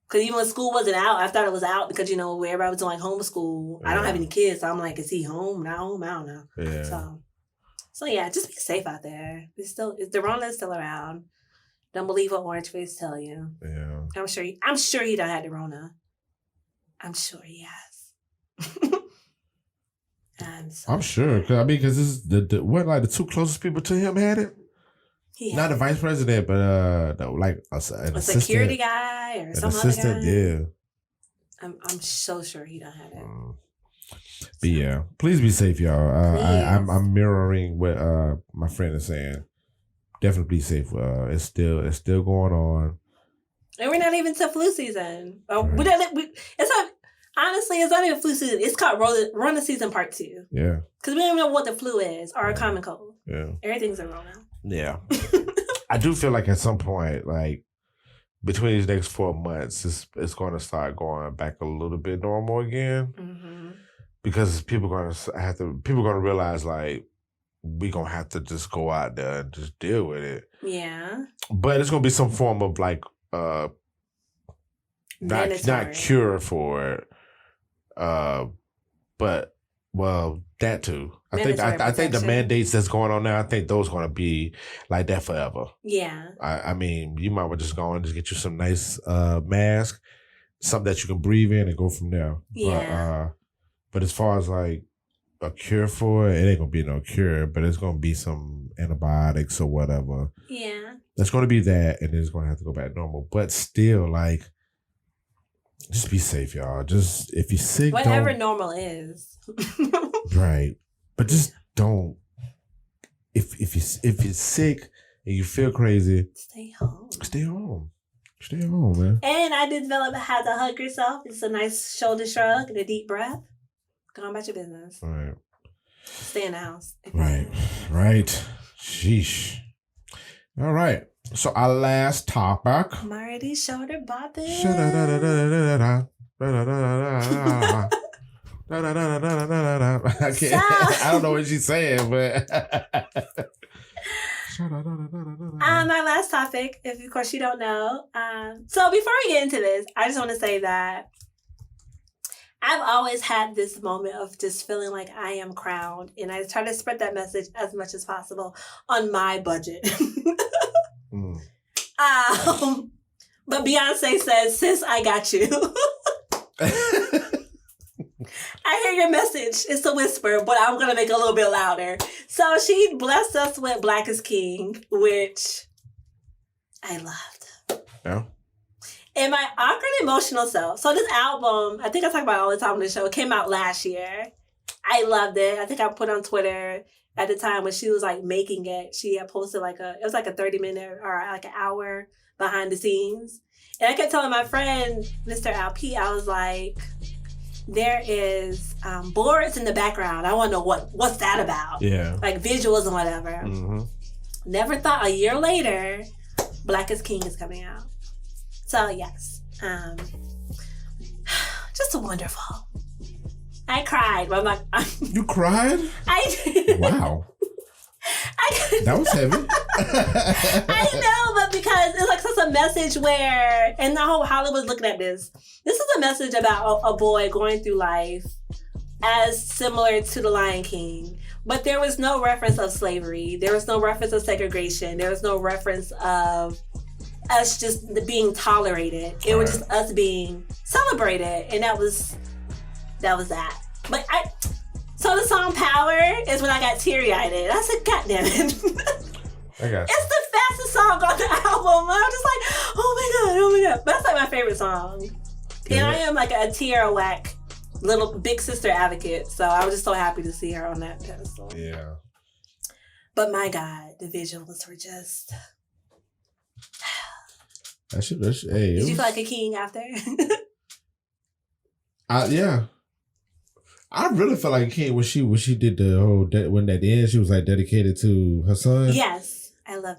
Because even when school wasn't out, I thought it was out because where everybody was doing like homeschool. Yeah. I don't have any kids, so I'm like, is he home? Not home? I don't know. Yeah. So yeah, just be safe out there. The Rona is still around. Don't believe what orange face tell you. Yeah. I'm sure he done had the Rona. I'm sure he has. I'm sure. Because this is the two closest people to him had it. Not a vice president, but like a security guy or some assistant. Other guy. Yeah. I'm so sure he don't have it. But yeah, please be safe, y'all. I'm mirroring what my friend is saying. Definitely be safe. It's still going on, and we're not even to flu season. Honestly, it's not even flu season. It's called Rona season part 2. Yeah, because we don't even know what the flu is or a common cold. Yeah, everything's a Rona. Yeah, I do feel like at some point, like between these next 4 months, it's going to start going back a little bit normal again. Mm-hmm. Because people are gonna realize like we gonna have to just go out there and just deal with it. Yeah. But it's gonna be some form of like not cure for it. But that too. I think the mandates that's going on now, I think those gonna be like that forever. Yeah. I mean, you might well just go and just get you some nice mask, something that you can breathe in and go from there. Yeah. But as far as like a cure for it, it ain't gonna be no cure, but it's gonna be some antibiotics or whatever. Yeah. That's gonna be that, and it's gonna have to go back to normal. But still, like, just be safe, y'all. Just if you're sick, whatever normal is. Right. But just don't. If you're sick and you feel crazy, stay home. Stay home. Stay home, man. And I did develop how to hug yourself. It's a nice shoulder shrug and a deep breath. Go on about your business. All right. Stay in the house. Right. Right. Sheesh. All right. So our last topic. I'm already shoulder bopping. I can't. I don't know what she's saying, but. My last topic, if of course you don't know. So before we get into this, I just want to say that I've always had this moment of just feeling like I am crowned, and I try to spread that message as much as possible on my budget. But Beyonce says, "Sis, I got you." I hear your message. It's a whisper, but I'm gonna make it a little bit louder. So she blessed us with "Black is King," which I loved. Yeah. And my awkward emotional self. So this album, I think I talk about it all the time on the show. It came out last year. I loved it. I think I put on Twitter at the time when she was like making it. She had posted it was like a 30-minute or like an hour behind the scenes. And I kept telling my friend, Mr. LP, I was like, there is boards in the background. I want to know what's that about. Yeah. Like visuals and whatever. Mm-hmm. Never thought a year later, Black is King is coming out. So yes, just wonderful. I cried, but I'm like, you cried? I did. Wow. That was heavy. I know, but because it's like such a message where, and the whole Hollywood's looking at this. This is a message about a boy going through life as similar to the Lion King, but there was no reference of slavery. There was no reference of segregation. There was no reference of us just being tolerated. It was just us being celebrated, and that was that. But so the song "Power" is when I got teary-eyed. I said, "God damn it!" It's the fastest song on the album. I'm just like, oh my god. But that's like my favorite song, and I am like a tear-whack little big sister advocate. So I was just so happy to see her on that pedestal. Yeah. But my god, the visuals were just. Did you feel like a king after? Yeah. I really felt like a king when she did the whole when at the end she was like dedicated to her son. Yes, I love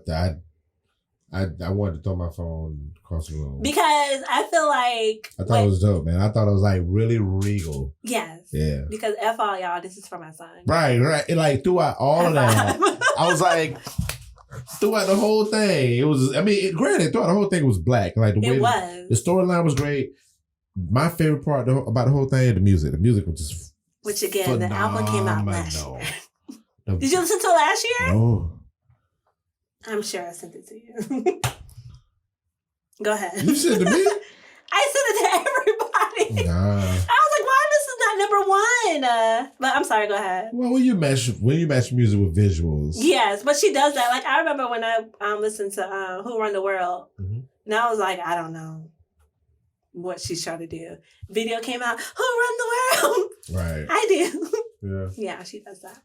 that. I wanted to throw my phone across the room because I feel like I thought it was dope, man. I thought it was like really regal. Yes. Yeah. Because F all y'all, this is for my son. Right. And like throughout all of that, I was like. Throughout the whole thing, it was. I mean, granted, throughout the whole thing, it was black. Like the way the storyline was great. My favorite part about the whole thing, the music. The music was just. Which again, phenomenal. The album came out last year. Did you listen to it last year? No. I'm sure I sent it to you. Go ahead. You sent it to me? I sent it to everybody. Nah. I was like, why this is not number one. But I'm sorry, go ahead. Well, when you match music with visuals. Yes, but she does that. Like, I remember when I listened to Who Run the World, and I was like, I don't know what she's trying to do. Video came out, Who Run the World? Right. I do. Yeah. Yeah, she does that.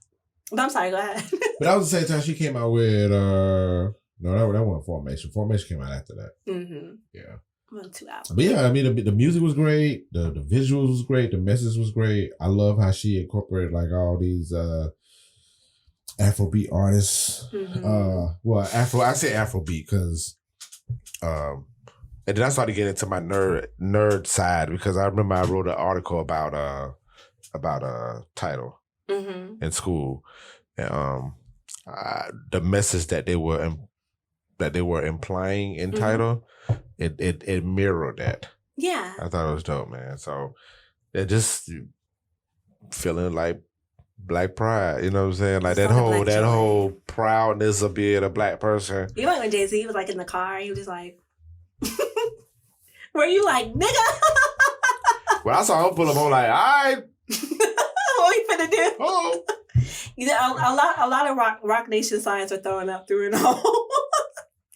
But I'm sorry, go ahead. But that was the same time she came out with, no, that wasn't Formation. Formation came out after that. Mm-hmm. Yeah. 2 hours. But yeah, I mean, the music was great. The visuals was great. The message was great. I love how she incorporated like all these Afrobeat artists. Mm-hmm. I say Afrobeat because, and then I started getting into my nerd side because I remember I wrote an article about Tidal in school, and the message that they were implying in Tidal. It mirrored that. Yeah. I thought it was dope, man. So it just feeling like black pride, you know what I'm saying? Like that whole proudness of being a black person. You know when Jay-Z was like in the car, he was just like, were you like, nigga? When I saw him pull him on, like, all right. What we finna do? Oh. You know, a lot of Rock Nation signs were throwing up through and all.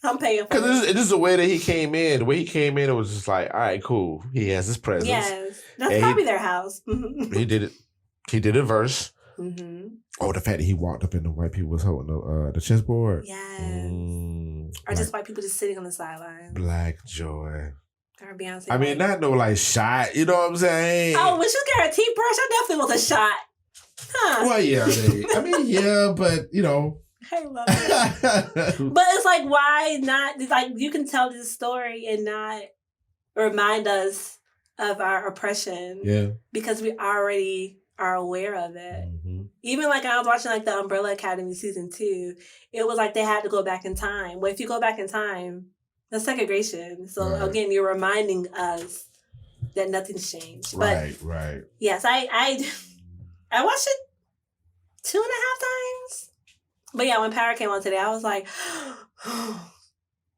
I'm paying for it. Because it's just the way that he came in. The way he came in, it was just like, all right, cool. He has his presence. Yes. That's probably their house. He did it. He did a verse. Mm-hmm. Oh, the fact that he walked up and the white people was holding the chessboard. Yes. Or just white people just sitting on the sidelines. Black joy. Or Beyonce. I mean, not no like shot. You know what I'm saying? Oh, when she got her teeth brushed, that definitely was a shot. Huh. Well, yeah. I mean, yeah, but you know. I love it. But it's like, why not? It's like, you can tell this story and not remind us of our oppression. Yeah. Because we already are aware of it. Mm-hmm. Even like I was watching like the Umbrella Academy season 2, it was like they had to go back in time. Well, if you go back in time, that's segregation. So again, you're reminding us that nothing's changed. But right. Yes, I watched it 2.5 times. But yeah, when Power came on today, I was like,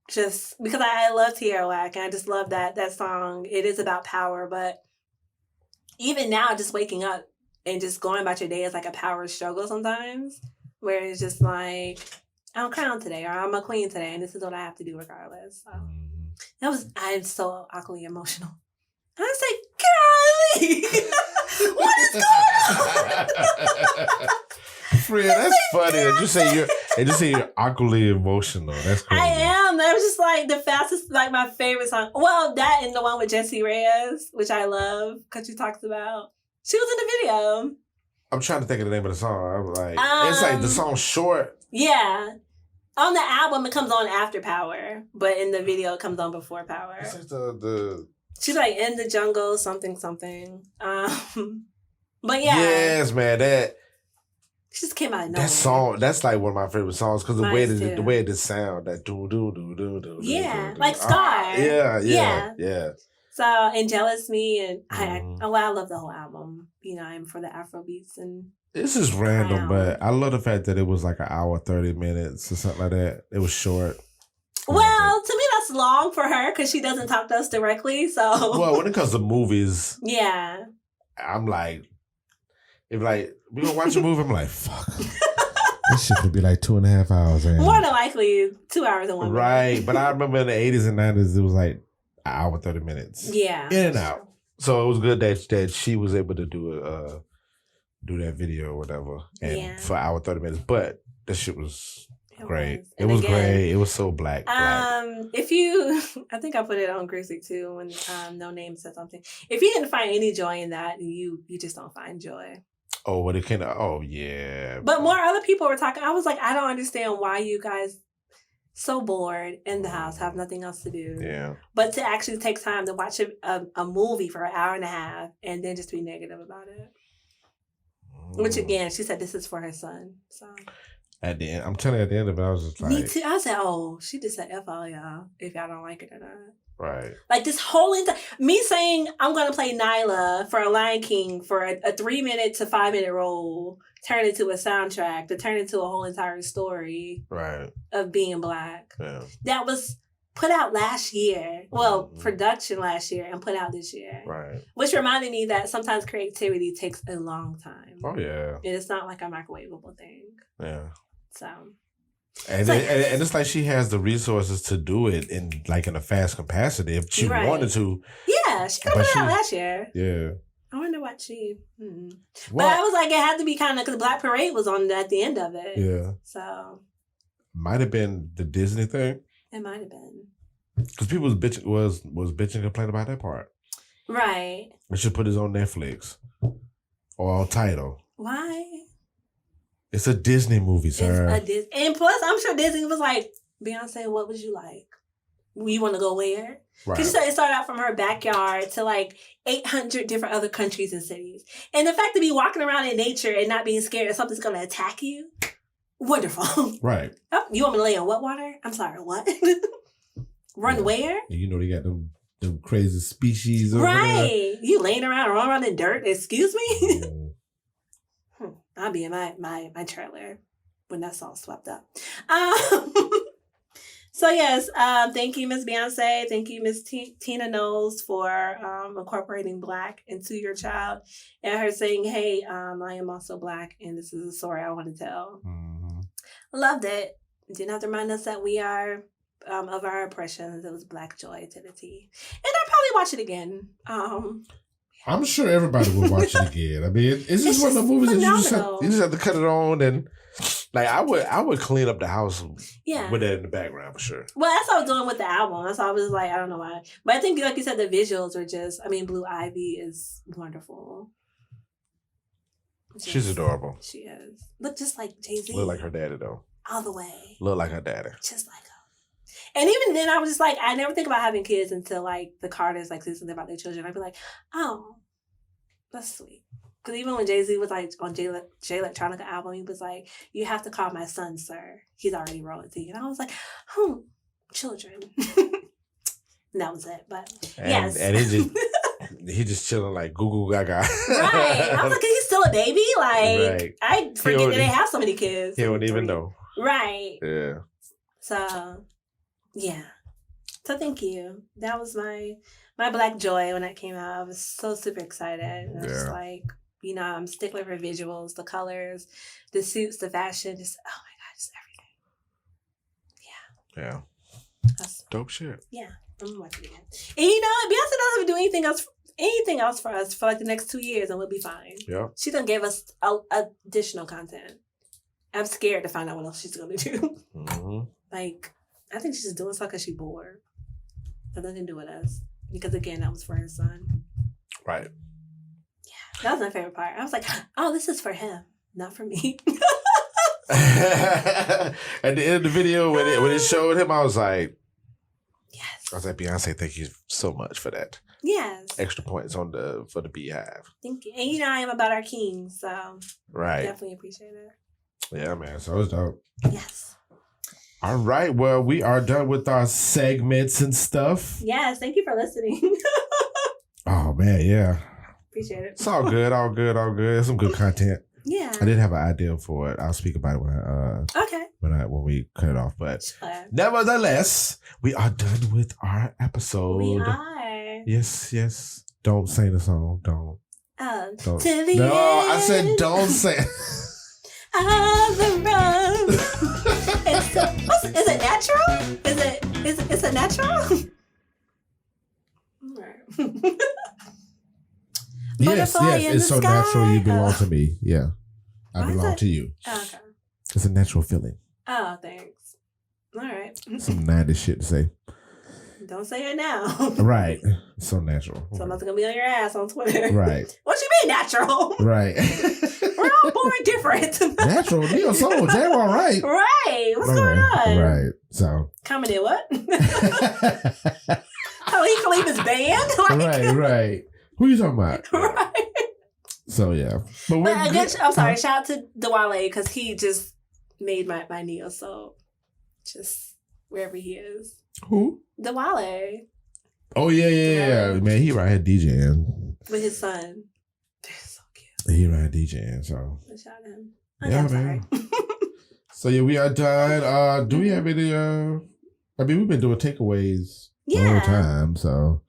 just because I love Tierra Whack and I just love that song. It is about power, but even now, just waking up and just going about your day is like a power struggle sometimes, where it's just like, I'm a crown today or I'm a queen today, and this is what I have to do regardless. So I'm so awkwardly emotional. I say, Carly, what is going on? Friend, that's funny that you say you're awkwardly emotional. That's crazy. I am. That was just like the fastest, like my favorite song. Well, that and the one with Jessie Reyes, which I love because she talks about. She was in the video. I'm trying to think of the name of the song. I'm like, it's like the song's short. Yeah. On the album, it comes on after Power, but in the video, it comes on before Power. It's like the She's like in the jungle, something. But yeah. Yes, man. She just came out of nowhere. That song, that's like one of my favorite songs because the way it just sound, that do. Yeah, like Scar. Yeah. So, and Jealous Me, and I love the whole album. You know, I'm for the Afro beats and. This is random, but I love the fact that it was like an hour, 30 minutes or something like that. It was short. Well, to me, that's long for her because she doesn't talk to us directly. So, well, when it comes to movies, yeah, I'm like, if like we gonna watch a movie, I'm like, fuck. This shit could be like 2.5 hours. Man. More than likely, 2 hours and 1 minute. Right, but I remember in the 80s and 90s, it was like an hour, 30 minutes. Yeah, in and out. So it was good that she was able to do that video or whatever, and for an hour, 30 minutes. But that shit was great. It was great. It was so black. If you, I think I put it on Grizzly too when No Name said something. If you didn't find any joy in that, you just don't find joy. Oh, what it kind of? Oh, yeah. But more other people were talking. I was like, I don't understand why you guys so bored in the house, have nothing else to do. Yeah. But to actually take time to watch a movie for an hour and a half and then just be negative about it. Which again, she said this is for her son. So at the end, I'm telling you, at the end of it, I was just like, me too. I said, oh, she just said F all y'all if y'all don't like it or not. Right. Like this whole me saying I'm going to play Nyla for a Lion King for a 3-minute to 5-minute role turned into a soundtrack to turn into a whole entire story. Right. Of being black. Yeah. That was put out last year. Well, production last year and put out this year. Right. Which reminded me that sometimes creativity takes a long time. Oh, yeah. It's not like a microwavable thing. Yeah. So. And it's like she has the resources to do it in a fast capacity if she wanted to. Yeah, she could have put it out last year. Yeah. I wonder what she. But I was like, it had to be kind of because Black Parade was on at the end of it. Yeah. So. Might have been the Disney thing. It might have been. Because people was bitching and complaining about that part. Right. They should put this on Netflix or on Tidal. Why? It's a Disney movie, sir. And plus, I'm sure Disney was like, Beyonce, what would you like? You want to go where? Because it started out from her backyard to like 800 different other countries and cities. And the fact to be walking around in nature and not being scared that something's going to attack you, wonderful. Right. Oh, you want me to lay in what water? I'm sorry, what? Run where? You know they got them crazy species over there. You laying around or around in dirt? Excuse me? I'll be in my trailer when that's all swept up. So yes, thank you, Miss Beyonce. Thank you, Miss Tina Knowles, for incorporating Black into your child and her saying, "Hey, I am also Black, and this is a story I want to tell." Mm-hmm. Loved it. Didn't have to remind us that we are of our oppressions. It was Black joy to the T, and I'll probably watch it again. I'm sure everybody will watch it again. I mean, it's just one of the movies that you just have to cut it on, and like I would clean up the house with that in the background for sure. Well, that's what I was doing with the album. That's why I was like, I don't know why, but I think like you said, the visuals are just. I mean, Blue Ivy is wonderful. She's adorable. She is. Look just like Jay-Z. Look like her daddy though. All the way. Look like her daddy. Just like her. And even then, I was just like, I never think about having kids until like the Carters like say something about their children. I'd be like, oh, that's sweet. Because even when Jay-Z was like on Jay Electronica album, he was like, you have to call my son sir. He's already royalty. And I was like, children. And that was it. But yes. And he just chilling like goo goo gaga. Right. I was like, he's still a baby? Like, I forget that they have so many kids. He don't even know. Right. Yeah. So, yeah. So thank you. That was my Black joy when that came out. I was so super excited. And I was just like, I'm a stickler for visuals, the colors, the suits, the fashion, just, oh my God, just everything. Yeah. Yeah. That's dope shit. Yeah. I'm gonna watch it again. And Beyonce doesn't have to do anything else for us for like the next 2 years and we'll be fine. Yeah. She done gave us additional content. I'm scared to find out what else she's gonna do. Mm-hmm. Like, I think she's doing stuff because she's bored. But nothing to do with us. Because again, that was for her son. Right. Yeah. That was my favorite part. I was like, oh, this is for him, not for me. At the end of the video, when it showed him, I was like, yes. I was like, Beyonce, thank you so much for that. Yes. Extra points for the Beehive. Thank you. And I am about our kings, so right. Definitely appreciate it. Yeah, man. So it's dope. Yes. All right. Well, we are done with our segments and stuff. Yes. Thank you for listening. Oh man, yeah. Appreciate it. It's all good. All good. All good. Some good content. Yeah. I did have an idea for it. I'll speak about it when we cut it off. But nevertheless, we are done with our episode. We are. Yes. Don't sing the song. Don't. To the no, end. I said don't sing. On the run. Is it natural? Is it natural? Yes, it's so natural. You belong to me. Yeah, I belong to you. Oh, okay. It's a natural feeling. Oh, thanks. All right. Some 90s shit to say. Don't say it now. Right. It's so natural. Someone's gonna be on your ass on Twitter. Right. What you mean natural? Right. We're all born different. Natural. Neo Soul. Jaguar Wright. Right. What's going on? Right. So. Coming in what? Khalifa's band? Right. Who you talking about? Right. So yeah. But I'm sorry. Shout out to Dewale because he just made my Neo Soul. Just wherever he is. Who? Dewale. Oh yeah. Man, he right here DJing. With his son. They're so cute. He right DJing, so. Shout out to him. Yeah, man. So yeah, we are done. Do we have any I mean, we've been doing takeaways the whole time, so.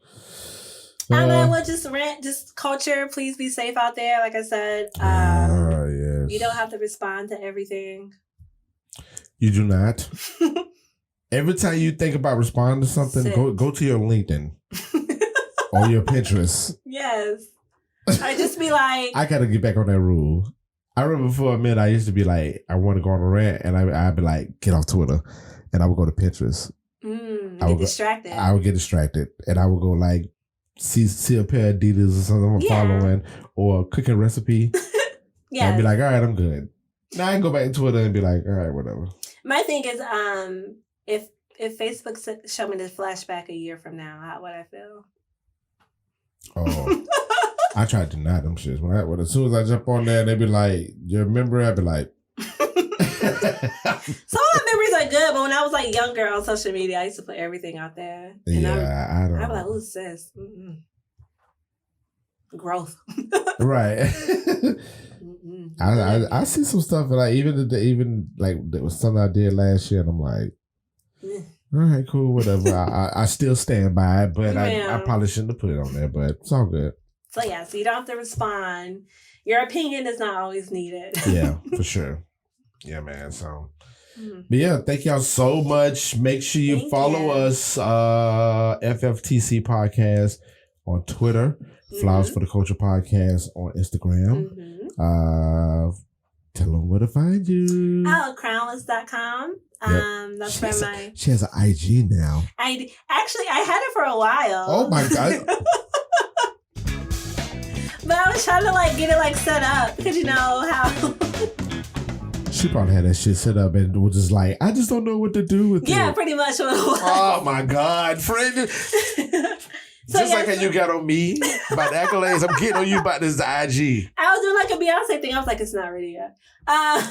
We'll just rant, just culture. Please be safe out there. Like I said, yes. You don't have to respond to everything. You do not. Every time you think about responding to something, go to your LinkedIn or your Pinterest. Yes. I just be like, I got to get back on that rule. I remember for a minute I used to be like, I want to go on a rant, and I'd be like, get off Twitter, and I would go to Pinterest. I would get distracted. I would get distracted, and I would go like see a pair of Adidas or something I'm following, or a cooking recipe. Yeah, I'd be like, all right, I'm good. Now I can go back to Twitter and be like, all right, whatever. My thing is, if Facebook showed me this flashback a year from now, how would I feel? Oh, I try to deny them shits. When as soon as I jump on there, they be like, you remember? I'd be like. Some of the memories are good, but when I was like younger on social media, I used to put everything out there. And I don't know. I'd be like, ooh, sis. Growth. Right. I see some stuff, like even like there was something I did last year, and I'm like, all right, cool, whatever. I still stand by it, but I probably shouldn't have put it on there, but it's all good. So you don't have to respond. Your opinion is not always needed. Yeah, for sure. Yeah, man. So, but yeah, thank y'all so much. Make sure you follow us, FFTC Podcast on Twitter, Flowers for the Culture Podcast on Instagram. Tell them where to find you. Crownless.com. That's where she has an IG now. I had it for a while. Oh my God. But I was trying to get it set up because you know how. She probably had that shit set up and was just like, I just don't know what to do with it. Yeah, pretty much what it was. Oh my God, friend. Just like how you got on me about the accolades, I'm getting on you about this IG. I was doing a Beyonce thing. I was like, it's not ready yet. But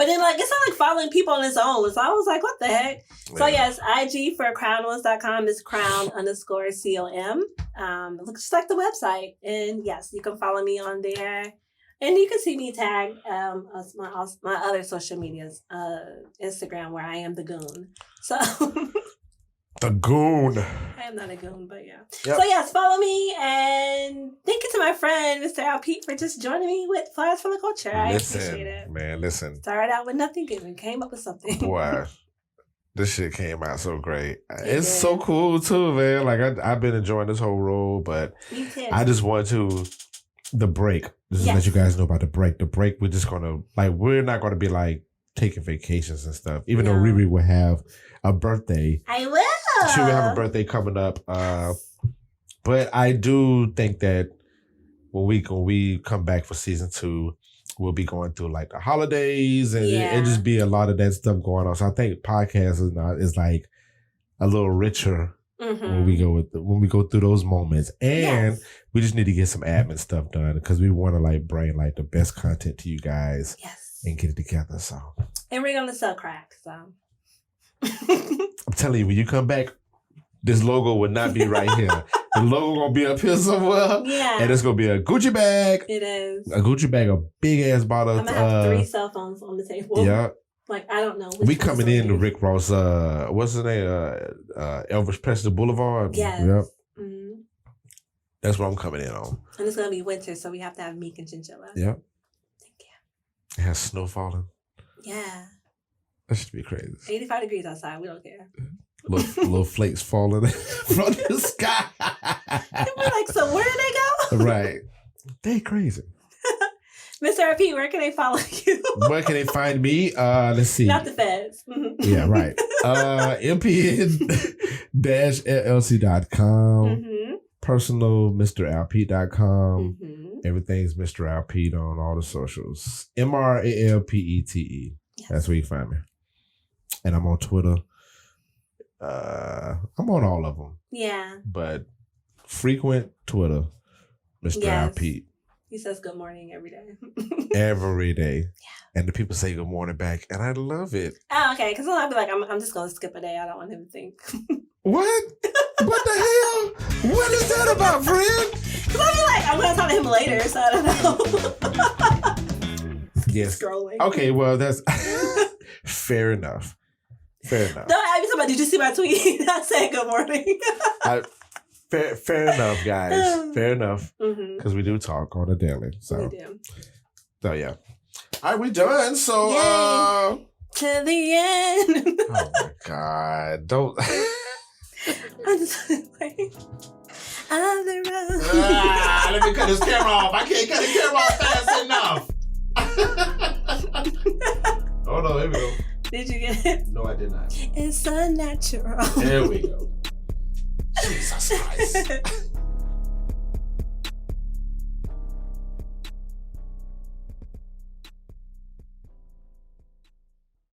then it's not following people on its own. So I was like, what the heck? So yes, IG for crownless.com is crown_com. It looks just like the website. And yes, you can follow me on there. And you can see me tag my other social medias, Instagram, where I am the goon. So the goon. I am not a goon, but yeah. Yep. So yes, follow me, and thank you to my friend Mr. Al Pete for just joining me with Flowers for the Culture. I appreciate it. Man, listen. Started out with nothing and came up with something. Boy, this shit came out so great. It's so cool too, man. I've been enjoying this whole role, but me too. I just want to. The break. Just to let you guys know about the break. The break, we're just gonna we're not gonna be taking vacations and stuff. Even though ReRe will have a birthday. I will. She will have a birthday coming up. But I do think that when we come back for season 2, we'll be going through the holidays and it just be a lot of that stuff going on. So I think podcast is a little richer. When we go through those moments, and we just need to get some admin stuff done because we want to bring the best content to you guys, and get it together. So, and we're gonna sell crack. So, I'm telling you, when you come back, this logo would not be right here. The logo gonna be up here somewhere, and it's gonna be a Gucci bag. It is a Gucci bag, a big ass bottle. I'm gonna have 3 cell phones on the table. Yeah. I don't know. We coming in to Rick Ross, what's his name? Elvis Presley Boulevard. Yes. Yep. Mm-hmm. That's what I'm coming in on. And it's going to be winter, so we have to have Meek and Chinchilla. Yep. Thank you. It has snow falling. Yeah. That should be crazy. 85 degrees outside. We don't care. Little flakes falling from the sky. And we're so where did they go? Right. They crazy. Mr. RP, where can they follow you? Where can they find me? Let's see. Not the feds. Yeah, right. mpn-llc.com. Personal MrAlpete.com. Everything's Mr. Alpete on all the socials. MrAlpete. Yes. That's where you find me. And I'm on Twitter. I'm on all of them. Yeah. But frequent Twitter, Mr. Alpete. He says good morning every day. Every day. Yeah. And the people say good morning back, and I love it. Oh, okay. Because I'll be I'm just going to skip a day. I don't want him to think. What? What the hell? What is that about, friend? Because I'll be I'm going to talk to him later, so I don't know. Yes. Scrolling. Okay, well, that's fair enough. Fair enough. No, I like, did you see my tweet? I said good morning. Fair enough, guys. Fair enough. Because we do talk on a daily. So, yeah. All right, we done. So, Yay. To the end. Oh my God. Don't. I'm just like, on the road. Let me cut this camera off. I can't cut the camera off fast enough. Oh no, here we go. Did you get it? No, I did not. It's unnatural. There we go. Jesus Christ.